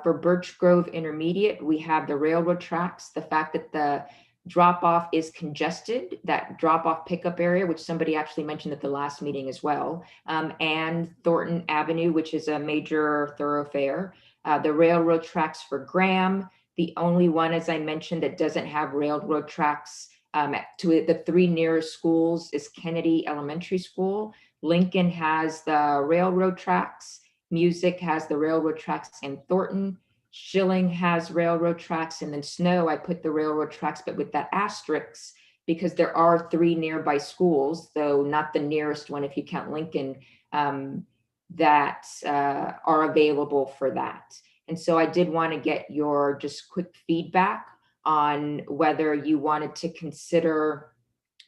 For Birch Grove Intermediate, we have the railroad tracks, the fact that the drop-off is congested, that drop-off pickup area, which somebody actually mentioned at the last meeting as well, and Thornton Avenue, which is a major thoroughfare. The railroad tracks for Graham, the only one, as I mentioned, that doesn't have railroad tracks to the 3 nearest schools is Kennedy Elementary School. Lincoln has the railroad tracks. Music has the railroad tracks in Thornton. Schilling has railroad tracks, and then Snow, I put the railroad tracks, but with that asterisk, because there are 3 nearby schools, though not the nearest one if you count Lincoln, that are available for that. And so I did want to get your just quick feedback on whether you wanted to consider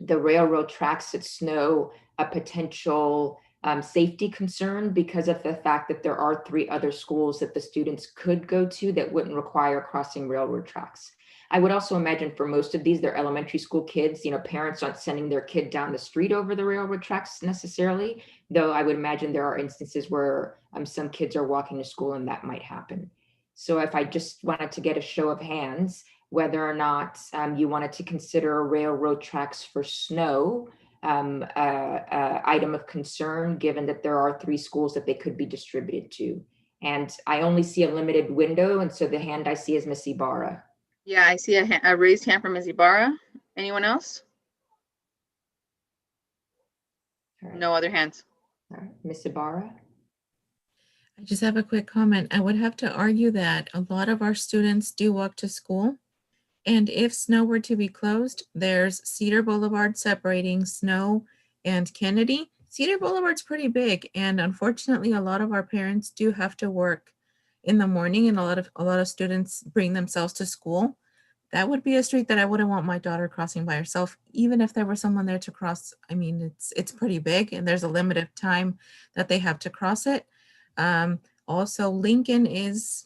the railroad tracks at Snow a potential safety concern because of the fact that there are 3 other schools that the students could go to that wouldn't require crossing railroad tracks. I would also imagine for most of these, they're elementary school kids, parents aren't sending their kid down the street over the railroad tracks necessarily, though I would imagine there are instances where some kids are walking to school and that might happen. So if I just wanted to get a show of hands, whether or not you wanted to consider railroad tracks for Snow, item of concern, given that there are 3 schools that they could be distributed to. And I only see a limited window, and so the hand I see is Miss Ibarra.
Yeah, I see a raised hand from Ms. Ibarra. Anyone else?
Right.
No other hands.
All right, Miss Ibarra.
I just have a quick comment. I would have to argue that a lot of our students do walk to school. And if Snow were to be closed, there's Cedar Boulevard separating Snow and Kennedy. Cedar Boulevard's pretty big, and unfortunately, a lot of our parents do have to work in the morning, and a lot of students bring themselves to school. That would be a street that I wouldn't want my daughter crossing by herself, even if there was someone there to cross. I mean, it's pretty big, and there's a limited time that they have to cross it. Also, Lincoln is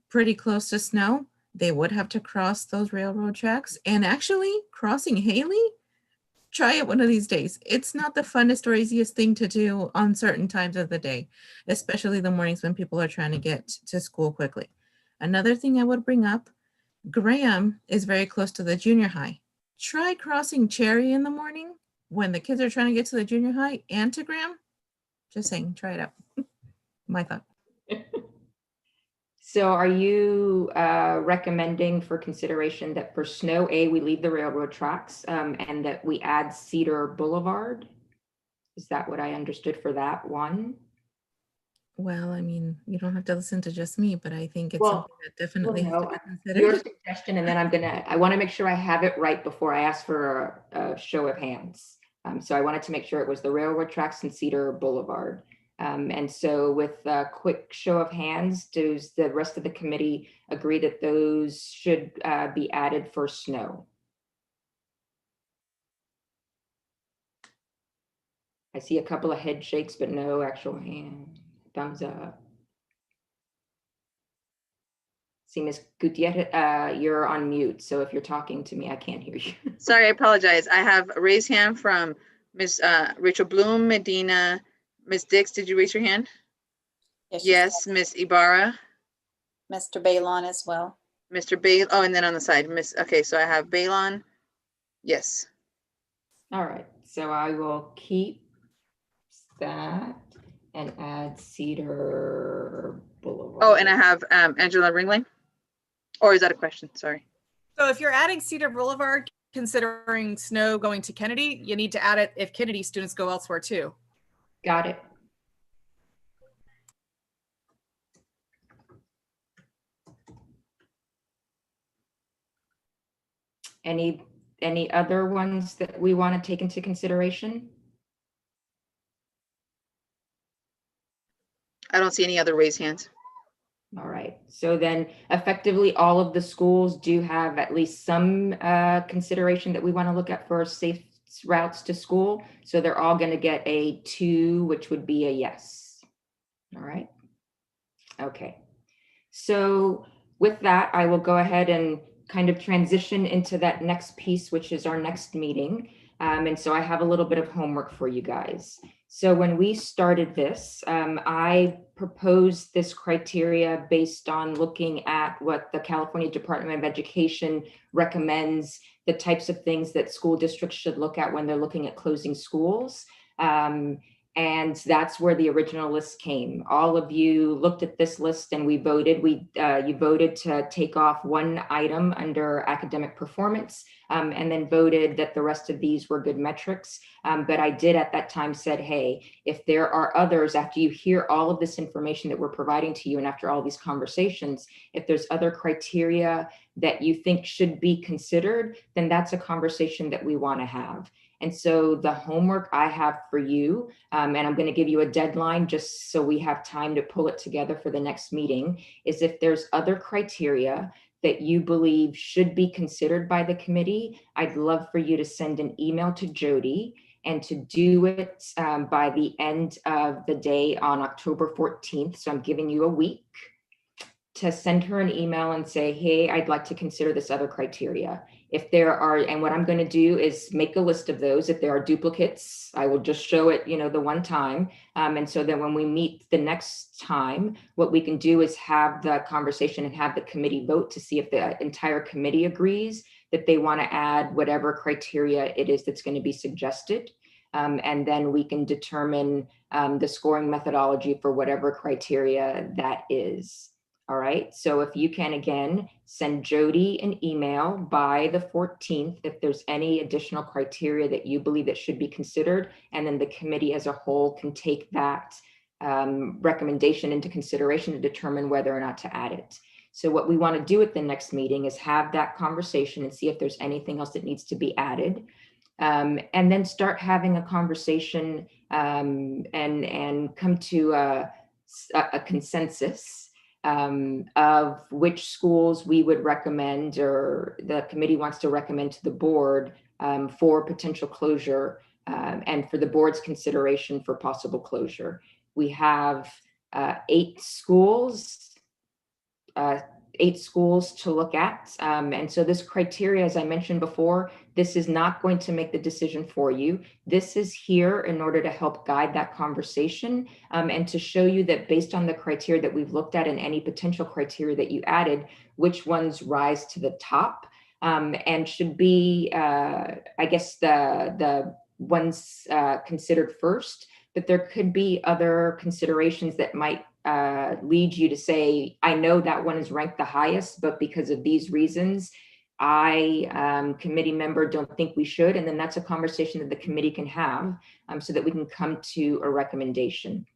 pretty close to Snow. They would have to cross those railroad tracks. And actually, crossing Haley, try it one of these days. It's not the funnest or easiest thing to do on certain times of the day, especially the mornings when people are trying to get to school quickly. Another thing I would bring up, Graham is very close to the junior high. Try crossing Cherry in the morning when the kids are trying to get to the junior high and to Graham. Just saying, try it out. My thought.
So are you recommending for consideration that for Snow A, we leave the railroad tracks and that we add Cedar Boulevard? Is that what I understood for that one?
Well, I mean, you don't have to listen to just me, but I think it's something that definitely has to be considered.
Your suggestion, and then I want to make sure I have it right before I ask for a show of hands. So I wanted to make sure it was the railroad tracks and Cedar Boulevard. And so with a quick show of hands, does the rest of the committee agree that those should be added for snow? I see a couple of head shakes, but no actual hand, thumbs up. See, Ms. Gutierrez, you're on mute. So if you're talking to me, I can't hear you.
Sorry, I apologize. I have a raised hand from Ms. Rachel Bloom, Medina. Ms. Dix, did you raise your hand? Yes, Ms. Ibarra.
Mr. Balon as well.
Mr. Bail, oh, and then on the side, okay, so I have Balon. Yes.
All right, so I will keep that and add Cedar Boulevard.
Oh, and I have Angela Ringling. Or is that a question? Sorry.
So if you're adding Cedar Boulevard, considering snow going to Kennedy, you need to add it if Kennedy students go elsewhere too.
Got it. Any other ones that we want to take into consideration?
I don't see any other raised hands.
All right, so then effectively all of the schools do have at least some consideration that we want to look at for safe routes to school. So they're all going to get a 2, which would be a yes. All right. Okay. So with that, I will go ahead and kind of transition into that next piece, which is our next meeting. And so I have a little bit of homework for you guys. So when we started this, I proposed this criteria based on looking at what the California Department of Education recommends, the types of things that school districts should look at when they're looking at closing schools. And that's where the original list came. All of you looked at this list and we voted. You voted to take off one item under academic performance, and then voted that the rest of these were good metrics. But I did at that time said, hey, if there are others, after you hear all of this information that we're providing to you and after all these conversations, if there's other criteria that you think should be considered, then that's a conversation that we want to have. And so the homework I have for you, and I'm going to give you a deadline just so we have time to pull it together for the next meeting, is if there's other criteria that you believe should be considered by the committee, I'd love for you to send an email to Jody and to do it by the end of the day on October 14th. So I'm giving you a week to send her an email and say, hey, I'd like to consider this other criteria. If there are, and what I'm going to do is make a list of those. If there are duplicates, I will just show it, the one time. And so then when we meet the next time, what we can do is have the conversation and have the committee vote to see if the entire committee agrees that they want to add whatever criteria it is that's going to be suggested. And then we can determine the scoring methodology for whatever criteria that is. All right, so if you can, again, send Jody an email by the 14th if there's any additional criteria that you believe that should be considered, and then the committee as a whole can take that recommendation into consideration to determine whether or not to add it. So what we want to do at the next meeting is have that conversation and see if there's anything else that needs to be added. And then start having a conversation and come to a consensus of which schools we would recommend or the committee wants to recommend to the board for potential closure and for the board's consideration for possible closure. We have 8 schools to look at. And so this criteria, as I mentioned before, this is not going to make the decision for you. This is here in order to help guide that conversation and to show you that based on the criteria that we've looked at and any potential criteria that you added, which ones rise to the top and should be, I guess, the ones considered first. But there could be other considerations that might lead you to say, I know that one is ranked the highest, but because of these reasons, I, committee member, don't think we should. And then that's a conversation that the committee can have so that we can come to a recommendation.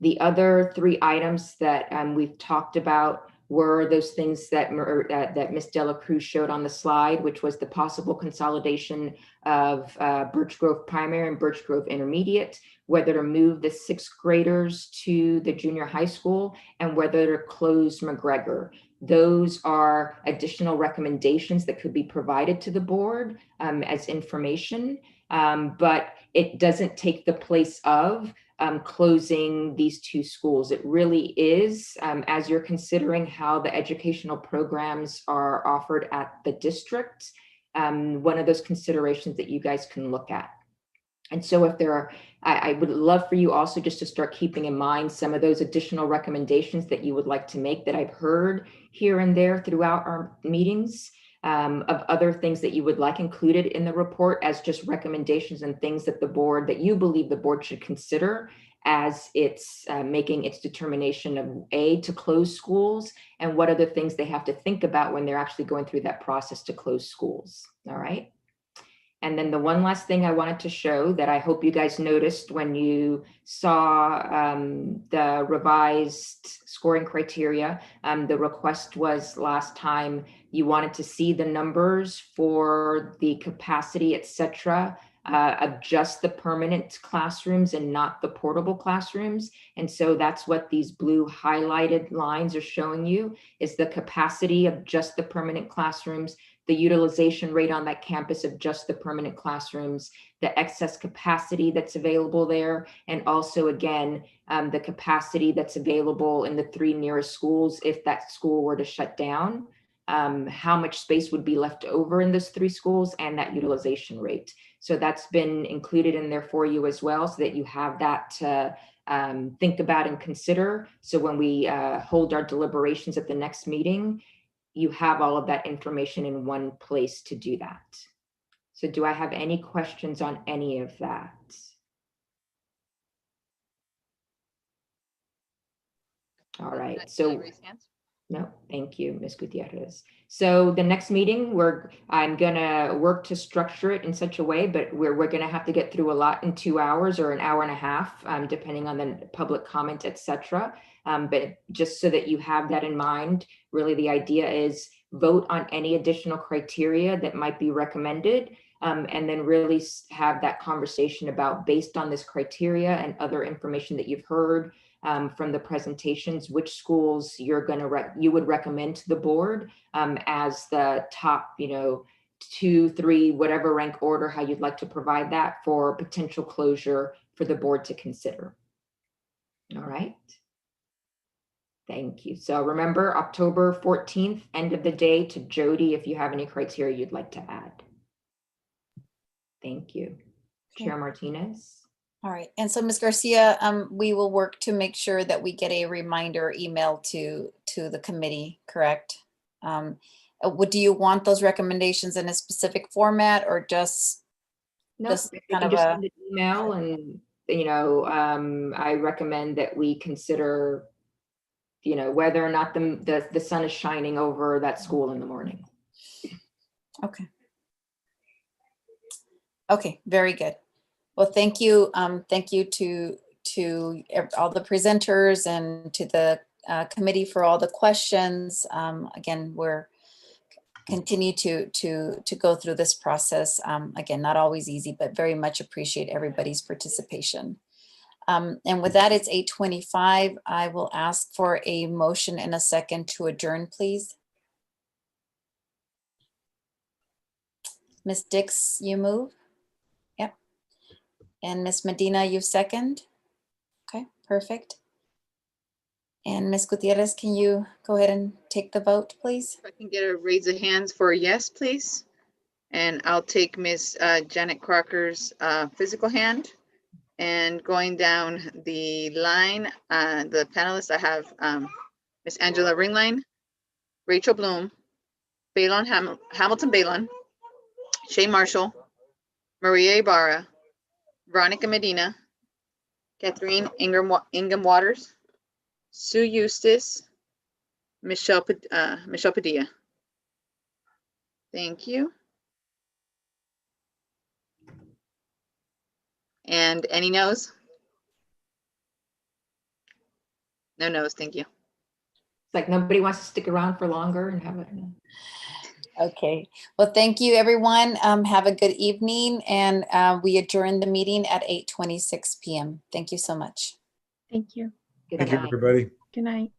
The other 3 items that we've talked about were those things that that Ms. Dela Cruz showed on the slide, which was the possible consolidation of Birch Grove Primary and Birch Grove Intermediate, whether to move the 6th graders to the junior high school, and whether to close McGregor. Those are additional recommendations that could be provided to the board as information, but it doesn't take the place of closing these 2 schools. It really is, as you're considering how the educational programs are offered at the district, one of those considerations that you guys can look at. And so if there are, I would love for you also just to start keeping in mind some of those additional recommendations that you would like to make that I've heard here and there throughout our meetings, of other things that you would like included in the report as just recommendations and things that the board, that you believe the board should consider as it's making its determination of to close schools, and what other things they have to think about when they're actually going through that process to close schools. All right. And then the one last thing I wanted to show that I hope you guys noticed when you saw the revised scoring criteria, the request was last time you wanted to see the numbers for the capacity, et cetera, of just the permanent classrooms and not the portable classrooms. And so that's what these blue highlighted lines are showing you, is the capacity of just the permanent classrooms, the utilization rate on that campus of just the permanent classrooms, the excess capacity that's available there, and also, again, the capacity that's available in the 3 nearest schools if that school were to shut down, how much space would be left over in those 3 schools, and that utilization rate. So that's been included in there for you as well, so that you have that to think about and consider. So when we hold our deliberations at the next meeting, you have all of that information in one place to do that. So do I have any questions on any of that? All right, so no, thank you, Ms. Gutierrez. So the next meeting, I'm gonna work to structure it in such a way, but we're gonna have to get through a lot in 2 hours or an hour and a half, depending on the public comment, et cetera. But just so that you have that in mind, really the idea is vote on any additional criteria that might be recommended, and then really have that conversation about, based on this criteria and other information that you've heard from the presentations, which schools you would recommend to the board as the top, 2, 3, whatever rank order, how you'd like to provide that for potential closure for the board to consider. All right. Thank you. So remember, October 14th, end of the day, to Jody if you have any criteria you'd like to add. Thank you. Chair Martinez.
All right. And so Ms. Garcia, we will work to make sure that we get a reminder email to the committee, correct? Do you want those recommendations in a specific format, or just,
No,
just
you
kind
can
of
just
a
send an email, and I recommend that we consider whether or not the sun is shining over that school in the morning.
Okay. Okay, very good. Well, thank you. Thank you to all the presenters and to the committee for all the questions. Again, we're continue to go through this process. Again, not always easy, but very much appreciate everybody's participation. And with that, it's 8:25. I will ask for a motion and a second to adjourn, please. Ms. Dix, you move? Yep. And Ms. Medina, you second? Okay, perfect. And Ms. Gutierrez, can you go ahead and take the vote, please?
If I can get a raise of hands for a yes, please. And I'll take Ms. Janet Crocker's physical hand. And going down the line, the panelists, I have Ms. Angela Ringline, Rachel Bloom, Hamilton Balon, Shay Marshall, Maria Ibarra, Veronica Medina, Catherine Ingham Waters, Sue Eustace, Michelle Padilla. Thank you. And any no's? No no's, thank you.
It's like nobody wants to stick around for longer and have it.
Okay. Well, thank you, everyone. Have a good evening, and we adjourn the meeting at 8:26 p.m. Thank you so much.
Thank you.
Thank you, everybody.
Good night.